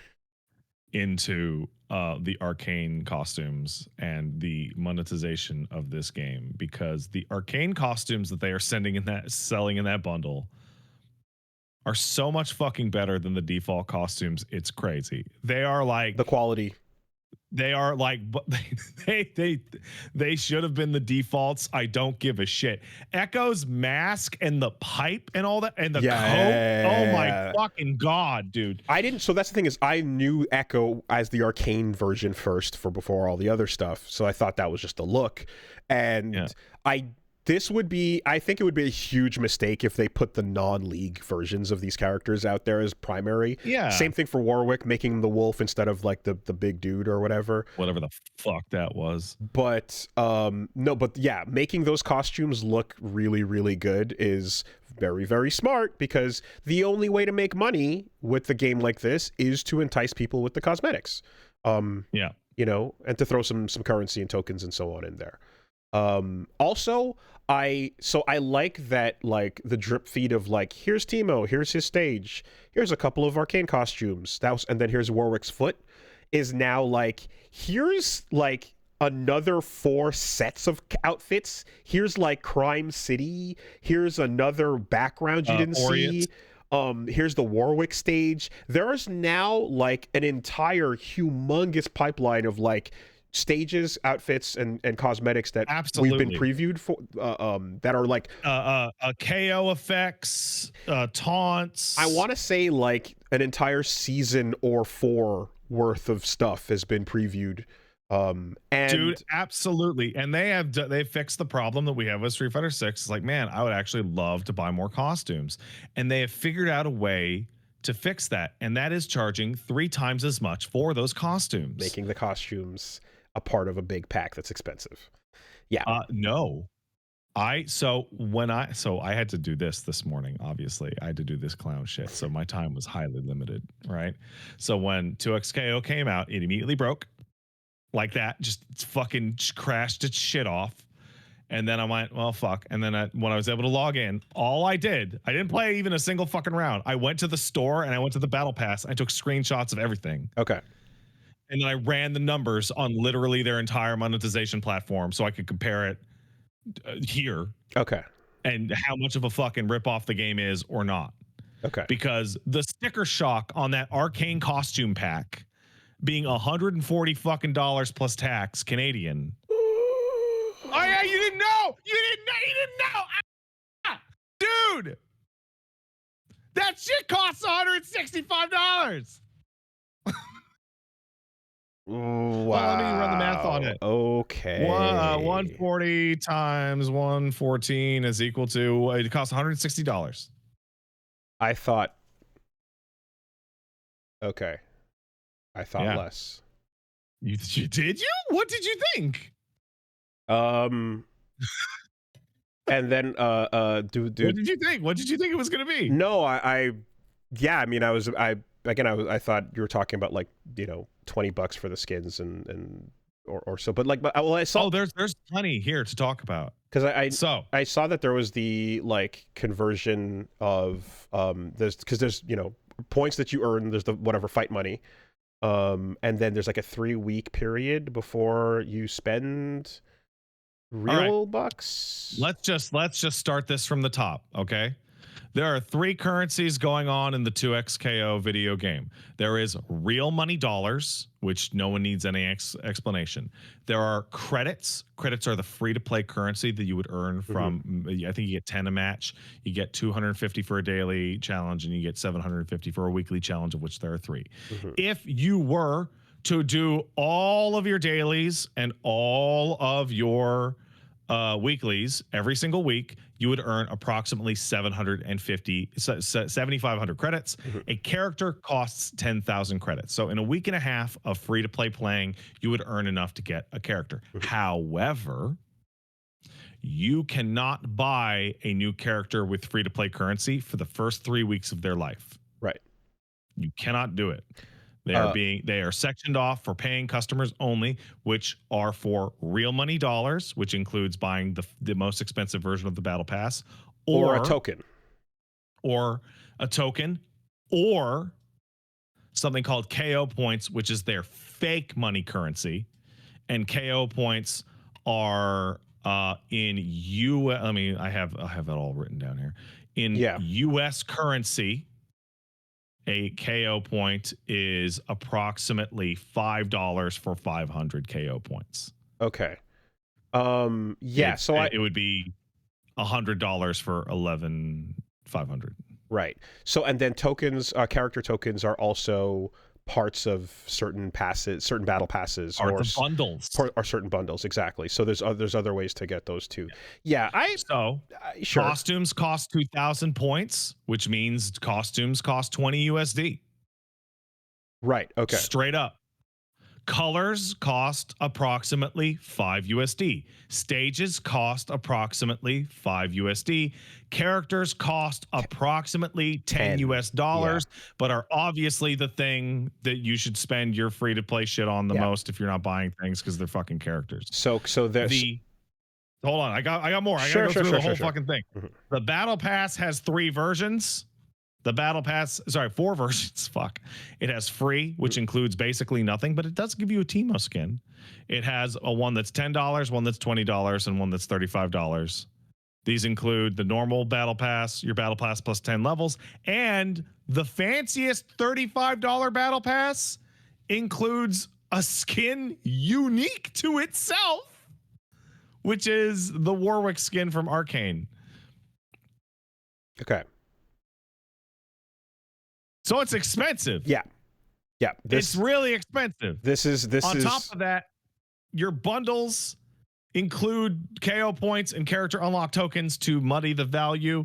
Into the arcane costumes and the monetization of this game, because the arcane costumes that they are selling in that bundle are so much fucking better than the default costumes. It's crazy. They are like the quality. They are like they should have been the defaults. I don't give a shit. Echo's mask and the pipe and all that and the coat. Oh my fucking god, dude. So that's the thing, is I knew Echo as the arcane version first before all the other stuff. So I thought that was just a look. And I think it would be a huge mistake if they put the non-league versions of these characters out there as primary. Yeah. Same thing for Warwick, making him the wolf instead of like the big dude or whatever. Whatever the fuck that was. But making those costumes look really, really good is very, very smart, because the only way to make money with a game like this is to entice people with the cosmetics. And to throw some currency and tokens and so on in there. Also, I like that, like the drip feed of like, here's Teemo, here's his stage, here's a couple of arcane costumes, and then here's Warwick's foot, is now like, here's like another 4 sets of outfits, here's like Crime City, here's another background you didn't see, here's the Warwick stage. There's now like an entire humongous pipeline of like stages, outfits, and cosmetics that we've been previewed for, that are like KO effects, taunts. I want to say like an entire season or 4 worth of stuff has been previewed. And dude, absolutely. And they fixed the problem that we have with Street Fighter 6. It's like, man, I would actually love to buy more costumes, and they have figured out a way to fix that, and that is charging 3 times as much for those costumes, making the costumes a part of a big pack that's expensive. Yeah. No. I had to do this morning. Obviously, I had to do this clown shit. So my time was highly limited, right? So when 2XKO came out, it immediately broke like that. Just fucking crashed its shit off. And then I went, well, fuck. And then when I was able to log in, I didn't play even a single fucking round. I went to the store and I went to the battle pass. I took screenshots of everything. Okay. And then I ran the numbers on literally their entire monetization platform so I could compare it here. Okay. And how much of a fucking ripoff the game is or not. Okay. Because the sticker shock on that Arcane costume pack being $140 fucking dollars plus tax Canadian. Oh yeah, you didn't know. You didn't know. Ah, dude, that shit costs $165. Wow. Well, let me run the math on it. Okay. 140 times 114 is equal to it costs $160. I thought. Okay. I thought less. You did you? What did you think? And then what did you think? What did you think it was going to be? No, I mean, I thought you were talking about like, $20 for the skins and or so, but like, I saw. There's plenty here to talk about. Because I saw that there was the like conversion of there's points that you earn, there's the whatever fight money, and then there's like a 3-week period before you spend real bucks. Let's just start this from the top, okay? There are 3 currencies going on in the 2XKO video game. There is real money dollars, which no one needs any explanation. There are credits. Credits are the free-to-play currency that you would earn from, I think you get 10 a match, you get 250 for a daily challenge, and you get 750 for a weekly challenge, of which there are 3. If you were to do all of your dailies and all of your weeklies every single week, you would earn approximately 7,500 credits. A character costs 10,000 credits. So in a week and a half of free-to-play playing, you would earn enough to get a character. However, you cannot buy a new character with free-to-play currency for the first 3 weeks of their life. Right. You cannot do it. They are sectioned off for paying customers only, which are for real money dollars, which includes buying the most expensive version of the battle pass, or a token, or something called KO points, which is their fake money currency. And KO points are in US. I mean, I have it all written down here. In US currency, a KO point is approximately $5 for 500 KO points. Okay. So it would be $100 for 11,500. Right. So, and then tokens, character tokens are also parts of certain passes, certain battle passes, or bundles, or certain bundles. Exactly. So there's other ways to get those too. Sure. Costumes cost 2,000 points, which means costumes cost 20 USD. Right. Okay. Straight up. Colors cost approximately 5 USD. Stages cost approximately 5 USD. Characters cost approximately 10 US dollars, but are obviously the thing that you should spend your free to play shit on the most if you're not buying things, because they're fucking characters. So there's hold on, I got more. I gotta go through the whole fucking thing. The battle pass has 3 versions. The battle pass, 4 versions. Fuck. It has free, which includes basically nothing, but it does give you a Teemo skin. It has a one that's $10, one that's $20, and one that's $35. These include the normal battle pass, your battle pass plus 10 levels, and the fanciest $35 battle pass includes a skin unique to itself, which is the Warwick skin from Arcane. Okay. So it's expensive. Yeah. It's really expensive. This is on top of that, your bundles include KO points and character unlock tokens to muddy the value,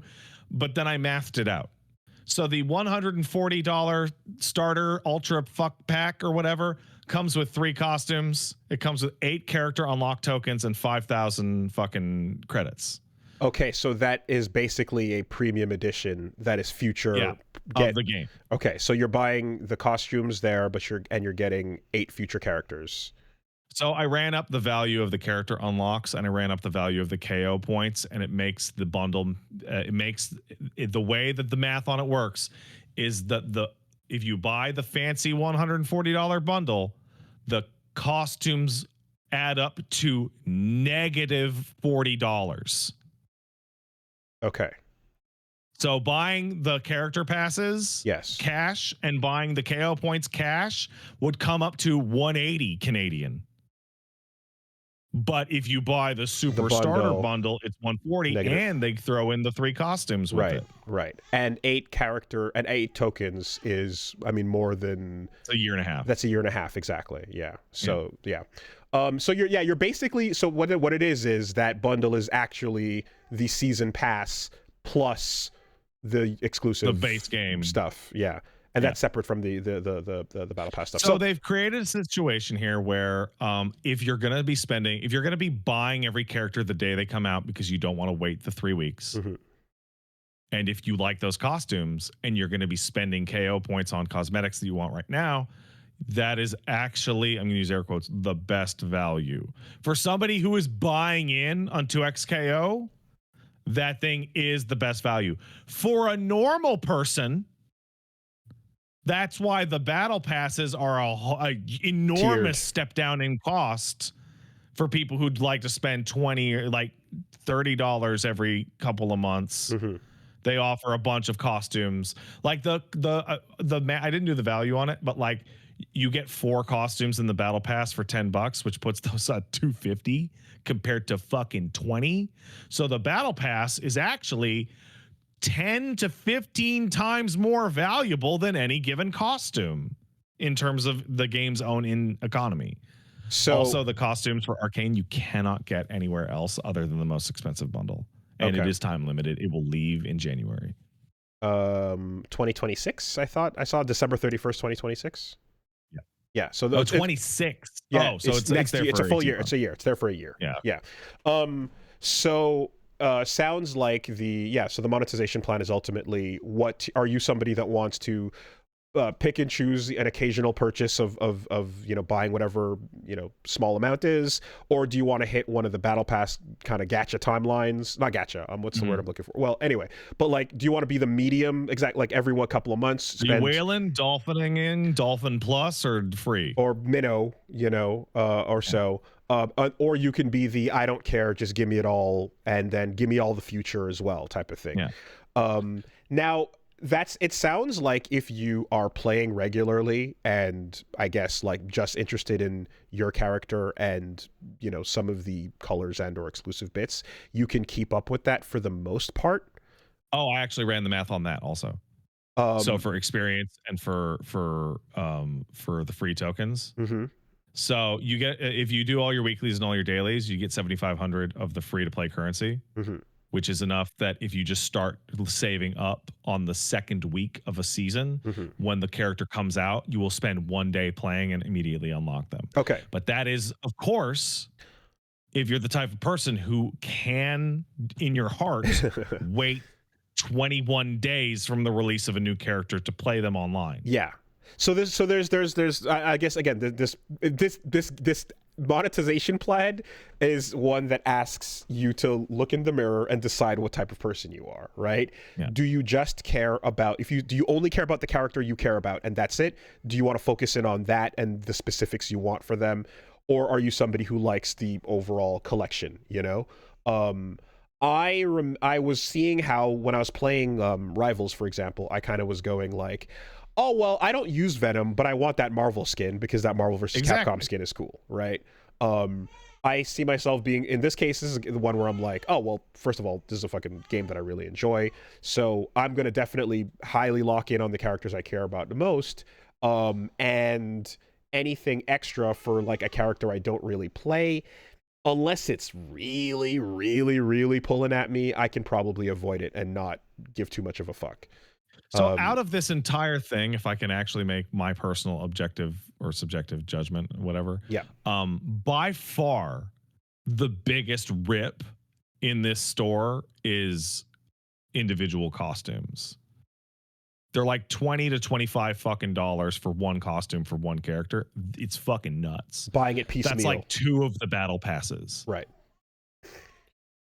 but then I mathed it out. So the $140 starter ultra fuck pack or whatever comes with 3 costumes. It comes with 8 character unlock tokens and 5,000 fucking credits. Okay, so that is basically a premium edition that is future of the game. Okay, so you're buying the costumes there, but you're getting 8 future characters. So I ran up the value of the character unlocks and I ran up the value of the KO points, and it makes the bundle. The way that the math on it works is that if you buy the fancy $140 bundle, the costumes add up to negative $40. Okay. So buying the character passes, yes, cash, and buying the KO points cash would come up to 180 Canadian. But if you buy the super starter bundle, it's 140, negative. And they throw in the 3 costumes with it. Right. And 8 tokens is, I mean, more than it's a year and a half. That's a year and a half, exactly. Yeah. So so you're basically, so what it is that bundle is actually the season pass plus the exclusive, the base game stuff. Yeah. And that's separate from the battle pass stuff. So they've created a situation here where if you're going to be buying every character the day they come out because you don't want to wait the 3 weeks. Mm-hmm. And if you like those costumes and you're going to be spending KO points on cosmetics that you want right now, that is actually, I'm going to use air quotes, the best value. For somebody who is buying in on 2x KO, that thing is the best value. For a normal person, that's why the battle passes are a enormous step down in cost for people who'd like to spend $20 or like $30 every couple of months. Mm-hmm. They offer a bunch of costumes. Like I didn't do the value on it, but like you get 4 costumes in the battle pass for $10, which puts those at $250 compared to fucking 20. So the battle pass is actually 10 to 15 times more valuable than any given costume in terms of the game's own economy. So also the costumes for Arcane you cannot get anywhere else other than the most expensive bundle. And it is time limited. It will leave in January. 2026, I thought. I saw December 31st, 2026. Yeah. Yeah, so 26. Yeah, so it's next year. It's a full year. It's a year. It's there for a year. Yeah. So sounds like so the monetization plan is ultimately, what are you somebody that wants to pick and choose an occasional purchase of buying whatever small amount is, or do you want to hit one of the battle pass kind of gacha timelines? Not gacha, what's the word I'm looking for? Well, anyway, but like, do you want to be the medium, like every couple of months spend, are you whaling, dolphining in, Dolphin Plus or free or minnow, or so. Or you can be the I don't care, just give me it all, and then give me all the future as well type of thing. Now it sounds like if you are playing regularly and I guess like just interested in your character and some of the colors and or exclusive bits, you can keep up with that for the most part. I actually ran the math on that also. So for experience and for the free tokens. Mm-hmm. So you get, if you do all your weeklies and all your dailies, you get 7,500 of the free to play currency, which is enough that if you just start saving up on the second week of a season, when the character comes out, you will spend 1 day playing and immediately unlock them. Okay. But that is, of course, if you're the type of person who can, in your heart, wait 21 days from the release of a new character to play them online. Yeah. So there's I guess again this monetization plan is one that asks you to look in the mirror and decide what type of person you are, right? Yeah. Do you just care about, do you only care about the character you care about and that's it? Do you want to focus in on that and the specifics you want for them, or are you somebody who likes the overall collection? I was seeing how when I was playing Rivals, for example, I kind of was going like, oh, well, I don't use Venom, but I want that Marvel skin because that Marvel versus Capcom skin is cool, right? I see myself being, in this case, this is the one where I'm like, oh, well, first of all, this is a fucking game that I really enjoy, so I'm going to definitely highly lock in on the characters I care about the most, and anything extra for, like, a character I don't really play, unless it's really, really, really pulling at me, I can probably avoid it and not give too much of a fuck. So out of this entire thing, if I can actually make my personal objective or subjective judgment, whatever, Yeah. by far the biggest rip in this store is individual costumes. They're like 20 to 25 fucking dollars for one costume for one character. It's fucking nuts. Buying it piecemeal. That's like 2 of the battle passes. Right.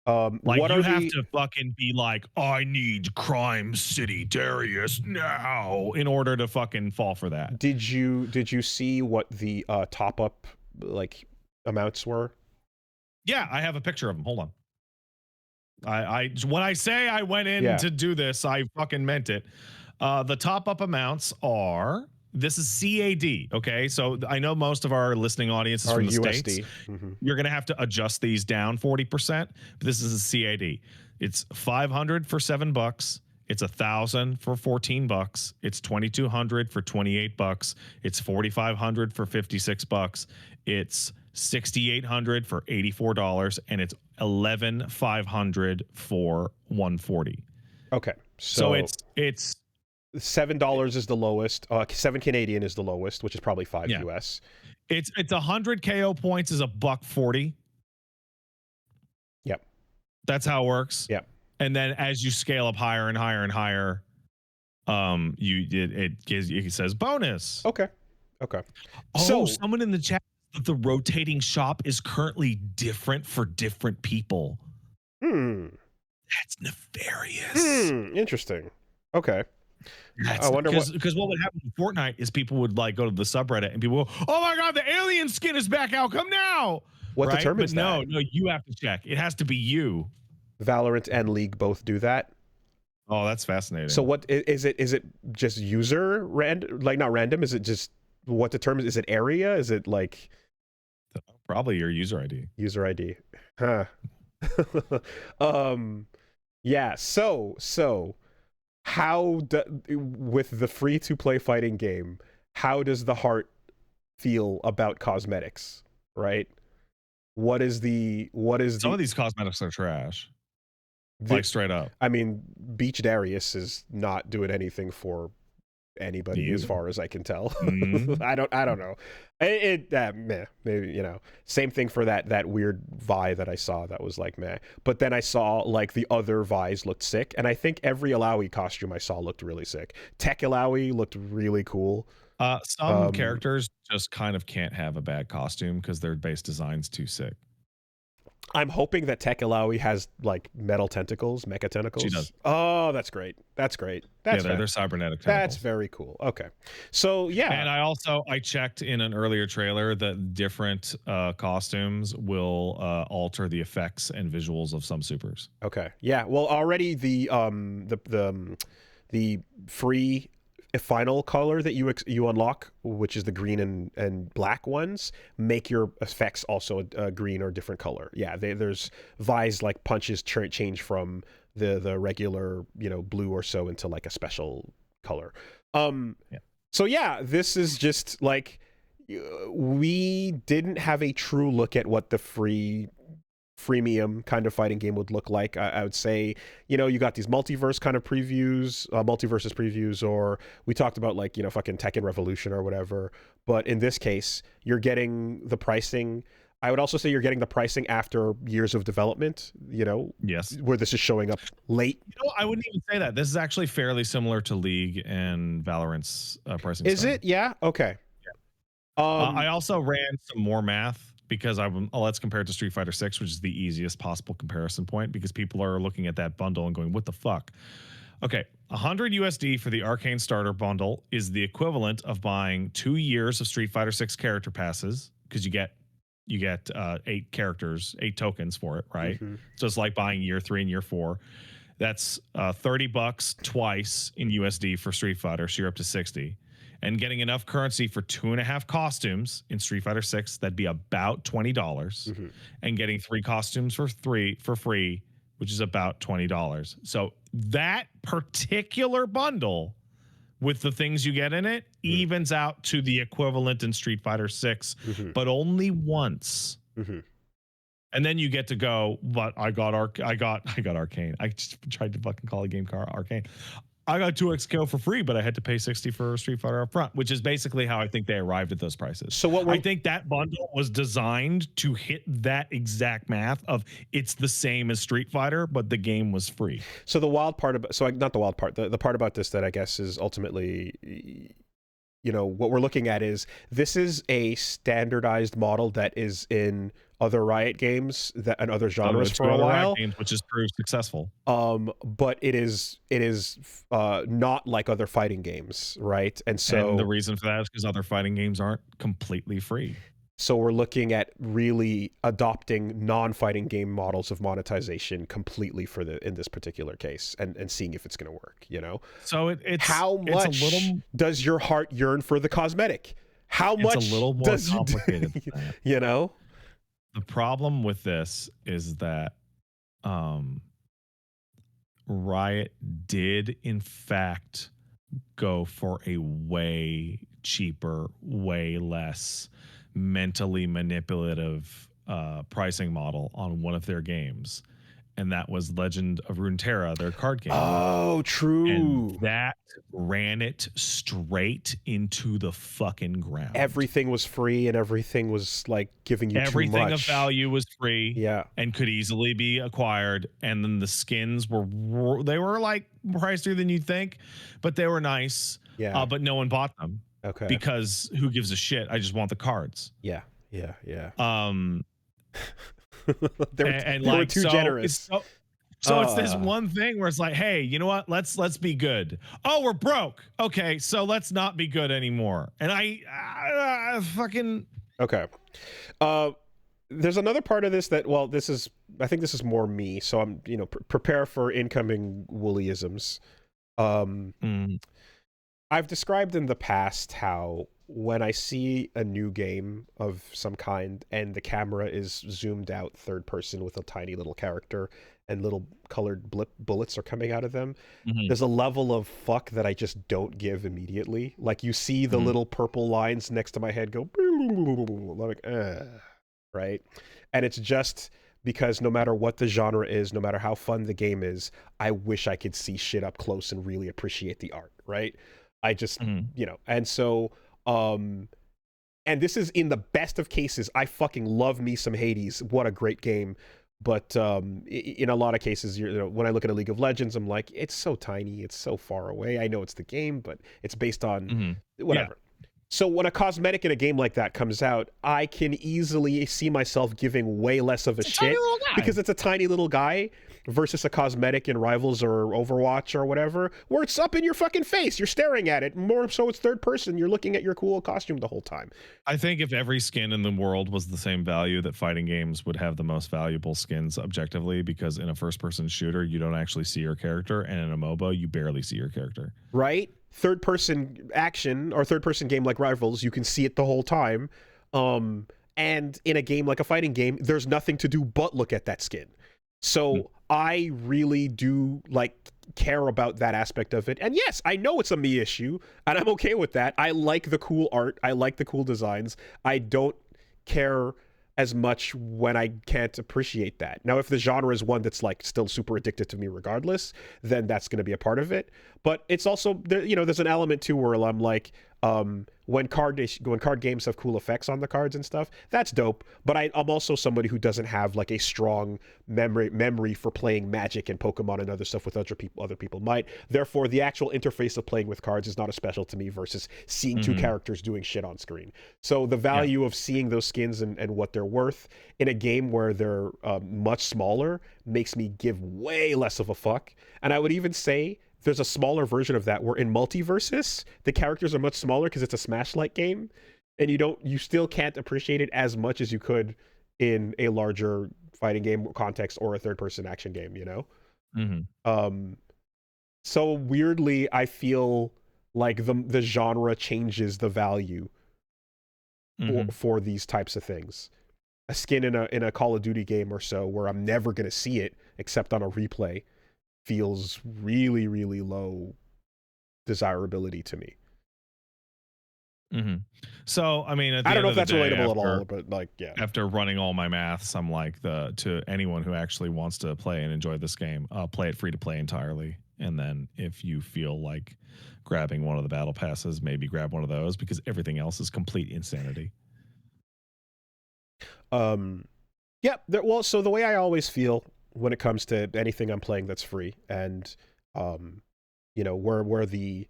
Like what you are have the to fucking be like, I need Crime City Darius now in order to fucking fall for that. Did you see what the top up like amounts were? Yeah, I have a picture of them. Hold on. I when I say I went in to do this, I fucking meant it. The top up amounts are, this is CAD, okay? So I know most of our listening audience is from the USD. States. You're going to have to adjust these down 40%, but this is a CAD. It's $500 for $7. It's $1,000 for $14. It's $2,200 for $28. It's $4,500 for $56. It's $6,800 for $84, and it's $11,500 for $140. Okay, so it's $7 is the lowest. 7 Canadian is the lowest, which is probably 5 US. It's 100 KO points is $140. Yep, that's how it works. Yep. And then as you scale up higher and higher and higher, it says bonus. Okay. Oh, so someone in the chat, the rotating shop is currently different for different people. That's nefarious. Interesting. Okay. I wonder because what would happen in Fortnite is people would like go to the subreddit and people go, oh my god, the alien skin is back out, come now. What determines that? No, you have to check. It has to be you. Valorant and League both do that. Oh, that's fascinating. So what is it? Is it just user random? Like not random? Is it just what determines? Is it area? Is it like probably your user ID? User ID. Huh. Yeah. So how with the free to play fighting game, how does the heart feel about cosmetics? Right. What is some of these cosmetics are trash. Like straight up. I mean, Beach Darius is not doing anything for anybody as far as I can tell. I don't know. Meh, maybe, same thing for that weird Vi that I saw that was like meh. But then I saw like the other Vi's looked sick, and I think every Alawi costume I saw looked really sick. Tech Alawi looked really cool. Some characters just kind of can't have a bad costume because their base design's too sick. I'm hoping that Tech Alawi has like metal tentacles, mecha tentacles. She does. Oh, that's great. They're cybernetic tentacles. That's very cool. Okay. So yeah. And I checked in an earlier trailer that different costumes will alter the effects and visuals of some supers. Okay. Yeah. Well, already the free final color that you unlock, which is the green and black ones, make your effects also a green or different color. Yeah, there's Vi's like punches change from the regular blue or so into like a special color. So yeah, this is just like we didn't have a true look at what the freemium kind of fighting game would look like. I would say, you got these multiverse kind of previews, multiverses previews, or we talked about like, fucking Tekken Revolution or whatever. But in this case, you're getting the pricing. I would also say you're getting the pricing after years of development, Yes. Where this is showing up late. I wouldn't even say that. This is actually fairly similar to League and Valorant's pricing. Is it? Yeah. Okay. Yeah. I also ran some more math, because let's compare it to Street Fighter 6, which is the easiest possible comparison point, because people are looking at that bundle and going, what the fuck? Okay, 100 USD for the Arcane Starter bundle is the equivalent of buying 2 years of Street Fighter 6 character passes, because you get 8 characters, 8 tokens for it, right? So it's like buying year 3 and year 4. That's $30 twice in USD for Street Fighter, so you're up to 60. And getting enough currency for 2.5 costumes in Street Fighter 6, that'd be about $20. And getting 3 costumes for free, which is about $20. So that particular bundle, with the things you get in it, evens out to the equivalent in Street Fighter 6, but only once. And then you get to go, but I got Arcane. I just tried to fucking call a game car Arcane. I got 2x kill for free, but I had to pay 60 for Street Fighter up front, which is basically how I think they arrived at those prices. So what I we're think that bundle was designed to hit that exact math of it's the same as Street Fighter, but the game was free. so the wild part about not the wild part, the part about this that I guess is ultimately, you know, what we're looking at is this is a standardized model that is in other Riot games that and other genres for a while, games, which has proved successful. but it is not like other fighting games, right? And so the reason for that is because other fighting games aren't completely free. So we're looking at really adopting non-fighting game models of monetization completely for in this particular case, and seeing if it's going to work. You know, so it's how much does your heart yearn for the cosmetic? How much it's a little more does complicated than that. You know, the problem with this is that Riot did in fact go for a way cheaper, way less mentally manipulative pricing model on one of their games, and that was Legend of Runeterra, their card game. Oh, true. And that ran it straight into the fucking ground. Everything was free, and everything was like giving you everything too much. of value was free, yeah, and could easily be acquired. And then the skins were like pricier than you'd think, but they were nice. Yeah, but no one bought them. Okay. Because who gives a shit? I just want the cards. Yeah. They were too generous. So it's this one thing where it's like, hey, you know what? Let's be good. Oh, we're broke. Okay, so let's not be good anymore. And I fucking okay. There's another part of this that, well, I think this is more me. So I'm, you know, prepare for incoming woollyisms. I've described in the past how when I see a new game of some kind and the camera is zoomed out third person with a tiny little character and little colored bullets are coming out of them, there's a level of fuck that I just don't give immediately. Like you see the little purple lines next to my head go, like, right? And it's just because no matter what the genre is, no matter how fun the game is, I wish I could see shit up close and really appreciate the art, right? I just, you know, and so, and this is in the best of cases. I fucking love me some Hades. What a great game. But in a lot of cases, you know, when I look at a League of Legends, I'm like, it's so tiny. It's so far away. I know it's the game, but it's based on whatever. Yeah. So when a cosmetic in a game like that comes out, I can easily see myself giving way less of a shit because it's a tiny little guy versus a cosmetic in Rivals or Overwatch or whatever, where it's up in your fucking face. You're staring at it. More so it's third person. You're looking at your cool costume the whole time. I think if every skin in the world was the same value, that fighting games would have the most valuable skins objectively, because in a first-person shooter, you don't actually see your character, and in a MOBA, you barely see your character. Right? Third-person action or third-person game like Rivals, you can see it the whole time. And in a game like a fighting game, there's nothing to do but look at that skin. So I really do care about that aspect of it. And yes, I know it's a me issue, and I'm okay with that. I like the cool art. I like the cool designs. I don't care as much when I can't appreciate that. Now, if the genre is one that's still super addicted to me regardless, then that's going to be a part of it. But it's also, you know, there's an element too where I'm like, when card games have cool effects on the cards and stuff, that's dope. But I'm also somebody who doesn't have a strong memory for playing Magic and Pokemon and other stuff with other people might. Therefore, the actual interface of playing with cards is not as special to me versus seeing two characters doing shit on screen. So the value of seeing those skins and what they're worth in a game where they're much smaller makes me give way less of a fuck. And I would even say there's a smaller version of that where in Multiversus, the characters are much smaller because it's a Smash-like game, and you still can't appreciate it as much as you could in a larger fighting game context or a third-person action game, you know? So weirdly, I feel like the genre changes the value for these types of things. A skin in a Call of Duty game or so where I'm never going to see it except on a replay feels really, really low desirability to me. So, I mean, I don't know if that's relatable at all, but yeah. After running all my maths, I'm like, to anyone who actually wants to play and enjoy this game, play it free to play entirely. And then if you feel like grabbing one of the battle passes, maybe grab one of those, because everything else is complete insanity. Yeah, well, so the way I always feel when it comes to anything I'm playing that's free, and where the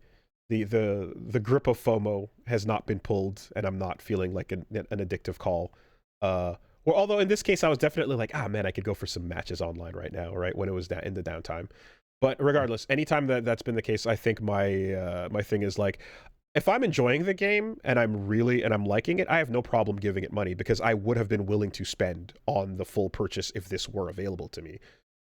grip of FOMO has not been pulled, and I'm not feeling like an addictive call. Well, although in this case I was definitely like, man, I could go for some matches online right now, right, when it was in the downtime. But regardless, anytime that's been the case, I think my thing is like, if I'm enjoying the game and I'm liking it, I have no problem giving it money, because I would have been willing to spend on the full purchase if this were available to me.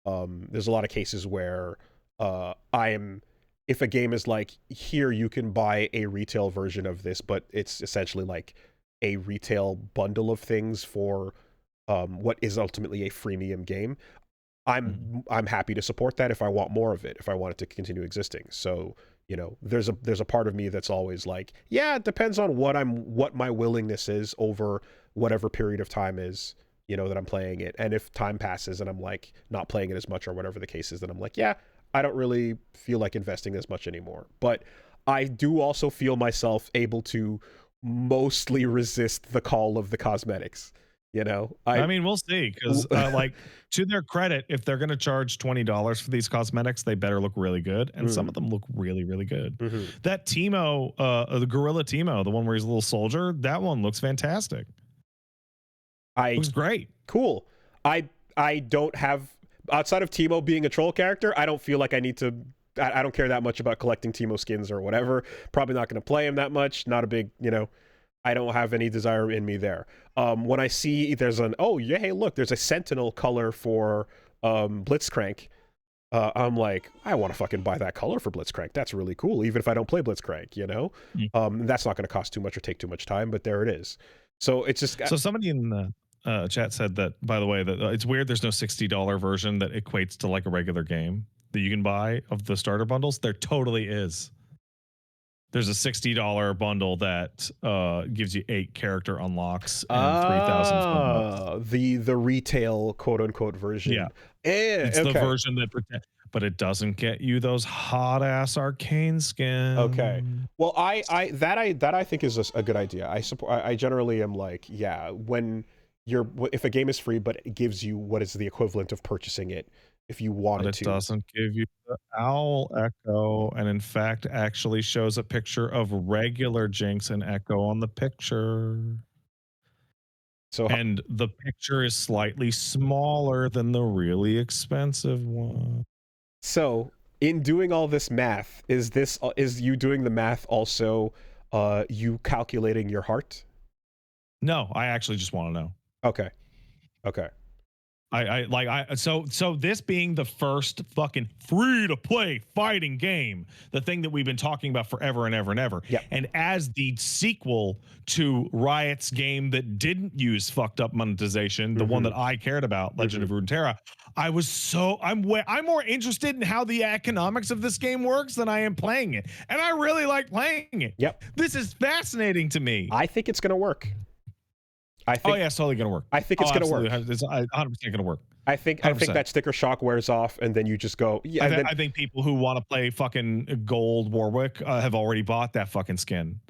There's a lot of cases where if a game is like, here, you can buy a retail version of this, but it's essentially like a retail bundle of things for what is ultimately a freemium game, I'm happy to support that if I want more of it, if I want it to continue existing. So, there's a part of me that's always like, yeah, it depends on what my willingness is over whatever period of time is, that I'm playing it. And if time passes and I'm like not playing it as much or whatever the case is, then I'm like, yeah, I don't really feel like investing as much anymore. But I do also feel myself able to mostly resist the call of the cosmetics. I mean, we'll see, because like, to their credit, if they're going to charge $20 for these cosmetics, they better look really good, and some of them look really, really good. That Teemo, the Gorilla Teemo, the one where he's a little soldier, that one looks fantastic. Looks great. Cool. I don't have, outside of Teemo being a troll character, I don't feel like I need to. I don't care that much about collecting Teemo skins or whatever. Probably not going to play him that much. Not a big, I don't have any desire in me there. When I see there's hey, look, there's a Sentinel color for Blitzcrank, I'm like, I want to fucking buy that color for Blitzcrank. That's really cool, even if I don't play Blitzcrank, That's not going to cost too much or take too much time, but there it is. So it's just... So somebody in the chat said that, by the way, that it's weird there's no $60 version that equates to like a regular game that you can buy of the starter bundles. There totally is. There's a $60 bundle that gives you 8 character unlocks and 3,000 fun bucks. The retail quote unquote version. Yeah, it's the version that but it doesn't get you those hot ass arcane skins. Okay. Well, I think is a good idea. I generally am like, yeah, if a game is free but it gives you what is the equivalent of purchasing it, if you wanted to. It doesn't give you the owl echo, and in fact actually shows a picture of regular Jinx and Echo on the picture. And the picture is slightly smaller than the really expensive one. So, in doing all this math, is you doing the math also you calculating your heart? No, I actually just want to know. Okay. So this being the first fucking free to play fighting game, the thing that we've been talking about forever and ever and ever. Yep. And as the sequel to Riot's game that didn't use fucked up monetization, the one that I cared about, Legend of Runeterra, I'm more interested in how the economics of this game works than I am playing it. And I really like playing it. Yep. This is fascinating to me. I think it's going to work. It's totally going to work. I think it's going to work. It's 100% going to work. I think that sticker shock wears off, and then you just go. Yeah, I think people who want to play fucking gold Warwick have already bought that fucking skin.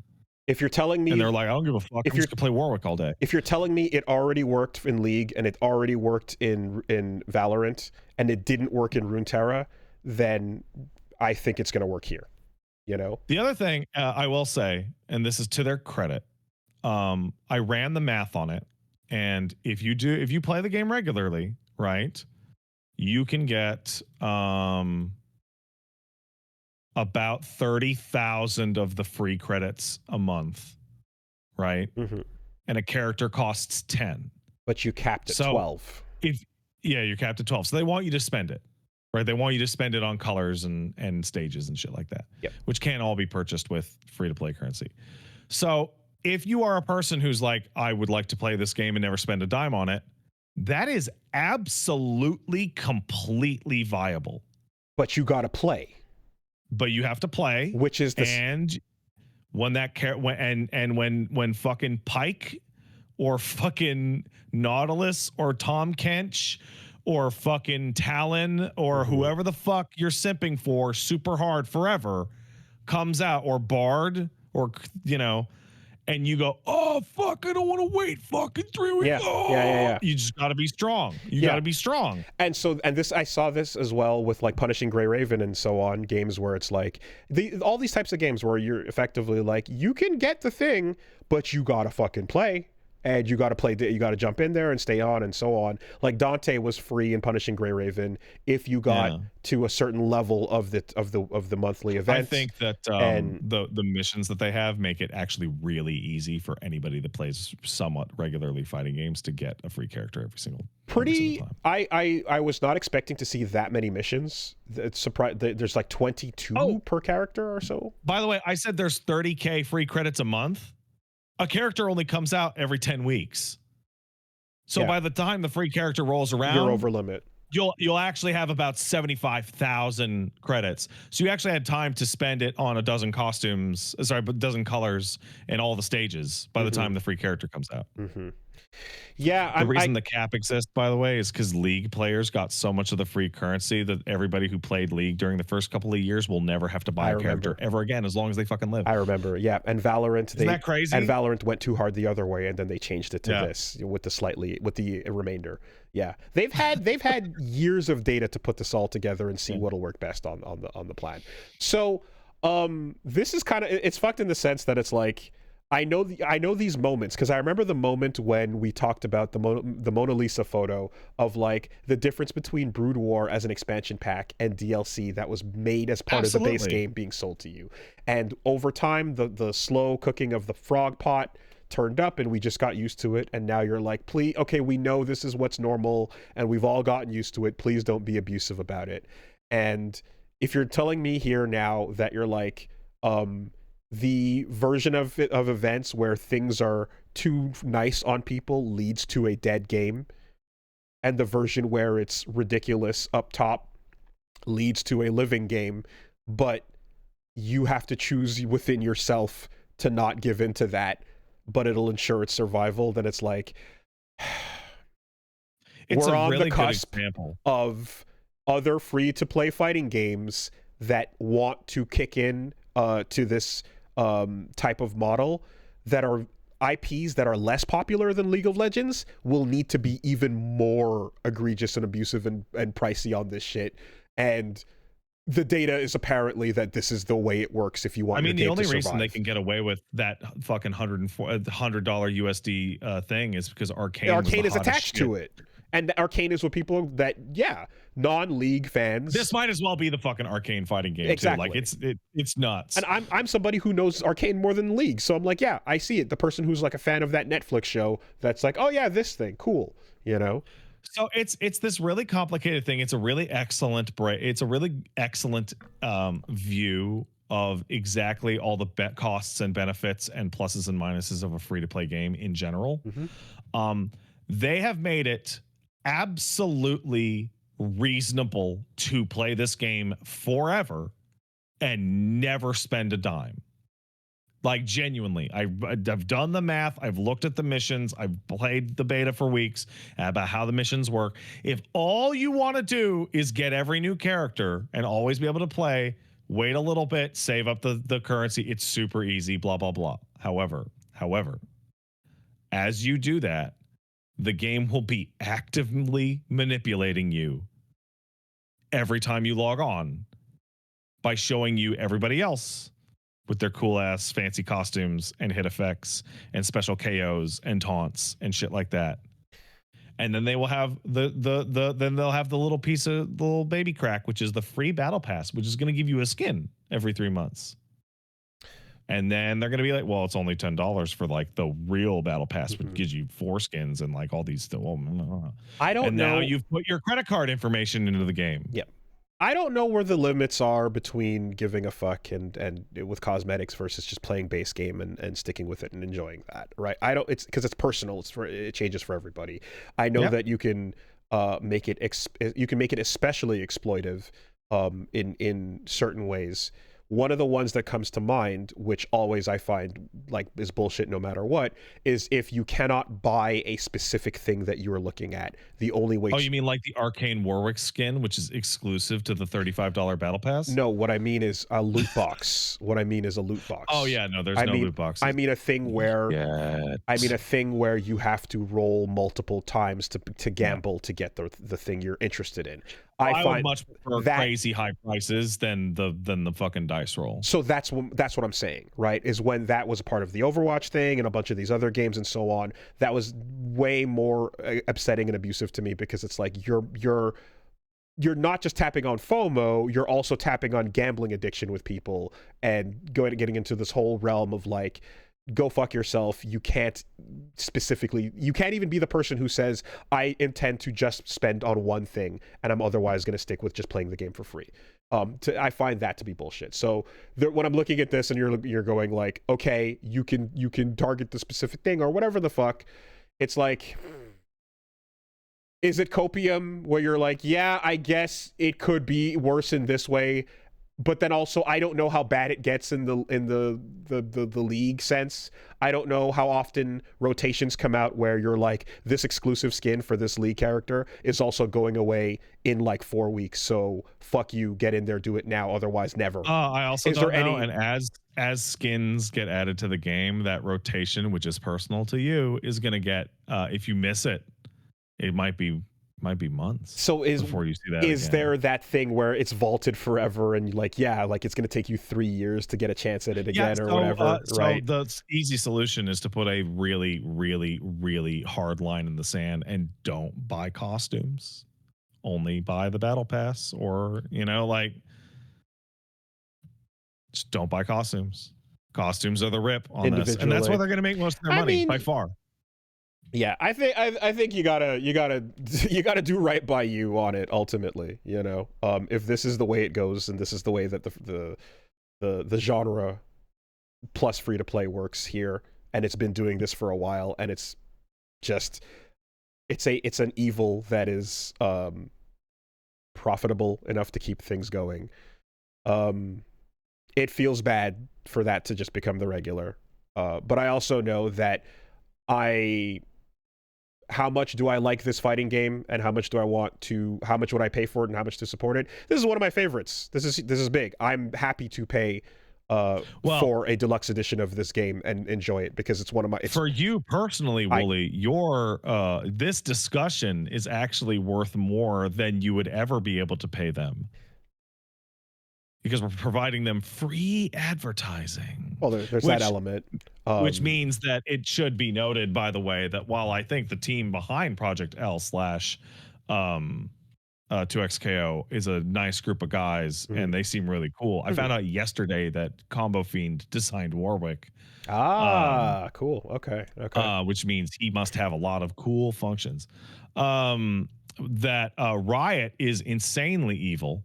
If you're telling me, and they're like, I don't give a fuck. I'm just gonna play Warwick all day. If you're telling me it already worked in League and it already worked in Valorant and it didn't work in Runeterra, then I think it's going to work here. The other thing I will say, and this is to their credit, I ran the math on it, and if you play the game regularly, right, you can get about 30,000 of the free credits a month, right? And a character costs 10, but you capped at 12. You're capped at 12, so they want you to spend it, right? They want you to spend it on colors and stages and shit like that, which can't all be purchased with free to play currency. So if you are a person who's like, I would like to play this game and never spend a dime on it, that is absolutely, completely viable. But you got to play. But you have to play, which is and when when fucking Pike or fucking Nautilus or Tom Kench or fucking Talon or whoever the fuck you're simping for super hard forever comes out, or Bard, or, you know, and you go, oh, fuck, I don't want to wait fucking 3 weeks. Yeah. Oh, Yeah. you just got to be strong. You got to be strong. And so, and this, I saw this as well with like Punishing Grey Raven and so on, games where it's like, all these types of games where you're effectively like, you can get the thing, but you gotta fucking play. And you got to play, you got to jump in there and stay on and so on. Like Dante was free in Punishing Grey Raven if you got to a certain level of the monthly event. I think that the missions that they have make it actually really easy for anybody that plays somewhat regularly fighting games to get a free character every single time. I was not expecting to see that many missions. It's surprised there's like 22 per character or so. By the way, I said there's 30K free credits a month. A character only comes out every 10 weeks. So by the time the free character rolls around, you're over limit. You'll actually have about 75,000 credits. So you actually had time to spend it on a dozen costumes, a dozen colors and all the stages by the time the free character comes out. Yeah, the reason the cap exists, by the way, is because League players got so much of the free currency that everybody who played League during the first couple of years will never have to buy a character ever again as long as they fucking live. I remember, yeah. And Valorant, isn't that crazy? And Valorant went too hard the other way, and then they changed it to this with the remainder. Yeah, they've had years of data to put this all together and see what'll work best on the plan. So this is kind of, it's fucked in the sense that it's like, I know these moments because I remember the moment when we talked about the Mona Lisa photo of like the difference between Brood War as an expansion pack and DLC that was made as part of the base game being sold to you. And over time, the slow cooking of the frog pot turned up and we just got used to it. And now you're like, please, okay, we know this is what's normal and we've all gotten used to it. Please don't be abusive about it. And if you're telling me here now that you're like, the version of events where things are too nice on people leads to a dead game, and the version where it's ridiculous up top leads to a living game, but you have to choose within yourself to not give in to that, but it'll ensure its survival, then it's like it's we're a on really the cusp good example of other free-to-play fighting games that want to kick in to this type of model, that are IPs that are less popular than League of Legends will need to be even more egregious and abusive and pricey on this shit. And the data is apparently that this is the way it works if you want your game to survive. The only reason they can get away with that fucking $100 USD thing is because Arcane is attached to it. And Arcane is what people that, non-League fans. This might as well be the fucking Arcane fighting game, exactly. Too. Like, it's nuts. And I'm somebody who knows Arcane more than League. So I'm like, yeah, I see it. The person who's like a fan of that Netflix show that's like, oh yeah, this thing, cool, you know? So it's this really complicated thing. It's a really excellent view of exactly all the costs and benefits and pluses and minuses of a free-to-play game in general. They have made it absolutely reasonable to play this game forever and never spend a dime. Like, genuinely, I've done the math. I've looked at the missions. I've played the beta for weeks about how the missions work. If all you want to do is get every new character and always be able to play, wait a little bit, save up the currency, it's super easy, blah, blah, blah. However, as you do that, the game will be actively manipulating you every time you log on by showing you everybody else with their cool ass fancy costumes and hit effects and special KOs and taunts and shit like that. And then they will have then they'll have the little piece of the little baby crack, which is the free battle pass, which is going to give you a skin every 3 months. And then they're going to be like, well, it's only $10 for like the real battle pass, which gives you 4 skins and like all these. I don't know. And now you've put your credit card information into the game. Yep. I don't know where the limits are between giving a fuck and with cosmetics versus just playing base game and sticking with it and enjoying that. Right. It's because it's personal. It changes for everybody. I know that you can make it especially exploitive in certain ways One of the ones that comes to mind, which always I find like is bullshit no matter what, is if you cannot buy a specific thing that you are looking at. The only way. Oh, you mean like the Arcane Warwick skin, which is exclusive to the $35 Battle Pass? No, what I mean is a loot box. What I mean is a loot box. Oh yeah, no, there's no loot boxes. I mean a thing where Yeah. I mean a thing where you have to roll multiple times to gamble to get the thing you're interested in. I would much prefer crazy high prices than the fucking dice roll. So that's what I'm saying, right? Is when that was a part of the Overwatch thing and a bunch of these other games and so on. That was way more upsetting and abusive to me because it's like you're not just tapping on FOMO, you're also tapping on gambling addiction with people and getting into this whole realm of like, go fuck yourself. You can't even be the person who says, I intend to just spend on one thing and I'm otherwise going to stick with just playing the game for free. I find that to be bullshit. So when I'm looking at this and you're going like, okay, you can target the specific thing or whatever the fuck, it's like, is it copium where you're like, yeah, I guess it could be worse in this way, but then also I don't know how bad it gets in the league sense. I don't know how often rotations come out where you're like, this exclusive skin for this league character is also going away in like 4 weeks. So fuck you, get in there, do it now, otherwise never. I also don't know. And as skins get added to the game, that rotation, which is personal to you, is going to get if you miss it, it might be months. So before you see that is there that thing where it's vaulted forever and like, yeah, like it's going to take you 3 years to get a chance at it again or whatever, right? So the easy solution is to put a really, really, really hard line in the sand and don't buy costumes. Only buy the battle pass, or like just don't buy costumes. Costumes are the rip on this, and that's where they're going to make most of their money by far. Yeah, I think you gotta do right by you on it ultimately. If this is the way it goes and this is the way that the genre plus free to play works here, and it's been doing this for a while, and it's an evil that is profitable enough to keep things going. It feels bad for that to just become the regular, but I also know that how much do I like this fighting game and how much would I pay for it and how much to support it? This is one of my favorites. This is big. I'm happy to pay for a deluxe edition of this game and enjoy it because it's one of my... For you personally, Wooly, your this discussion is actually worth more than you would ever be able to pay them. Because we're providing them free advertising. Well, there's that element. Which means that it should be noted, by the way, that while I think the team behind Project L / 2XKO is a nice group of guys, and they seem really cool. I found out yesterday that Combo Fiend designed Warwick. Cool. Okay. Which means he must have a lot of cool functions. That Riot is insanely evil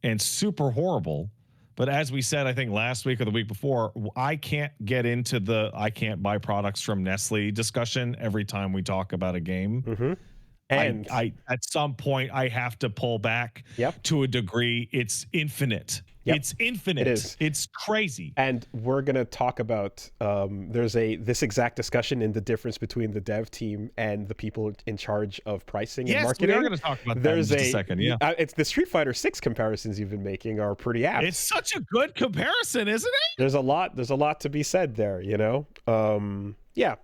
and super horrible. But as we said, I think last week or the week before, I can't get into I can't buy products from Nestle discussion every time we talk about a game. And I at some point I have to pull back to a degree. It's infinite. It's infinite. It is. It's crazy. And we're going to talk about there's this exact discussion in the difference between the dev team and the people in charge of pricing and marketing. Yes, we are going to talk about that in just a second. Yeah, it's the Street Fighter 6 comparisons you've been making are pretty apt. It's such a good comparison, isn't it? There's a lot to be said there, yeah.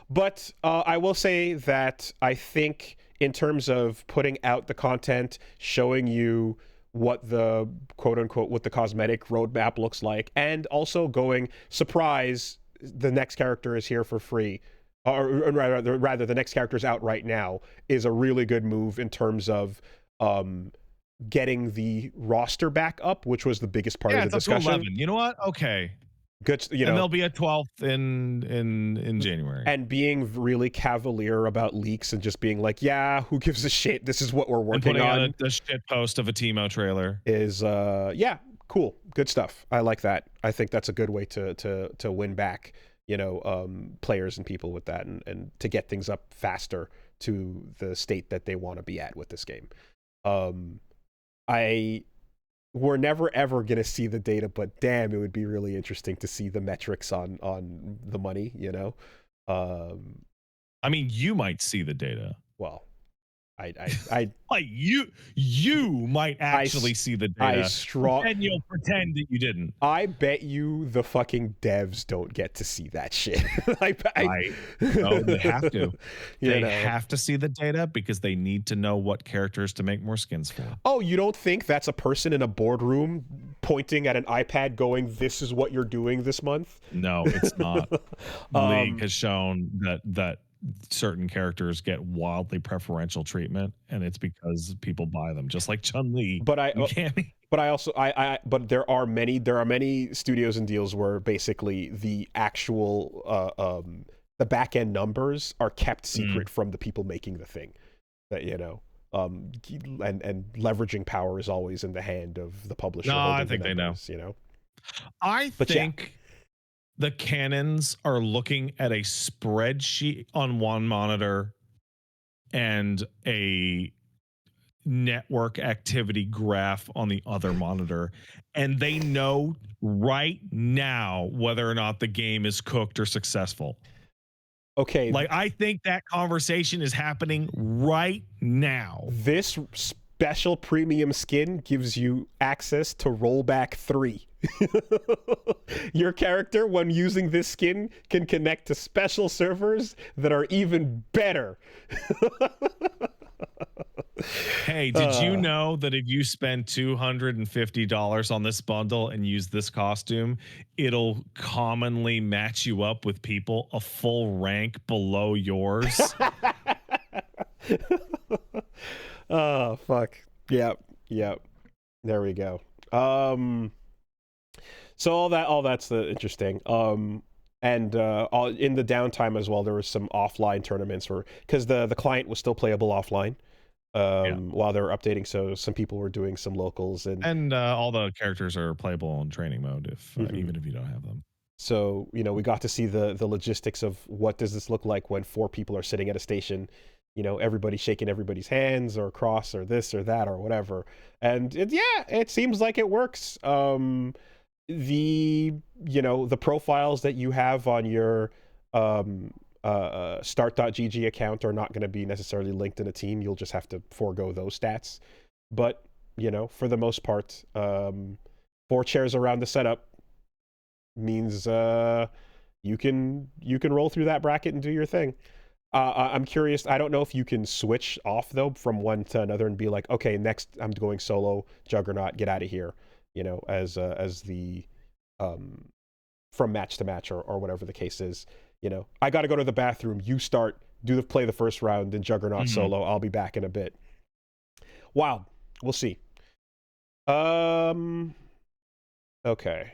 But I will say that I think in terms of putting out the content, showing you what the quote-unquote what the cosmetic roadmap looks like, and also going, surprise, the next character is here for free, or rather the next character is out right now, is a really good move in terms of getting the roster back up, which was the biggest part of the discussion. To 11. You know what? Okay. Good, and they'll be at 12th in January. And being really cavalier about leaks and just being like, yeah, who gives a shit? This is what we're working on. Out a shit post of a Teemo trailer is cool, good stuff. I like that. I think that's a good way to win back, players and people with that, and to get things up faster to the state that they want to be at with this game. we're never ever gonna see the data, but damn, it would be really interesting to see the metrics on the money. Um, I mean, you might see the data. well, I Like you might I actually s- see the I data, but strong. then you'll pretend that you didn't. I bet you the fucking devs don't get to see that shit. Right. No, they have to. you They know. have to see the data because they need to know what characters to make more skins for. Oh, you don't think that's a person in a boardroom pointing at an iPad going, "This is what you're doing this month"? No, it's not. League um, has shown that certain characters get wildly preferential treatment, and it's because people buy them, just like Chun-Li but I and Cammy. but I also but there are many studios and deals where basically the actual the back end numbers are kept Mm. secret from the people making the thing. That and leveraging power is always in the hand of the No, publisher I holding the think they know. numbers. I But yeah, think the cannons are looking at a spreadsheet on one monitor and a network activity graph on the other monitor, and they know right now whether or not the game is cooked or successful. okay, Like, I think that conversation is happening right now. this special premium skin gives you access to rollback 3. Your character, when using this skin, can connect to special servers that are even better. Hey, did you know that if you spend $250 on this bundle and use this costume, it'll commonly match you up with people a full rank below yours? Oh, fuck. Yep. Yep. There we go. So all that's the interesting. And in the downtime as well, there was some offline tournaments where because the client was still playable offline Yeah. while they were updating. So some people were doing some locals And all the characters are playable in training mode if Mhm. even if you don't have them. So we got to see the logistics of what does this look like when 4 people are sitting at a station, everybody shaking everybody's hands or cross or this or that or whatever. And it seems like it works. The profiles that you have on your start.gg account are not going to be necessarily linked in a team. You'll just have to forego those stats. But for the most part, 4 chairs around the setup means you can roll through that bracket and do your thing. I'm curious. I don't know if you can switch off though from one to another and be like, okay, next I'm going solo, Juggernaut, get out of here. As the from match to match or whatever the case is. I got to go to the bathroom. You play the first round, and Juggernaut Mhm. solo. I'll be back in a bit. Wow, we'll see. Um. Okay.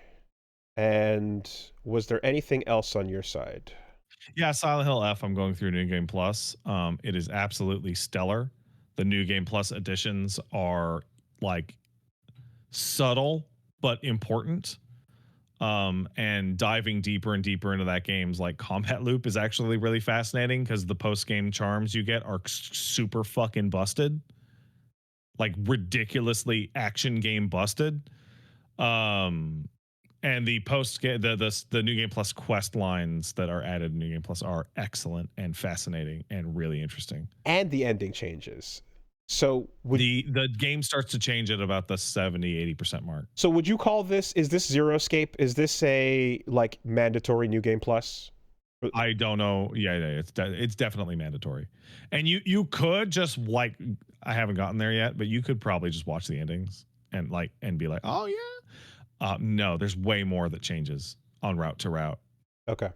And was there anything else on your side? Yeah, Silent Hill F, I'm going through New Game Plus. It is absolutely stellar. The New Game Plus additions are like subtle but important. And diving deeper and deeper into that game's like combat loop is actually really fascinating because the post game charms you get are super fucking busted, like ridiculously action game busted. Um, and the the New Game Plus quest lines that are added in New Game Plus are excellent and fascinating and really interesting. And the ending changes. So would The game starts to change at about the 70-80% mark. would you call this? Is this Zero Escape? Is this a like mandatory New Game Plus? I don't know. Yeah, it's definitely mandatory. And you could just like, I haven't gotten there yet, but you could probably just watch the endings and be like, oh yeah. No, there's way more that changes on route to route. Okay.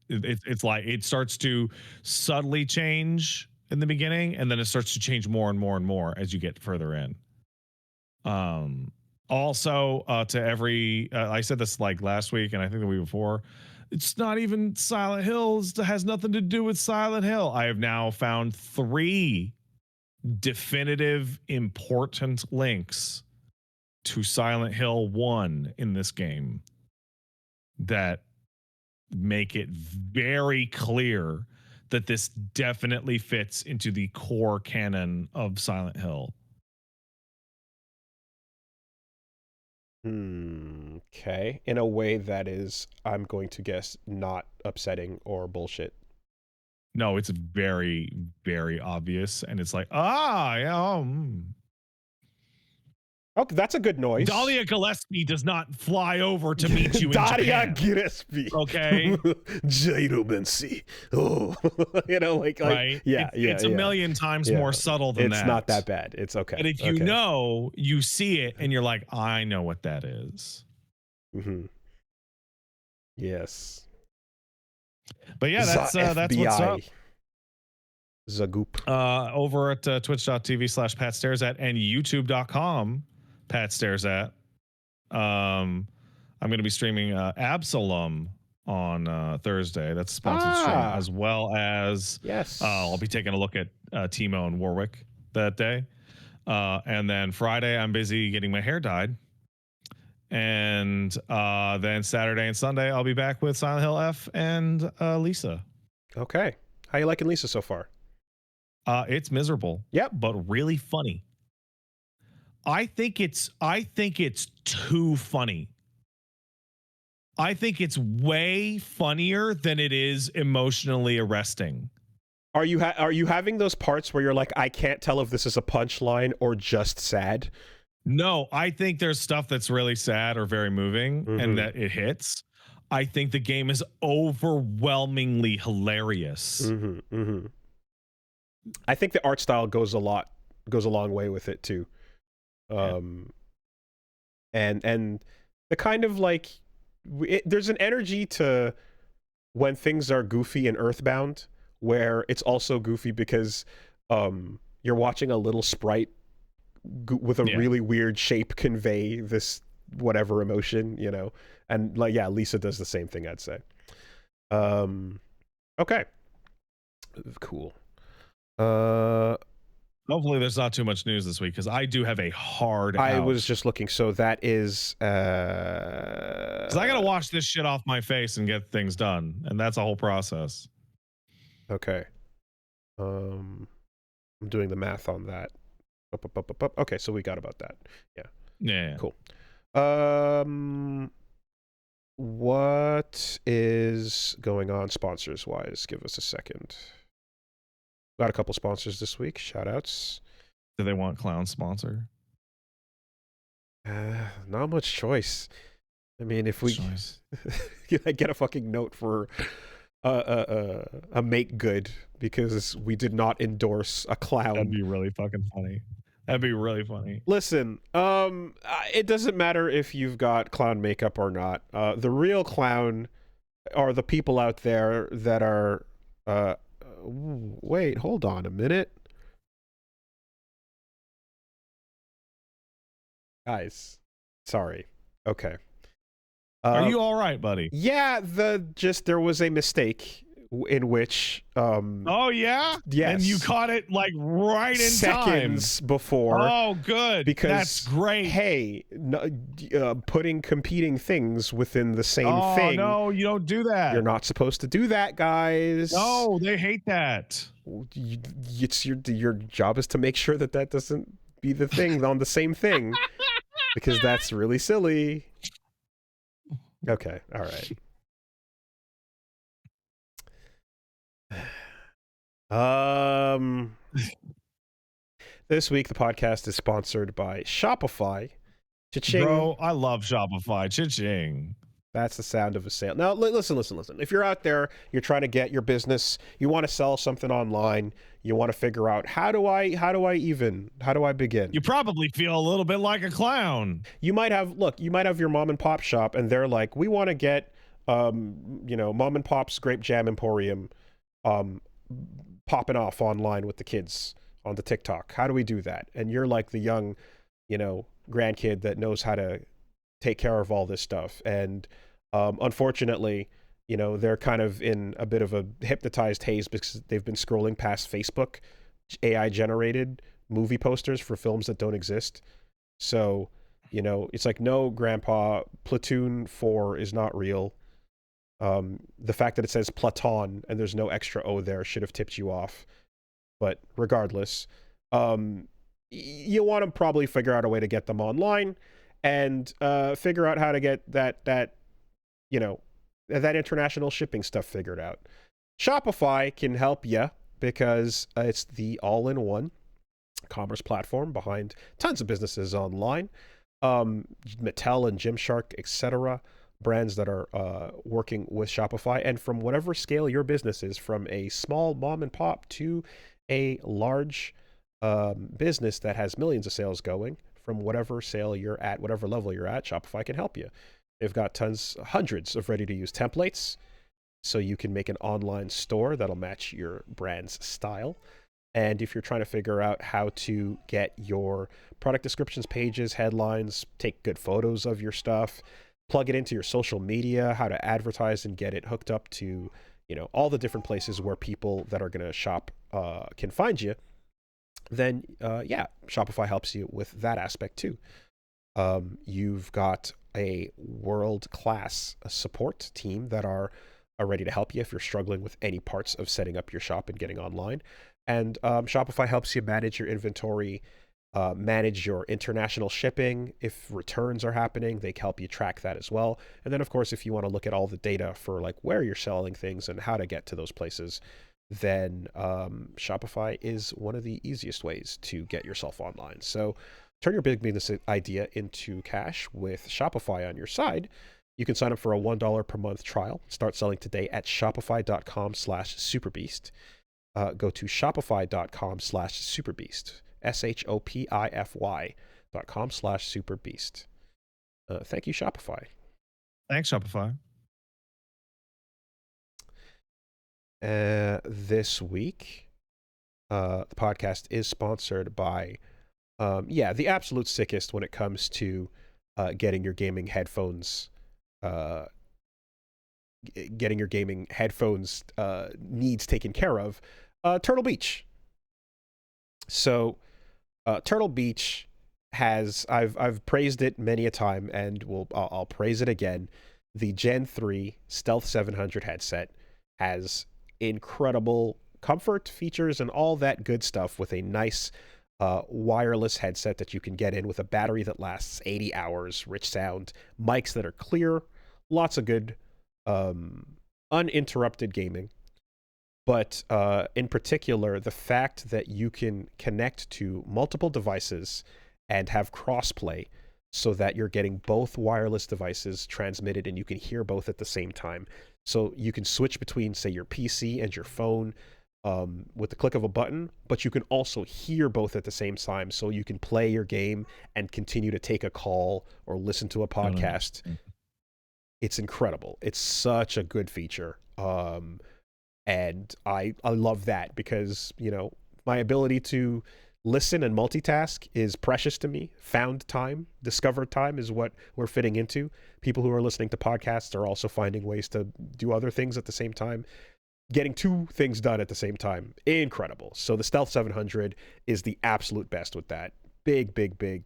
It's like it starts to subtly change in the beginning, and then it starts to change more and more and more as you get further in. Um, Also, to every I said this like last week, and I think the week before. It's not even Silent Hills. It has nothing to do with Silent Hill. I have now found 3 definitive important links to Silent Hill 1 in this game that make it very clear that this definitely fits into the core canon of Silent Hill. Okay. In a way that is, I'm going to guess, not upsetting or bullshit. No, it's very, very obvious, and it's like, yeah. Okay, that's a good noise. Dahlia Gillespie does not fly over to meet you in Dahlia Japan. Gillespie. Okay. Jairo Bensi. Oh, Right? yeah, It's a million times more subtle than it's that. It's not that bad. It's okay. But if you know, you see it, and you're like, I know what that is. Mm-hmm. Yes. But yeah, that's what's up. Zagoop. Over at twitch.tv/Pat Stares At and youtube.com Pat Stares At. I'm going to be streaming Absalom on Thursday. That's a sponsored stream, as well as I'll be taking a look at Timo and Warwick that day. And then Friday, I'm busy getting my hair dyed. And then Saturday and Sunday, I'll be back with Silent Hill F and Lisa. Okay. How you liking Lisa so far? It's miserable. Yep. But really funny. I think it's too funny. I think it's way funnier than it is emotionally arresting. Are you having those parts where you're like, I can't tell if this is a punchline or just sad? No, I think there's stuff that's really sad or very moving and that it hits. I think the game is overwhelmingly hilarious. I think the art style goes a long way with it too. And the kind of like there's an energy to when things are goofy and Earthbound where it's also goofy because you're watching a little sprite with a really weird shape convey this whatever emotion, you know. And like Lisa does the same thing, I'd say. Okay. Cool. Hopefully there's not too much news this week because I do have a hard out. I was just looking, so that is because I gotta wash this shit off my face and get things done, and that's a whole process. Okay. I'm doing the math on that. Okay, so we got about that. Yeah. Cool. What is going on sponsors wise? Give us a second. Got a couple sponsors this week. Shout outs. Do they want clown sponsor? Not much choice. I mean, if we get a fucking note for a make good because we did not endorse a clown. That'd be really fucking funny. That'd be really funny. Listen, it doesn't matter if you've got clown makeup or not. The real clown are the people out there that are wait, hold on a minute. Guys, sorry. Okay. Are you all right, buddy? Yeah, there was a mistake in which oh yeah? Yes. And you caught it like right in seconds time. Before. Oh, good. Because that's great. Hey, putting competing things within the same thing. Oh no, you don't do that. You're not supposed to do that, guys. No, they hate that. It's your job is to make sure that doesn't be the thing on the same thing, because that's really silly. Okay, all right. This week the podcast is sponsored by Shopify. Cha-ching. Bro, I love Shopify. Cha-ching. That's the sound of a sale. Now, listen. If you're out there, you're trying to get your business, you want to sell something online, you want to figure out how do I begin? You probably feel a little bit like a clown. You might have your mom and pop shop, and they're like, we want to get, mom and pop's grape jam emporium, popping off online with the kids on the TikTok. How do we do that? And you're like the young, grandkid that knows how to take care of all this stuff. And unfortunately, they're kind of in a bit of a hypnotized haze because they've been scrolling past Facebook AI generated movie posters for films that don't exist. So, it's like, no, grandpa, Platoon 4 is not real. The fact that it says Platon and there's no extra O there should have tipped you off. But regardless, you want to probably figure out a way to get them online. and figure out how to get that that international shipping stuff figured out. Shopify can help you because it's the all-in-one commerce platform behind tons of businesses online. Mattel and Gymshark, etc., brands that are working with Shopify, and from whatever scale your business is, from a small mom and pop to a large business that has millions of sales going, from whatever sale you're at, whatever level you're at, Shopify can help you. They've got hundreds of ready-to-use templates, so you can make an online store that'll match your brand's style. And if you're trying to figure out how to get your product descriptions, pages, headlines, take good photos of your stuff, plug it into your social media, how to advertise and get it hooked up to, all the different places where people that are going to shop can find you, then yeah, Shopify helps you with that aspect too. You've got a world-class support team that are ready to help you if you're struggling with any parts of setting up your shop and getting online. And Shopify helps you manage your inventory, manage your international shipping. If returns are happening, they can help you track that as well. And then, of course, if you want to look at all the data for like where you're selling things and how to get to those places, then Shopify is one of the easiest ways to get yourself online. So turn your big business idea into cash with Shopify on your side. You can sign up for a $1 per month trial. Start selling today at shopify.com/superbeast. Go to shopify.com/superbeast. shopify.com/superbeast. Thank you, Shopify. Thanks, Shopify. This week, the podcast is sponsored by, the absolute sickest when it comes to getting your gaming headphones needs taken care of, Turtle Beach. So Turtle Beach has, I've praised it many a time, and I'll praise it again. The Gen 3 Stealth 700 headset has incredible comfort features and all that good stuff with a nice wireless headset that you can get in with a battery that lasts 80 hours, rich sound, mics that are clear, lots of good uninterrupted gaming. But in particular, the fact that you can connect to multiple devices and have crossplay so that you're getting both wireless devices transmitted and you can hear both at the same time. So you can switch between, say, your PC and your phone with the click of a button, but you can also hear both at the same time. So you can play your game and continue to take a call or listen to a podcast. It's incredible. It's such a good feature. And I love that because, my ability to listen and multitask is precious to me. Found time, discovered time is what we're fitting into. People who are listening to podcasts are also finding ways to do other things at the same time. Getting two things done at the same time, incredible. So the Stealth 700 is the absolute best with that. Big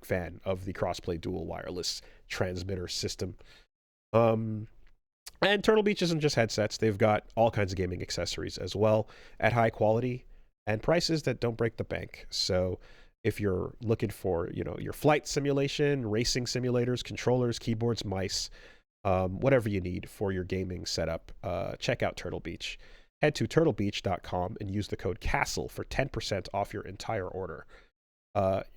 fan of the crossplay dual wireless transmitter system. And Turtle Beach isn't just headsets. They've got all kinds of gaming accessories as well at high quality and prices that don't break the bank. So if you're looking for, your flight simulation, racing simulators, controllers, keyboards, mice, whatever you need for your gaming setup, check out Turtle Beach. Head to turtlebeach.com and use the code CASTLE for 10% off your entire order.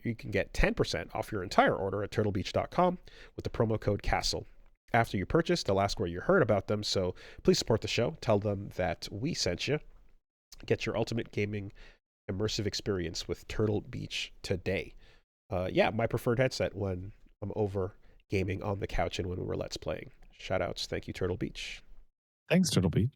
You can get 10% off your entire order at turtlebeach.com with the promo code CASTLE. After you purchase, they'll ask where you heard about them, so please support the show. Tell them that we sent you. Get your ultimate gaming immersive experience with Turtle Beach today. My preferred headset when I'm over gaming on the couch and when we're Let's Playing. Shoutouts. Thank you, Turtle Beach. Thanks, Turtle Beach.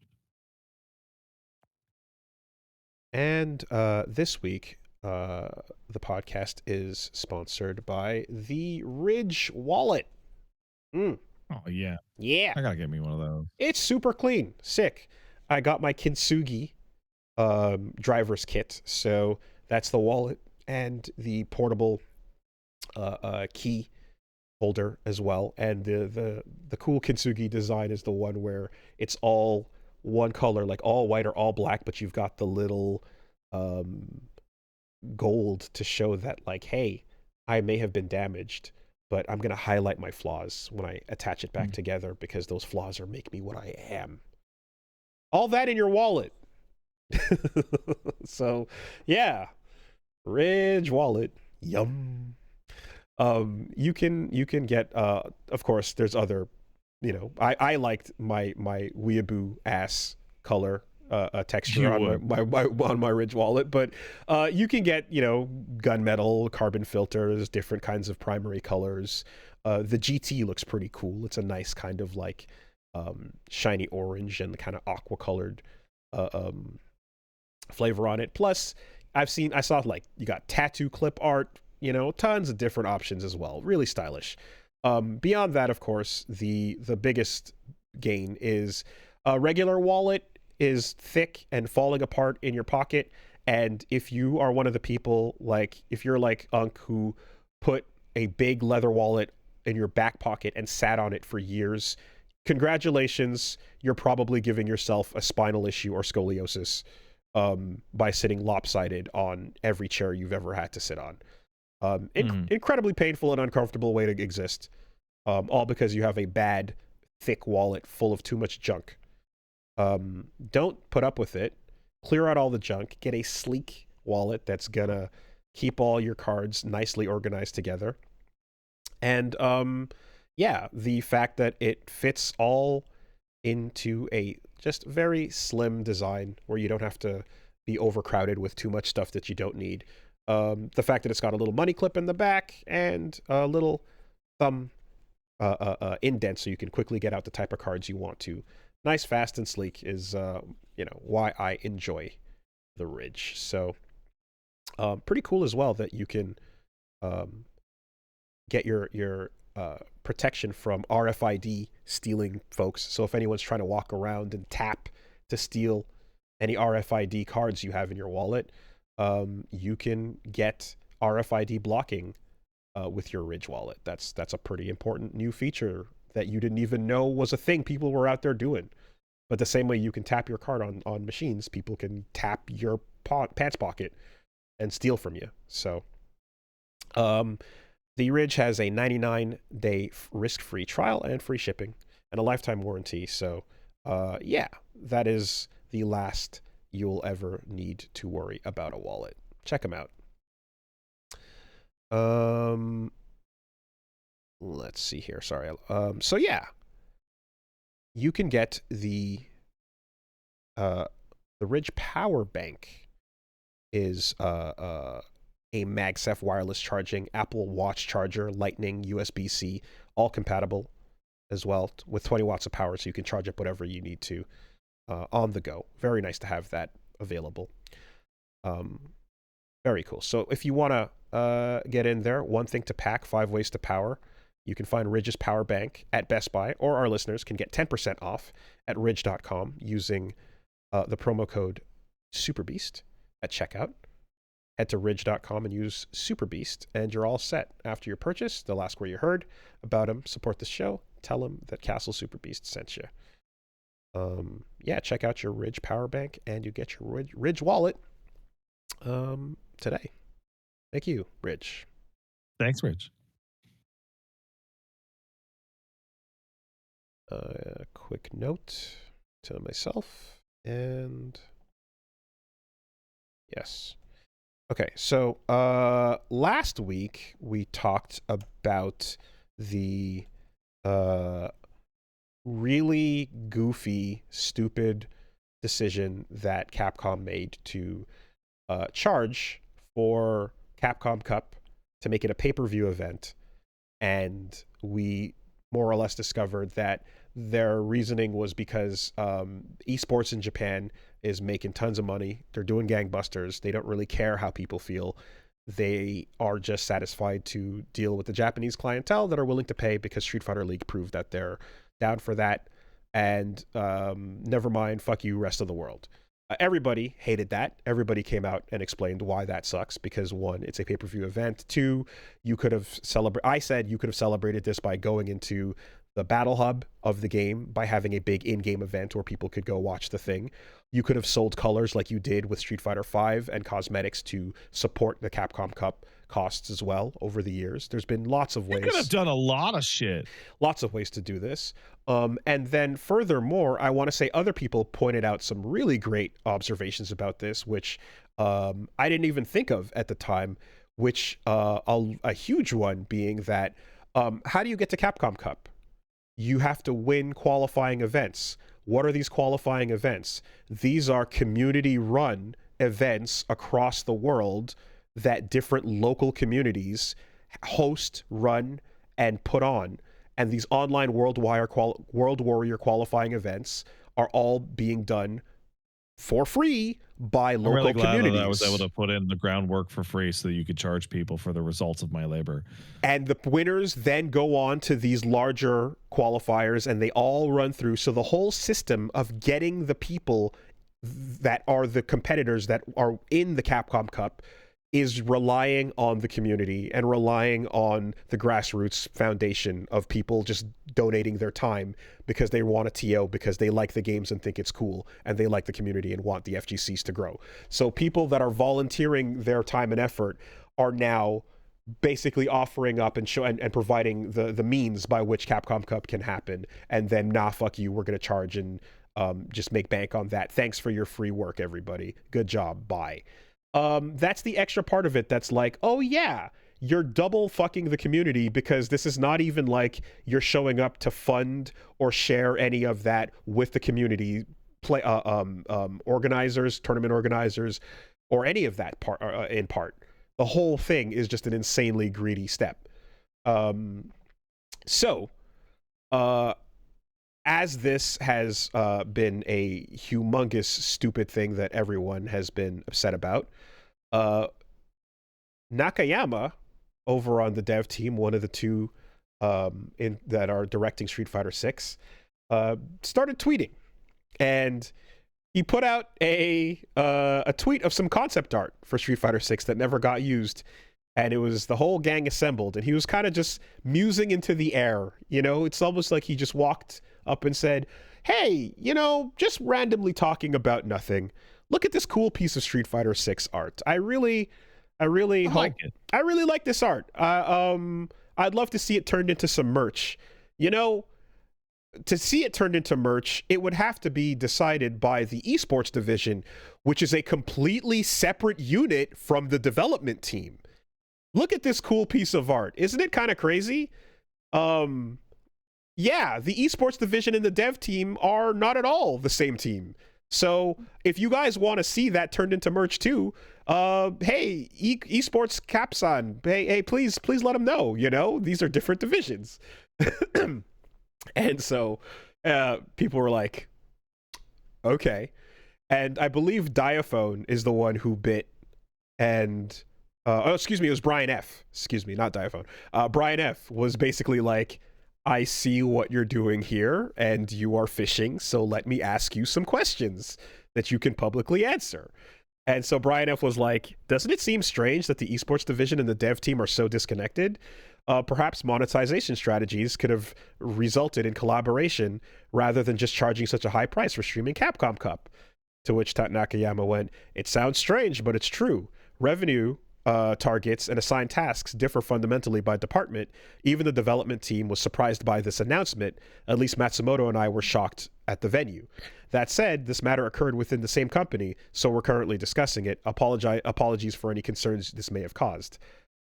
And this week, the podcast is sponsored by the Ridge Wallet. Oh, yeah. Yeah. I gotta get me one of those. It's super clean. Sick. I got my Kintsugi driver's kit. So that's the wallet and the portable key holder as well. And the cool Kintsugi design is the one where it's all one color, like all white or all black, but you've got the little gold to show that, like, hey, I may have been damaged, but I'm going to highlight my flaws when I attach it back together, because those flaws are make me what I am. All that in your wallet. So, yeah. Ridge wallet. Yum. You can get of course there's other, I liked my weeaboo ass color texture on my Ridge wallet, but you can get gunmetal, carbon filters, different kinds of primary colors. The GT looks pretty cool. It's a nice kind of like shiny orange and kind of aqua colored flavor on it. Plus I saw like you got tattoo clip art, tons of different options as well. Really stylish. Beyond that, of course, the biggest gain is a regular wallet is thick and falling apart in your pocket. And if you are one of the people, like if you're like Unk, who put a big leather wallet in your back pocket and sat on it for years, congratulations, you're probably giving yourself a spinal issue or scoliosis by sitting lopsided on every chair you've ever had to sit on. Incredibly painful and uncomfortable way to exist, all because you have a bad, thick wallet full of too much junk. Don't put up with it. Clear out all the junk. Get a sleek wallet that's gonna keep all your cards nicely organized together. And yeah, the fact that it fits all into a just very slim design where you don't have to be overcrowded with too much stuff that you don't need. The fact that it's got a little money clip in the back and a little thumb indent so you can quickly get out the type of cards you want to. Nice, fast, and sleek is, why I enjoy the Ridge. So, pretty cool as well that you can get your protection from RFID stealing folks. So if anyone's trying to walk around and tap to steal any RFID cards you have in your wallet, you can get RFID blocking with your Ridge wallet. That's a pretty important new feature that you didn't even know was a thing people were out there doing. But the same way you can tap your card on machines, people can tap your pants pocket and steal from you. So the Ridge has a 99-day risk-free trial and free shipping and a lifetime warranty. So yeah, that is the last you'll ever need to worry about a wallet. Check them out. Let's see here. Sorry. So yeah, you can get the Ridge Power Bank is a MagSafe wireless charging, Apple Watch charger, Lightning, USB-C, all compatible as well with 20 watts of power, so you can charge up whatever you need to on the go. Very nice to have that available. Very cool. So if you want to get in there, one thing to pack, 5 ways to power. You can find Ridge's Power Bank at Best Buy, or our listeners can get 10% off at ridge.com using the promo code SuperBeast at checkout. Head to ridge.com and use SuperBeast, and you're all set. After your purchase, they'll ask where you heard about them, support the show, tell them that Castle SuperBeast sent you. Yeah, check out your Ridge Power Bank, and you get your Ridge wallet today. Thank you, Ridge. Thanks, Ridge. Quick note to myself, and yes. Okay, so last week we talked about the really goofy, stupid decision that Capcom made to charge for Capcom Cup to make it a pay-per-view event, and we more or less discovered that their reasoning was because esports in Japan is making tons of money. They're doing gangbusters. They don't really care how people feel. They are just satisfied to deal with the Japanese clientele that are willing to pay because Street Fighter League proved that they're down for that. And never mind, fuck you, rest of the world. Everybody hated that. Everybody came out and explained why that sucks, because 1, it's a pay-per-view event. 2, you could have I said you could have celebrated this by going into battle hub of the game by having a big in-game event where people could go watch the thing. You could have sold colors like you did with Street Fighter V and cosmetics to support the Capcom Cup costs as well over the years. There's been lots of ways. You could have done a lot of shit. Lots of ways to do this. And then furthermore, I want to say other people pointed out some really great observations about this, which I didn't even think of at the time, which a huge one being that how do you get to Capcom Cup? You have to win qualifying events. What are these qualifying events? These are community-run events across the world that different local communities host, run, and put on. And these online World Warrior qualifying events are all being done for free by local I'm really glad communities. that I was able to put in the groundwork for free so that you could charge people for the results of my labor. And the winners then go on to these larger qualifiers and they all run through. So the whole system of getting the people that are the competitors that are in the Capcom Cup is relying on the community and relying on the grassroots foundation of people just donating their time because they want a TO, because they like the games and think it's cool, and they like the community and want the FGCs to grow. So people that are volunteering their time and effort are now basically offering up and providing the means by which Capcom Cup can happen. And then, nah, fuck you, we're going to charge and just make bank on that. Thanks for your free work, everybody. Good job. Bye. That's the extra part of it that's like, oh yeah, you're double fucking the community because this is not even like you're showing up to fund or share any of that with the community organizers, tournament organizers, or any of that part in part. The whole thing is just an insanely greedy step. As this has been a humongous, stupid thing that everyone has been upset about, Nakayama, over on the dev team, one of the two that are directing Street Fighter 6, started tweeting. And he put out a tweet of some concept art for Street Fighter 6 that never got used. And it was the whole gang assembled. And he was kind of just musing into the air. You know, it's almost like he just walked up and said, hey, you know, just randomly talking about nothing. Look at this cool piece of Street Fighter 6 art. I really like it. I really like this art. I'd love to see it turned into some merch. You know, to see it turned into merch, it would have to be decided by the esports division, which is a completely separate unit from the development team. Look at this cool piece of art. Isn't it kind of crazy? Yeah, the esports division and the dev team are not at all the same team. So if you guys want to see that turned into merch too, hey, esports Capson, hey, please let them know. You know, these are different divisions. And so people were like, okay. And I believe Diaphone is the one who bit and it was Brian F. Excuse me, not Diaphone. Brian F. was basically like, I see what you're doing here, and you are fishing, so let me ask you some questions that you can publicly answer. And so Brian F. was like, doesn't it seem strange that the esports division and the dev team are so disconnected? Perhaps monetization strategies could have resulted in collaboration rather than just charging such a high price for streaming Capcom Cup. To which Nakayama went, it sounds strange, but it's true. Revenue targets and assigned tasks differ fundamentally by department. Even the development team was surprised by this announcement. At least Matsumoto and I were shocked at the venue. That said, this matter occurred within the same company, so we're currently discussing it. Apologies for any concerns this may have caused.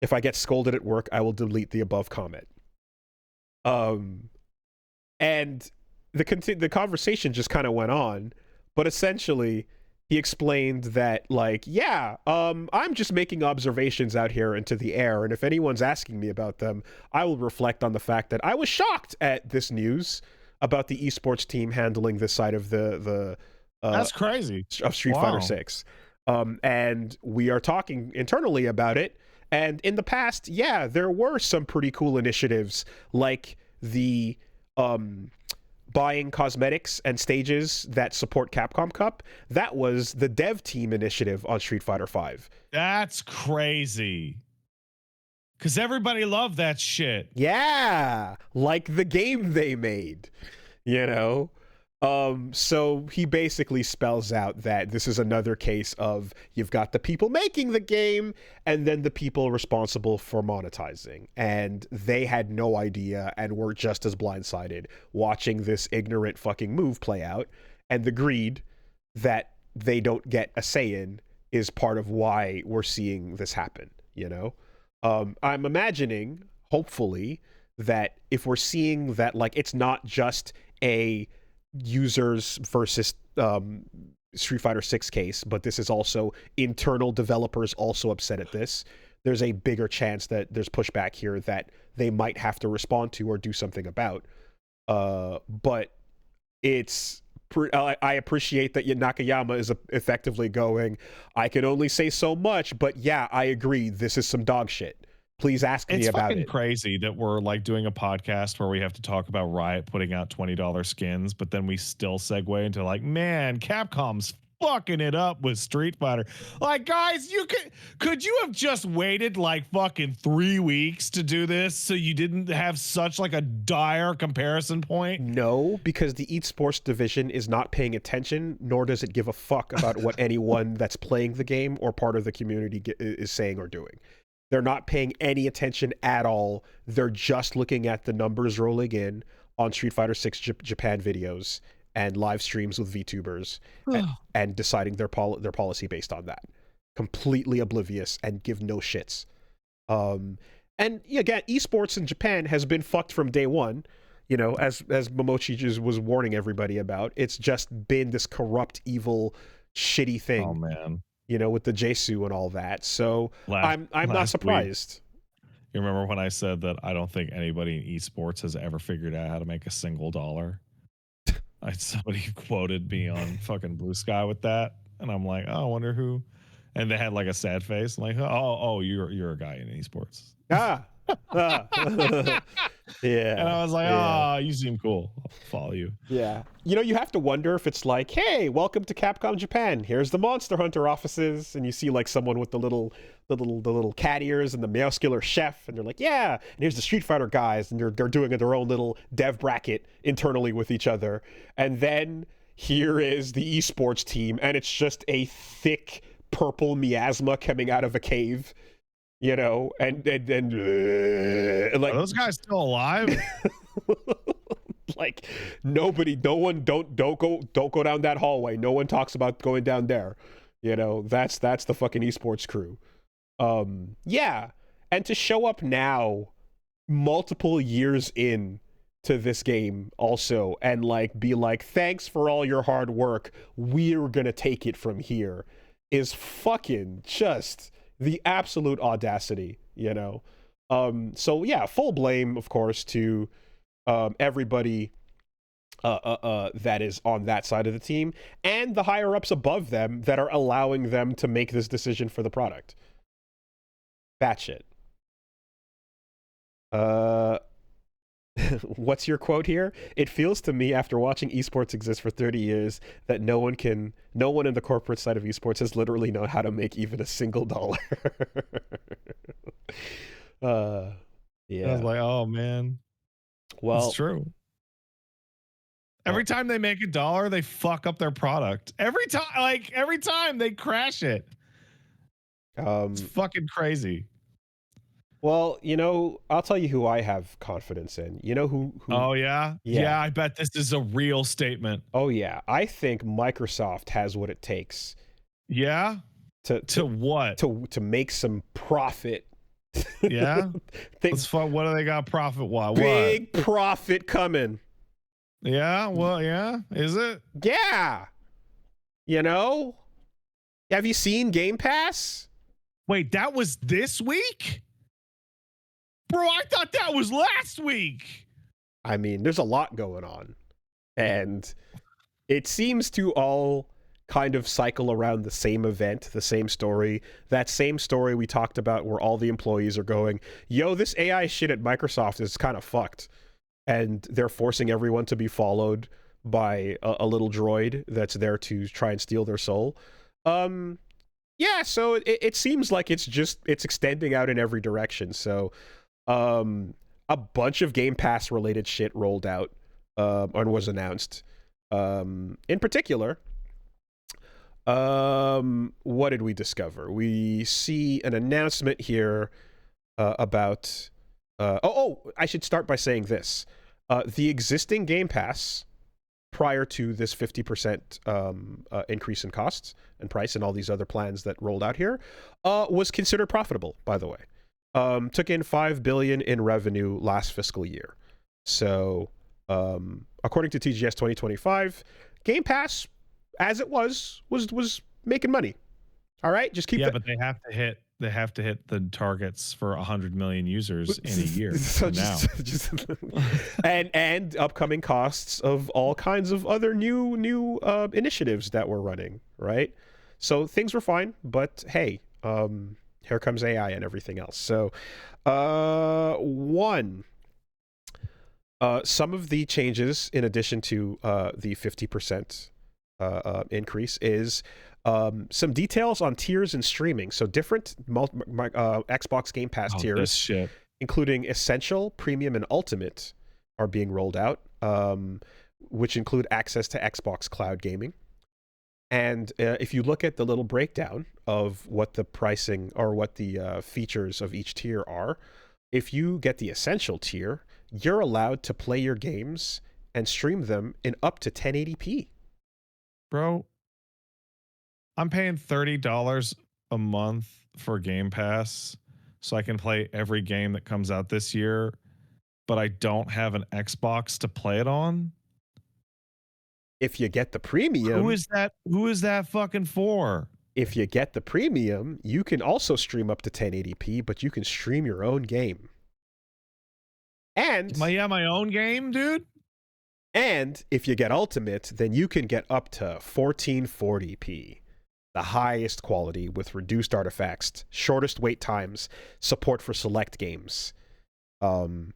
If I get scolded at work, I will delete the above comment. And the conversation just kind of went on, but essentially he explained that, like, yeah, I'm just making observations out here into the air, and if anyone's asking me about them, I will reflect on the fact that I was shocked at this news about the esports team handling this side of the that's crazy, of Street Fighter 6. And we are talking internally about it. And in the past, yeah, there were some pretty cool initiatives like the buying cosmetics and stages that support Capcom Cup. That was the dev team initiative on Street Fighter V. That's crazy. Because everybody loved that shit. Yeah, like the game they made, you know? So he basically spells out that this is another case of you've got the people making the game and then the people responsible for monetizing. And they had no idea and were just as blindsided watching this ignorant fucking move play out. And the greed that they don't get a say in is part of why we're seeing this happen, you know? I'm imagining, hopefully, that if we're seeing that, like, it's not just a users versus Street Fighter 6 case, but this is also internal developers also upset at this. There's a bigger chance that there's pushback here that they might have to respond to or do something about. But it's I appreciate that Nakayama is effectively going, I can only say so much, but yeah, I agree. This is some dog shit. Please ask me about it. It's fucking crazy that we're like doing a podcast where we have to talk about Riot putting out $20 skins, but then we still segue into like, man, Capcom's fucking it up with Street Fighter. Like, guys, you could you have just waited like fucking 3 weeks to do this so you didn't have such like a dire comparison point? No, because the esports division is not paying attention, nor does it give a fuck about what anyone that's playing the game or part of the community is saying or doing. They're not paying any attention at all. They're just looking at the numbers rolling in on Street Fighter 6 Japan videos and live streams with VTubers and deciding their policy based on that. Completely oblivious and give no shits. And again, esports in Japan has been fucked from day one, you know, as Momochi just was warning everybody about. It's just been this corrupt, evil, shitty thing. Oh, man. You know, with the Jesu and all that. So I'm not surprised. You remember when I said that I don't think anybody in esports has ever figured out how to make a single dollar? Somebody quoted me on fucking Blue Sky with that, and I'm like, oh, I wonder who. And they had like a sad face, I'm like, oh, you're a guy in esports. Yeah. And I was like, oh, you seem cool. I'll follow you. Yeah. You know, you have to wonder if it's like, hey, welcome to Capcom Japan. Here's the Monster Hunter offices, and you see like someone with the little cat ears and the muscular chef, and they're like, yeah. And here's the Street Fighter guys, and they're doing their own little dev bracket internally with each other. And then here is the esports team, and it's just a thick purple miasma coming out of a cave. You know, and like, are those guys still alive? Like, no one, don't go down that hallway. No one talks about going down there. You know, that's the fucking esports crew. Yeah, and to show up now, multiple years in to this game, also, and like be like, thanks for all your hard work. We're gonna take it from here. Is fucking just the absolute audacity, you know? So yeah, full blame, of course, to everybody that is on that side of the team and the higher ups above them that are allowing them to make this decision for the product. Batshit. What's your quote here? It feels to me, after watching esports exist for 30 years, that no one in the corporate side of esports has literally known how to make even a single dollar. Yeah. I was like, oh man. Well, it's true. Every time they make a dollar, they fuck up their product. Every time they crash it. It's fucking crazy. Well, you know, I'll tell you who I have confidence in. You know who Oh, yeah? Yeah, I bet this is a real statement. Oh, yeah. I think Microsoft has what it takes. Yeah? To what? To make some profit. Yeah? What do they got profit-wise? Big profit coming. Yeah? Well, yeah? Is it? Yeah. You know? Have you seen Game Pass? Wait, that was this week? Bro, I thought that was last week. I mean, there's a lot going on. And it seems to all kind of cycle around the same event, the same story. That same story we talked about where all the employees are going, yo, this AI shit at Microsoft is kind of fucked. And they're forcing everyone to be followed by a little droid that's there to try and steal their soul. Yeah, Yeah, so it seems like it's extending out in every direction. So a bunch of Game Pass related shit rolled out and was announced. In particular, what did we discover? We see an announcement here about I should start by saying this. The existing Game Pass prior to this 50% increase in costs and price and all these other plans that rolled out here was considered profitable, by the way. Took in $5 billion in revenue last fiscal year. So according to TGS 2025, Game Pass, as it was making money. All right, just keep but they have to hit the targets for 100 million users in a year. So and upcoming costs of all kinds of other new initiatives that we're running, right? So things were fine, but hey, here comes AI and everything else. So some of the changes in addition to the 50% increase is some details on tiers and streaming. So different Xbox Game Pass tiers, including Essential, Premium, and Ultimate, are being rolled out, which include access to Xbox Cloud Gaming. And if you look at the little breakdown of what the pricing or what the features of each tier are, if you get the Essential tier, you're allowed to play your games and stream them in up to 1080p. Bro, I'm paying $30 a month for Game Pass so I can play every game that comes out this year, but I don't have an Xbox to play it on. If you get the premium... Who is that fucking for? If you get the premium, you can also stream up to 1080p, but you can stream your own game. And... my own game, dude? And if you get Ultimate, then you can get up to 1440p. The highest quality with reduced artifacts, shortest wait times, support for select games, and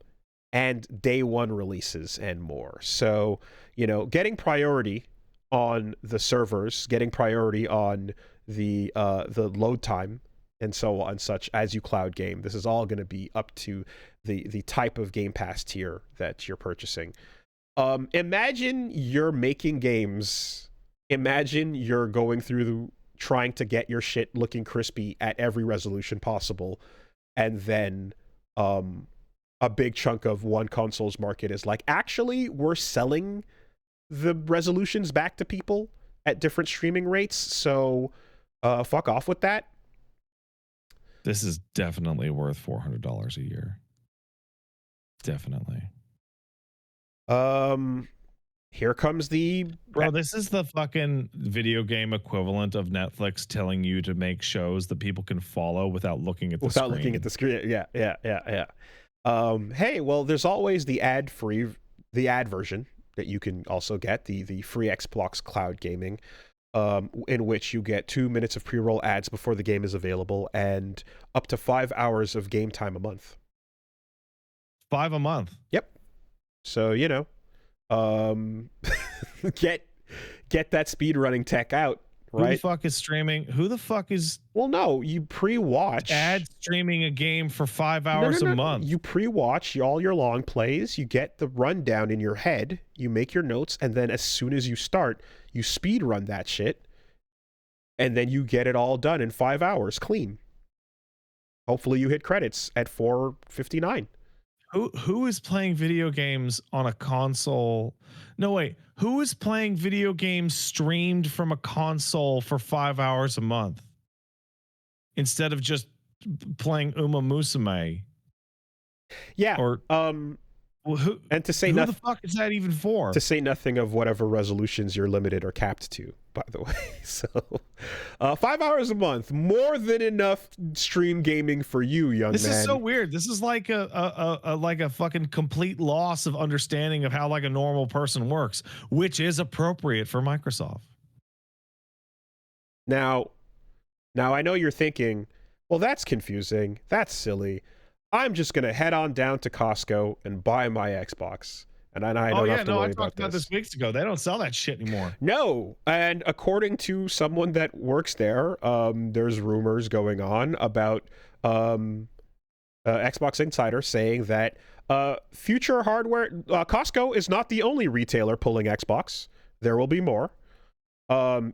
day one releases and more. So, getting priority on the servers, getting priority on the load time, and so on, such as you cloud game. This is all going to be up to the type of Game Pass tier that you're purchasing. Imagine you're making games. Imagine you're going through trying to get your shit looking crispy at every resolution possible, and then a big chunk of one console's market is like, actually, we're selling the resolutions back to people at different streaming rates, so fuck off with that. This is definitely worth $400 a year. Definitely. Here comes the... Bro, this is the fucking video game equivalent of Netflix telling you to make shows that people can follow without looking at the screen. Without looking at the screen. Yeah. Hey, well, there's always the ad version that you can also get, the free Xbox Cloud Gaming, in which you get 2 minutes of pre-roll ads before the game is available and up to 5 hours of game time a month. 5 a month? Yep. So, get that speed running tech out, right? Who the fuck is streaming? Who the fuck is... Well, no, you pre-watch... ad streaming a game for 5 hours a month. You pre-watch all your long plays, you get the rundown in your head, you make your notes, and then as soon as you start, you speed run that shit, and then you get it all done in 5 hours, clean. Hopefully you hit credits at 4:59. Who is playing video games on a console? No, wait. Who is playing video games streamed from a console for 5 hours a month instead of just playing Uma Musume? Yeah. Or who? And to say who nothing, the fuck is that even for? To say nothing of whatever resolutions you're limited or capped to, by the way. So, 5 hours a month, more than enough stream gaming for you, young man. This is so weird. This is like a fucking complete loss of understanding of how like a normal person works, which is appropriate for Microsoft. Now I know you're thinking, well, that's confusing. That's silly. I'm just going to head on down to Costco and buy my Xbox, and I Oh don't yeah, have to no, I worry talked about about this this. weeks ago. They don't sell that shit anymore. No, and according to someone that works there, there's rumors going on about um, Xbox Insider saying that future hardware, Costco is not the only retailer pulling Xbox. There will be more.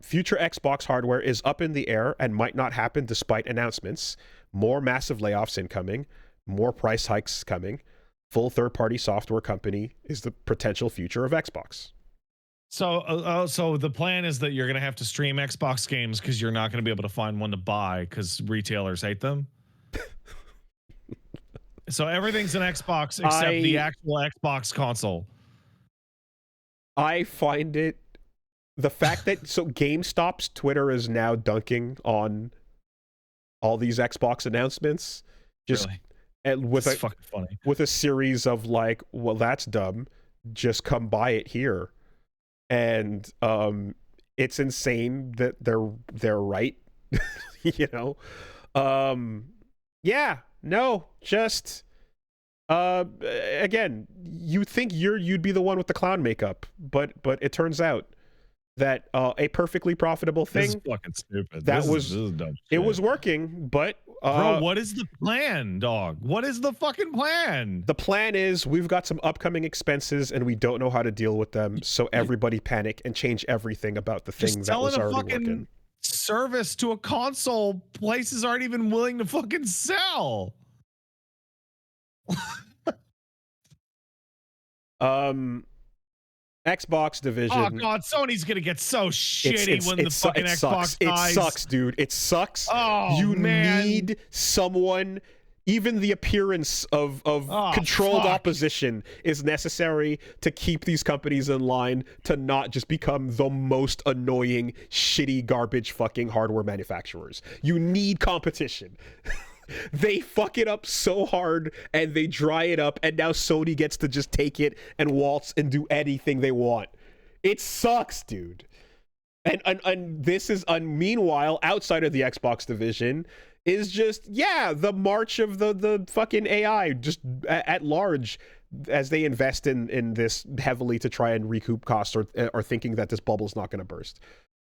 Future Xbox hardware is up in the air and might not happen despite announcements. More massive layoffs incoming, more price hikes coming. Full third-party software company is the potential future of Xbox. So the plan is that you're going to have to stream Xbox games because you're not going to be able to find one to buy because retailers hate them. So everything's an Xbox except the I actual Xbox console. I find it the fact that GameStop's Twitter is now dunking on all these Xbox announcements, just Really? and It's fucking funny. with a series of like, well, that's dumb. Just come buy it here, and it's insane that they're right. you know, yeah, no, just again, you think you'd be the one with the clown makeup, but it turns out that a perfectly profitable This is thing fucking stupid. that This is dumb it shit. was working, but Bro, what is the plan, dog? What is the fucking plan? the plan is we've got some upcoming expenses and we don't know how to deal with them, so everybody panic and change everything about the thing Just that was selling a already fucking working. service to a console places aren't even willing to fucking sell. Xbox division. Oh god, Sony's gonna get so shitty when the fucking Xbox dies. It sucks, dude. It sucks. Oh, you man. need someone. Even the appearance of controlled opposition is necessary to keep these companies in line to not just become the most annoying, shitty, garbage fucking hardware manufacturers. You need competition. They fuck it up so hard and they dry it up, and now Sony gets to just take it and waltz and do anything they want. It sucks, dude. And this is meanwhile, outside of the Xbox division is just the march of the fucking AI just at large, as they invest in this heavily to try and recoup costs, or thinking that this bubble's not going to burst.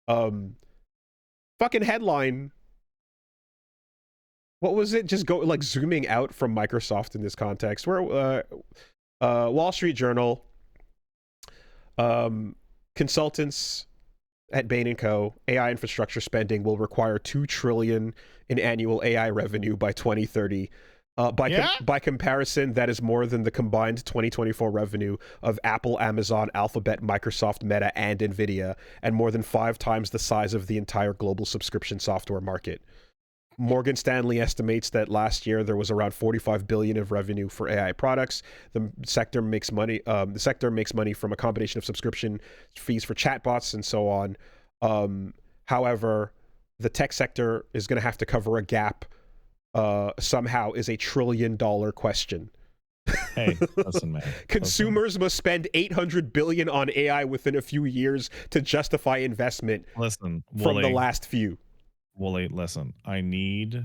Fucking headline. What was it? Just go like zooming out from Microsoft in this context, where Wall Street Journal, consultants at Bain & Co. AI infrastructure spending will require $2 trillion in annual AI revenue by 2030. By comparison, that is more than the combined 2024 revenue of Apple, Amazon, Alphabet, Microsoft, Meta, and Nvidia, and more than 5 times the size of the entire global subscription software market. Morgan Stanley estimates that last year there was around 45 billion of revenue for AI products. The sector makes money. The sector makes money from a combination of subscription fees for chatbots and so on. However, the tech sector is going to have to cover a gap. Somehow, is $1 trillion question. Hey, listen, man. Consumers must spend $800 billion on AI within a few years to justify investment. Listen, from the last few. Wooly, listen, I need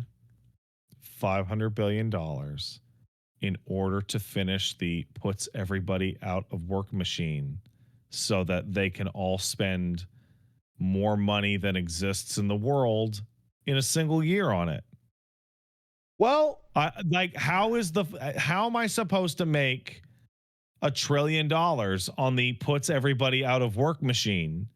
$500 billion in order to finish the puts everybody out of work machine so that they can all spend more money than exists in the world in a single year on it. Well, how am I supposed to make $1 trillion on the puts everybody out of work machine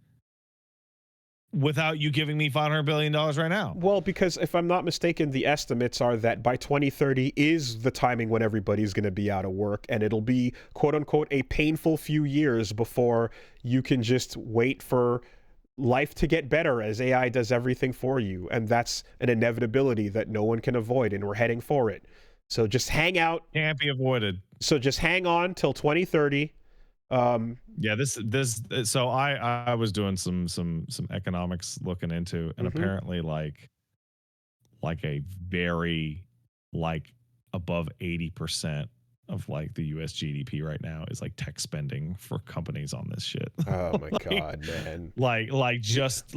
without you giving me $500 billion right now? Well, because if I'm not mistaken, the estimates are that by 2030 is the timing when everybody's going to be out of work, and it'll be, quote unquote, a painful few years before you can just wait for life to get better as AI does everything for you. And that's an inevitability that no one can avoid, and we're heading for it. So just hang out. Can't be avoided. So just hang on till 2030. So I was doing some economics looking into, and apparently like a very above 80% of like the US GDP right now is like tech spending for companies on this shit. Oh my like, god, man. just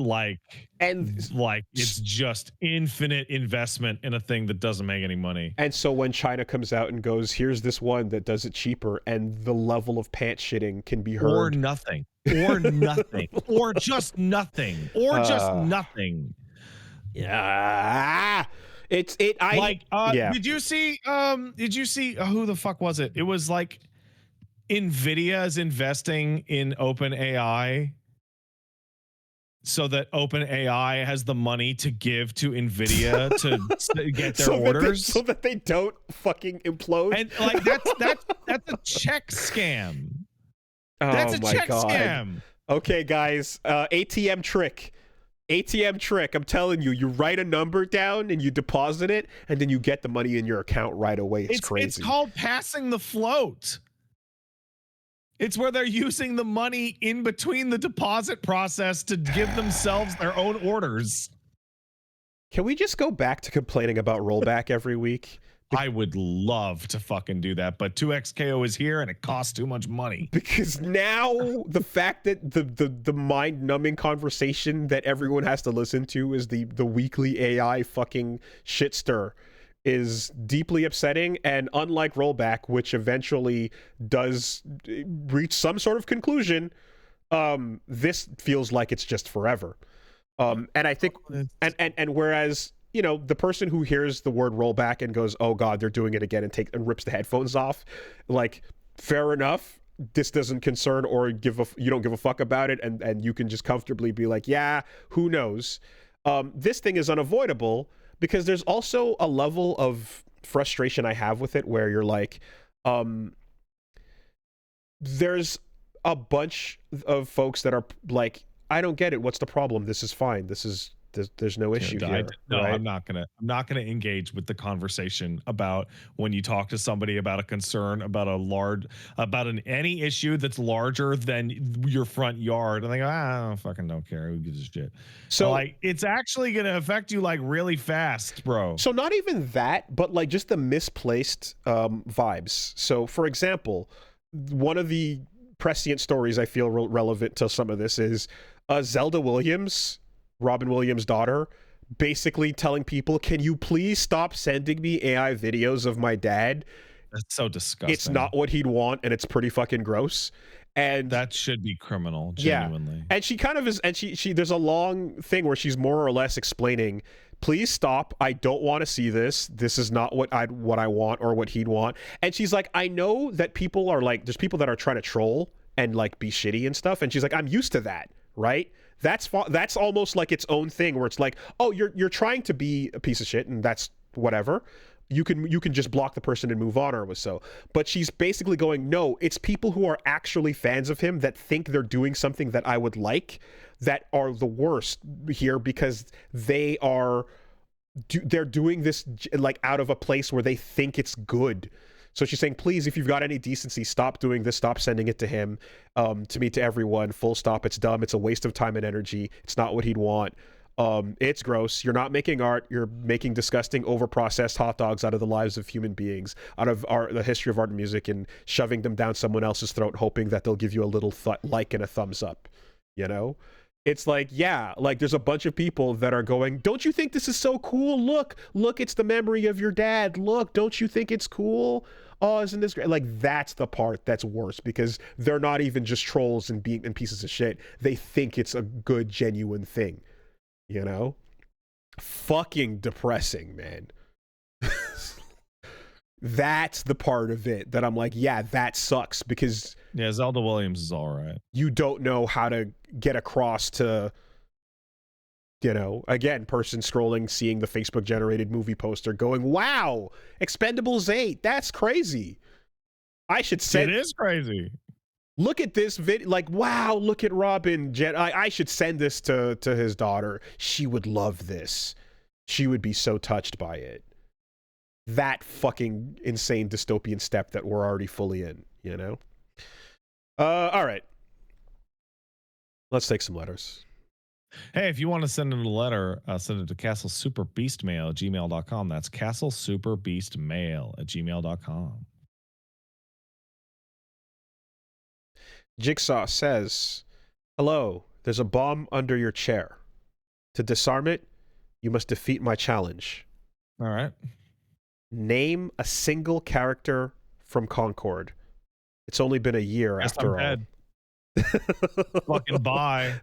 And like it's just infinite investment in a thing that doesn't make any money. and so when China comes out and goes, here's this one that does it cheaper, and the level of pants shitting can be heard. Or nothing. Or nothing. Or just nothing. Or just nothing. Yeah. Yeah. Did you see who the fuck was it? It was like Nvidia is investing in OpenAI so that OpenAI has the money to give to Nvidia to get their orders, so that they don't fucking implode. and like that's a check scam. That's a my check god. scam. Okay, guys, ATM trick. ATM trick. I'm telling you, you write a number down and you deposit it, and then you get the money in your account right away. It's crazy. It's called passing the float. It's where they're using the money in between the deposit process to give themselves their own orders. Can we just go back to complaining about rollback every week? I would love to fucking do that, but 2XKO is here and it costs too much money. Because now the fact that the mind-numbing conversation that everyone has to listen to is the weekly AI fucking shit stir is deeply upsetting. And unlike rollback, which eventually does reach some sort of conclusion, this feels like it's just forever. And I think, and whereas, you know, the person who hears the word rollback and goes, oh god, they're doing it again, and rips the headphones off, like, fair enough, this doesn't concern or you don't give a fuck about it, and you can just comfortably be like, yeah, who knows. This thing is unavoidable because there's also a level of frustration I have with it where you're like, there's a bunch of folks that are like, I don't get it, what's the problem, this is fine, there's no issue here. No, right? I'm not gonna engage with the conversation about when you talk to somebody about a concern about any issue that's larger than your front yard, and they go, I don't care, who gives a shit. So like, it's actually gonna affect you like really fast, bro. So not even that, but like just the misplaced vibes. So for example, one of the prescient stories I feel relevant to some of this is Zelda Williams, Robin Williams' daughter, basically telling people, can you please stop sending me AI videos of my dad? That's so disgusting. It's not what he'd want, and it's pretty fucking gross. And that should be criminal, genuinely. Yeah. And she kind of is, and she there's a long thing where she's more or less explaining, please stop, I don't want to see this. This is not what I want or what he'd want. And she's like, I know that people are like, there's people that are trying to troll and like be shitty and stuff. And she's like, I'm used to that, right? That's almost like its own thing where it's like, oh, you're trying to be a piece of shit, and that's whatever. You can just block the person and move on, or was so. But she's basically going, no, it's people who are actually fans of him that think they're doing something that I would like that are the worst here, because they're doing this like out of a place where they think it's good. So she's saying, please, if you've got any decency, stop doing this. Stop sending it to him, to me, to everyone. Full stop. It's dumb. It's a waste of time and energy. It's not what he'd want. It's gross. You're not making art. You're making disgusting, overprocessed hot dogs out of the lives of human beings, out of the history of art and music, and shoving them down someone else's throat, hoping that they'll give you a little like and a thumbs up. You know? It's like, yeah, like there's a bunch of people that are going, don't you think this is so cool? Look, it's the memory of your dad. Look, don't you think it's cool? Oh, isn't this great? Like, that's the part that's worse, because they're not even just trolls and pieces of shit. They think it's a good, genuine thing, you know? Fucking depressing, man. That's the part of it that I'm like, yeah, that sucks, because yeah, Zelda Williams is all right. You don't know how to get across to, you know, again, person scrolling, seeing the Facebook generated movie poster, going, wow, Expendables 8, that's crazy. I should send. It is crazy. Look at this video, like, wow, look at Robin. I should send this to his daughter. She would love this. She would be so touched by it. That fucking insane dystopian step that we're already fully in, you know? All right. Let's take some letters. Hey, if you want to send in a letter, send it to castlesuperbeastmail@gmail.com. That's castlesuperbeastmail@gmail.com. Jigsaw says, "Hello, there's a bomb under your chair. To disarm it, you must defeat my challenge. All right. Name a single character from Concord. It's only been a year Guess after I'm dead. Fucking bye.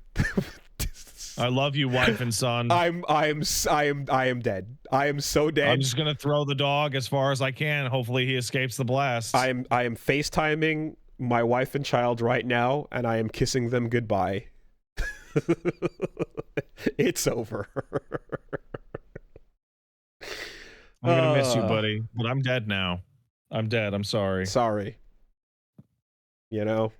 I love you, wife and son. I am dead. I am so dead. I'm just gonna throw the dog as far as I can. Hopefully he escapes the blast. I am FaceTiming my wife and child right now, and I am kissing them goodbye. It's over. I'm gonna miss you, buddy. But I'm dead now. I'm dead. I'm sorry. Sorry. You know?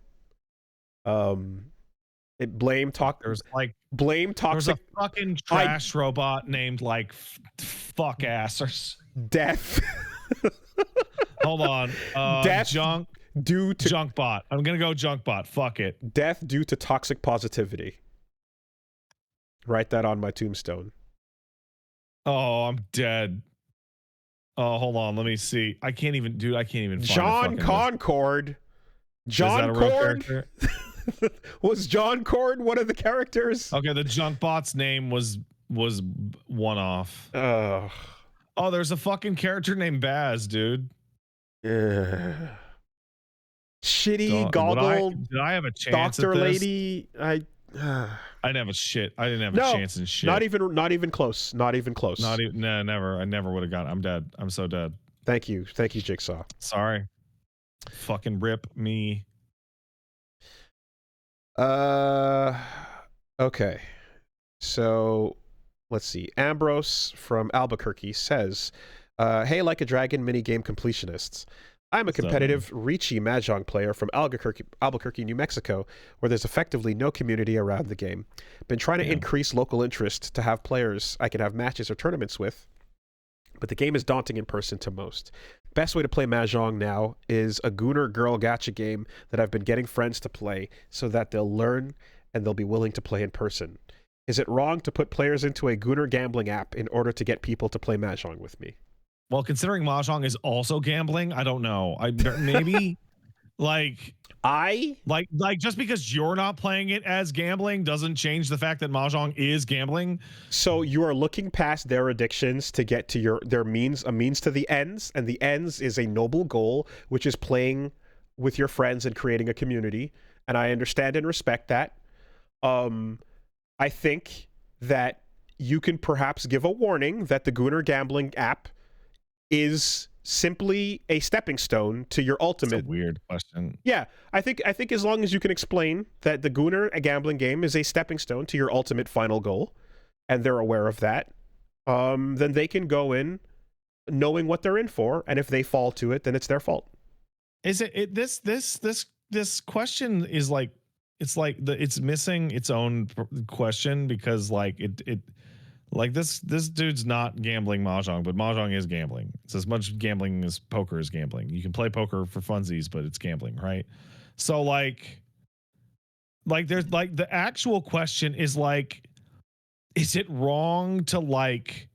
Blame toxic. There's like Blame toxic. There's a fucking trash robot named like fuck assers. Death. Hold on. Death junk due to junk bot. I'm gonna go junk bot. Fuck it. Death due to toxic positivity. Write that on my tombstone. Oh, I'm dead. Oh, hold on. Let me see. I can't even find John Concord. John Cord. Was John Cord one of the characters? Okay, the junk bot's name was one off. Oh, there's a fucking character named Baz, dude. Shitty goggled. Did I have a chance doctor at this? lady? I didn't have a shit. I didn't have a chance in shit. Not even close. Not even close. No, never. I never would have got it. I'm dead. I'm so dead. Thank you, Jigsaw. Sorry. Fucking rip me. Okay. So, let's see. Ambrose from Albuquerque says, "Hey, Like a Dragon minigame completionists. I'm a competitive, reachy Mahjong player from Albuquerque, New Mexico, where there's effectively no community around the game. Been trying to increase local interest to have players I can have matches or tournaments with, but the game is daunting in person to most. Best way to play Mahjong now is a Gooner Girl Gacha game that I've been getting friends to play so that they'll learn and they'll be willing to play in person. Is it wrong to put players into a Gooner gambling app in order to get people to play Mahjong with me?" Well, considering Mahjong is also gambling, I don't know. Maybe like just because you're not playing it as gambling doesn't change the fact that Mahjong is gambling. So you are looking past their addictions to get to a means to the ends, and the ends is a noble goal, which is playing with your friends and creating a community. And I understand and respect that. I think that you can perhaps give a warning that the Gooner gambling app is simply a stepping stone to your ultimate. That's a weird question. Yeah, I think as long as you can explain that the Gooner gambling game is a stepping stone to your ultimate final goal, and they're aware of that, then they can go in knowing what they're in for, and if they fall to it, then it's their fault. Is this question is like it's missing its own question, because like it like this dude's not gambling Mahjong, but Mahjong is gambling. It's as much gambling as poker is gambling. You can play poker for funsies, but it's gambling, right? So like there's like the actual question is like, is it wrong to like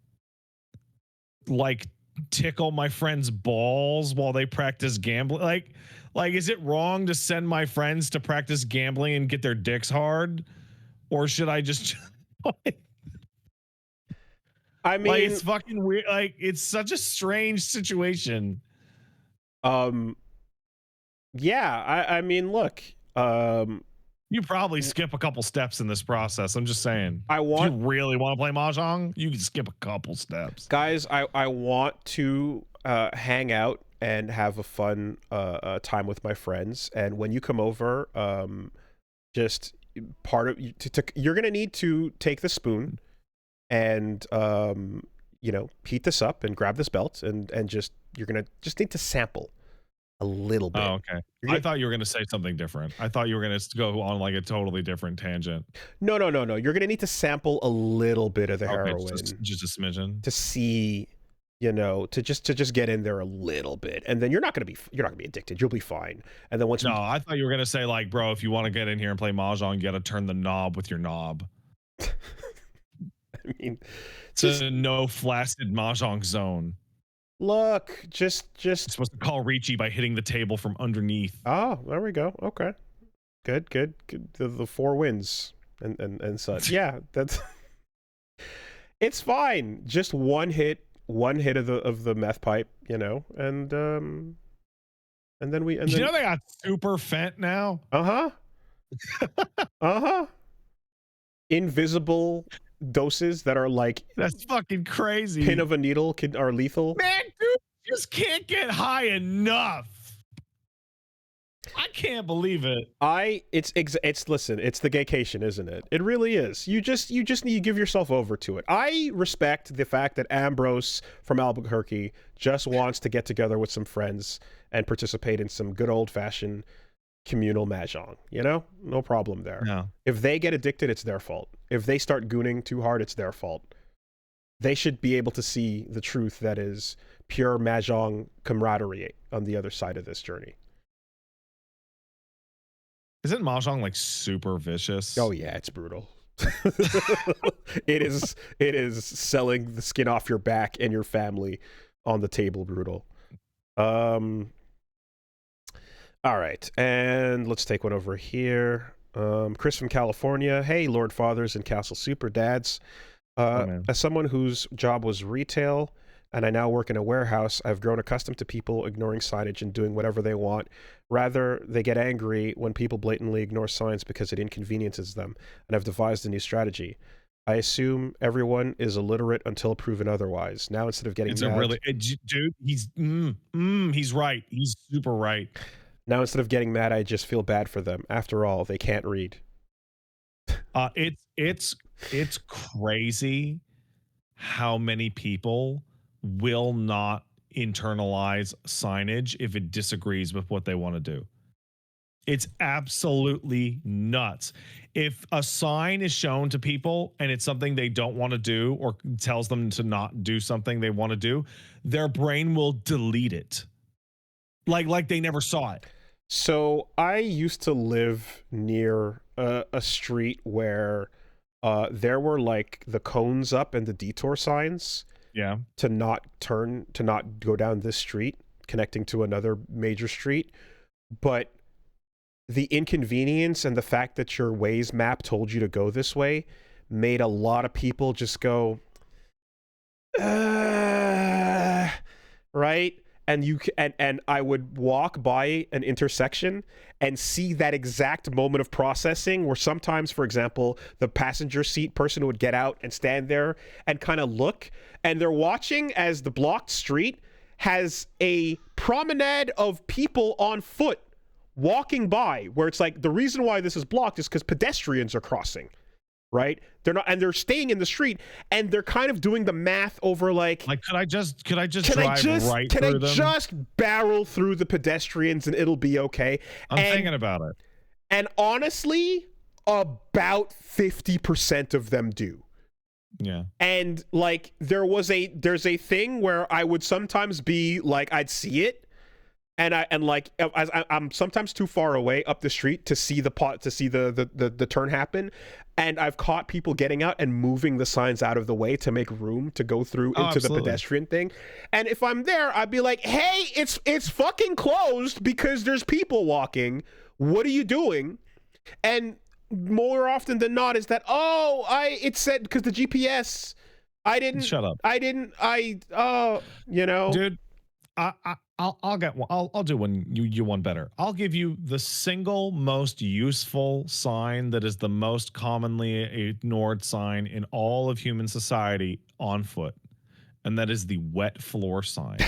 tickle my friends' balls while they practice gambling? Like is it wrong to send my friends to practice gambling and get their dicks hard? Or should I just I mean, like, it's fucking weird. Like, it's such a strange situation. Yeah, I mean, look, you probably skip a couple steps in this process. I'm just saying. If you really want to play Mahjong, you can skip a couple steps. Guys, I want to hang out and have a fun time with my friends. And when you come over, just part of you're gonna need to take the spoon and heat this up and grab this belt and you're gonna just need to sample a little bit. Oh, okay. I thought you were gonna say something different. I thought you were gonna go on like a totally different tangent. No. You're gonna need to sample a little bit of the heroin, just a smidgen, to see, to just get in there a little bit, and then you're not gonna be addicted. You'll be fine. And then once I thought you were gonna say like, bro, if you want to get in here and play Mahjong, you got to turn the knob with your knob. I mean, it's a no flaccid Mahjong zone. Look, just You're supposed to call Ricci by hitting the table from underneath. Oh, there we go. Okay. Good. The 4 wins and such. Yeah, that's it's fine. Just one hit of the meth pipe, and then we and You then know they got super fent now. uh-huh. Uh-huh. Invisible doses that are like That's fucking crazy. pin of a needle are lethal. Man, dude, just can't get high enough. I can't believe it. Listen, it's the gaycation, isn't it? It really is. You just need to give yourself over to it. I respect the fact that Ambrose from Albuquerque just wants to get together with some friends and participate in some good old-fashioned communal mahjong. No problem there. No. If they get addicted, it's their fault. If they start gooning too hard, it's their fault. They should be able to see the truth that is pure mahjong camaraderie on the other side of this journey. Isn't mahjong like super vicious? Oh yeah, it's brutal. It is selling the skin off your back and your family on the table brutal. All right, and let's take one over here. Chris from California. Hey, Lord Fathers and Castle Super Dads. As someone whose job was retail and I now work in a warehouse, I've grown accustomed to people ignoring signage and doing whatever they want. Rather, they get angry when people blatantly ignore signs because it inconveniences them, and I've devised a new strategy. I assume everyone is illiterate until proven otherwise. Now, instead of getting mad... Dude, he's right. He's super right. Now, instead of getting mad, I just feel bad for them. After all, they can't read. It's crazy how many people will not internalize signage if it disagrees with what they want to do. It's absolutely nuts. If a sign is shown to people and it's something they don't want to do or tells them to not do something they want to do, their brain will delete it. Like they never saw it. So I used to live near a street where there were like the cones up and the detour signs. Yeah. To not go down this street connecting to another major street. But the inconvenience and the fact that your Waze map told you to go this way made a lot of people just go, right? And I would walk by an intersection and see that exact moment of processing where sometimes, for example, the passenger seat person would get out and stand there and kind of look, and they're watching as the blocked street has a promenade of people on foot walking by, where it's like, the reason why this is blocked is because pedestrians are crossing. Right? They're staying in the street, and they're kind of doing the math over like could I just drive right through them? Can I just barrel through the pedestrians and it'll be okay? I'm thinking about it. And honestly, about 50% of them do. Yeah. And like there's a thing where I would sometimes be like, I'd see it, and I'm sometimes too far away up the street to see the turn happen, and I've caught people getting out and moving the signs out of the way to make room to go through into the pedestrian thing. And if I'm there, I'd be like, "Hey, it's fucking closed because there's people walking. What are you doing?" And more often than not is that, it said because the GPS, I didn't. Shut up. I didn't. Dude. I'll get one. I'll do one. You one better. I'll give you the single most useful sign that is the most commonly ignored sign in all of human society on foot, and that is the wet floor sign.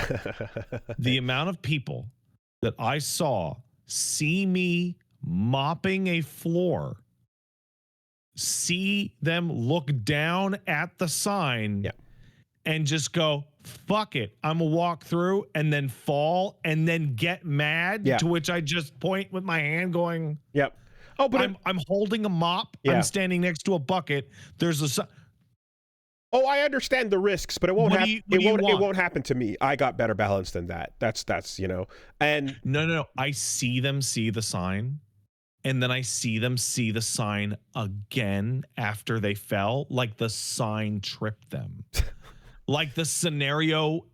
The amount of people that I saw see me mopping a floor, see them look down at the sign, and just go, fuck it, I'm gonna walk through, and then fall and then get mad, to which I just point with my hand going, oh, but I'm holding a mop, I'm standing next to a bucket, there's a I understand the risks, but it won't happen. It won't happen to me. I got better balance than that. That's and no, I see them see the sign, and then I see them see the sign again after they fell, like the sign tripped them. Like the scenario,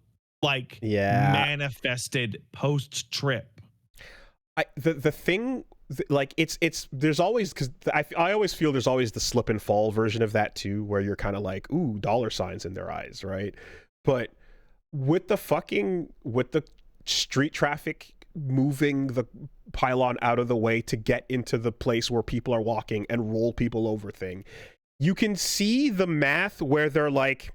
manifested post trip. The thing like it's there's always, because I always feel there's always the slip and fall version of that too, where you're kind of like, ooh, dollar signs in their eyes, right? But with the street traffic moving the pylon out of the way to get into the place where people are walking and roll people over thing, you can see the math where they're like,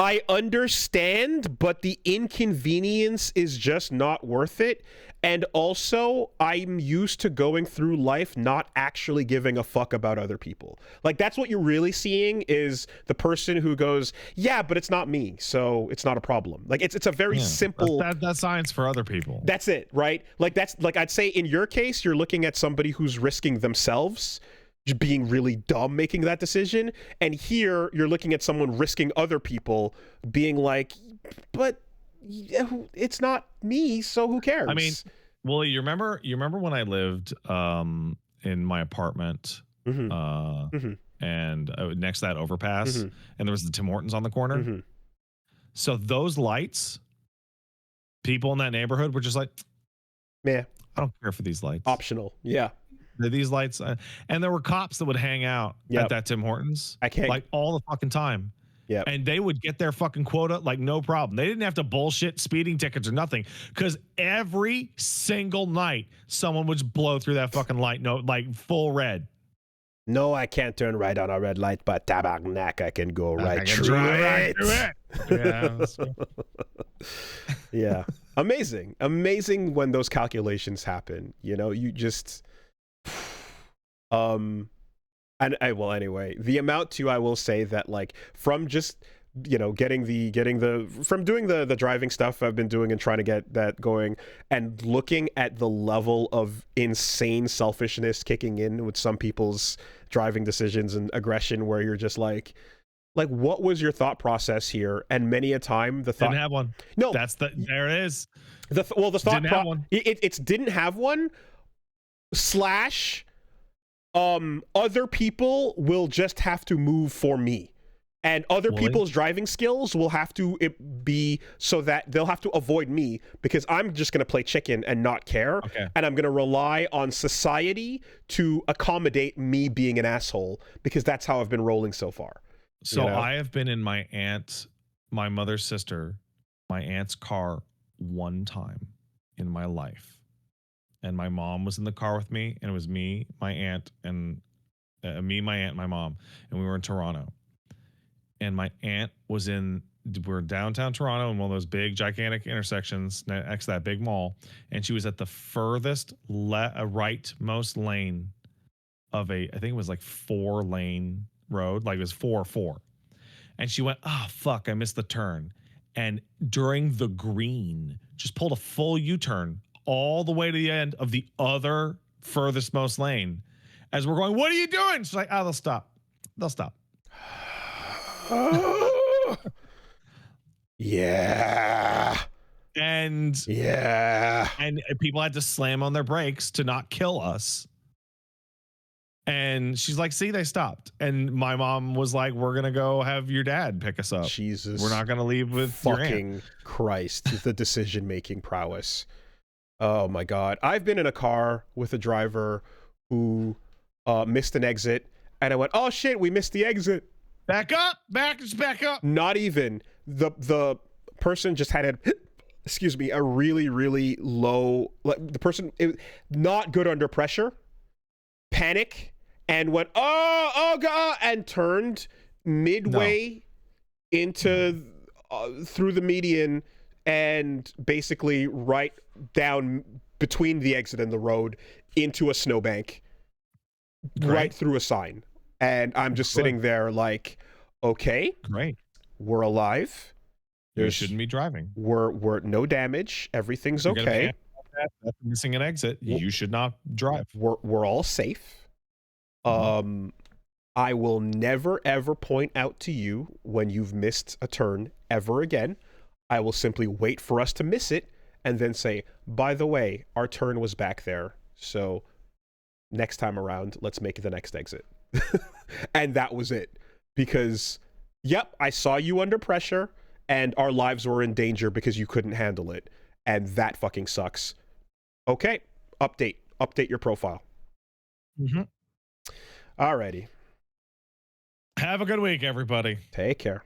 I understand, but the inconvenience is just not worth it. And also, I'm used to going through life not actually giving a fuck about other people. Like, that's what you're really seeing, is the person who goes, yeah, but it's not me, so it's not a problem. Like, it's a very simple... That's science for other people. That's it, right? Like, that's, like, I'd say in your case, you're looking at somebody who's risking themselves being really dumb making that decision, and here you're looking at someone risking other people being like, but it's not me, so who cares? I mean, well, you remember when I lived in my apartment and next to that overpass, and there was the Tim Hortons on the corner. So those lights, people in that neighborhood were just like, yeah, I don't care for these lights. Optional. Yeah. These lights, and there were cops that would hang out at that Tim Hortons, like all the fucking time. Yeah, and they would get their fucking quota like no problem. They didn't have to bullshit speeding tickets or nothing, because every single night someone would blow through that fucking light, like full red. No, I can't turn right on a red light, but tabarnak, I can go right through it. Yeah. Yeah. Amazing when those calculations happen. You know, you just well, anyway, the amount too, I will say that, like, from just, you know, getting from doing the driving stuff I've been doing and trying to get that going, and looking at the level of insane selfishness kicking in with some people's driving decisions and aggression, where you're just like, what was your thought process here? And many a time the thought... Didn't have one. No. There it is. The thought... Didn't have one. It's didn't have one, / other people will just have to move for me, and other people's driving skills will have to be so that they'll have to avoid me, because I'm just going to play chicken and not care. And I'm going to rely on society to accommodate me being an asshole, because that's how I've been rolling so far. So, you know? I have been in my mother's sister, my aunt's car one time in my life. And my mom was in the car with me, and it was me, my aunt, and my aunt, my mom, and we were in Toronto. And my aunt we're downtown Toronto in one of those big, gigantic intersections next to that big mall, and she was at the furthest rightmost lane of I think it was like 4-lane road, like it was 4. And she went, oh, fuck, I missed the turn. And during the green, just pulled a full U-turn all the way to the end of the other furthest most lane. As we're going, what are you doing? She's like, oh, they'll stop. Yeah. And people had to slam on their brakes to not kill us. And she's like, see, they stopped. And my mom was like, we're going to go have your dad pick us up. Jesus. We're not going to leave with fucking Christ, the decision-making prowess. Oh my God. I've been in a car with a driver who missed an exit, and I went, oh shit, we missed the exit. Back up. Not even. The person just had a really, really low, the person, not good under pressure, panic, and went, oh God, and turned midway into, through the median, and basically right down between the exit and the road into a snowbank, right through a sign. And I'm just sitting there like, okay, great, we're alive. You shouldn't be driving. We're no damage. Everything's okay. After missing an exit, you should not drive. We're all safe. I will never ever point out to you when you've missed a turn ever again. I will simply wait for us to miss it and then say, by the way, our turn was back there, so next time around, let's make the next exit. And that was it. Because, yep, I saw you under pressure, and our lives were in danger because you couldn't handle it. And that fucking sucks. Okay, update. update your profile. Mm-hmm. Alrighty. Have a good week, everybody. Take care.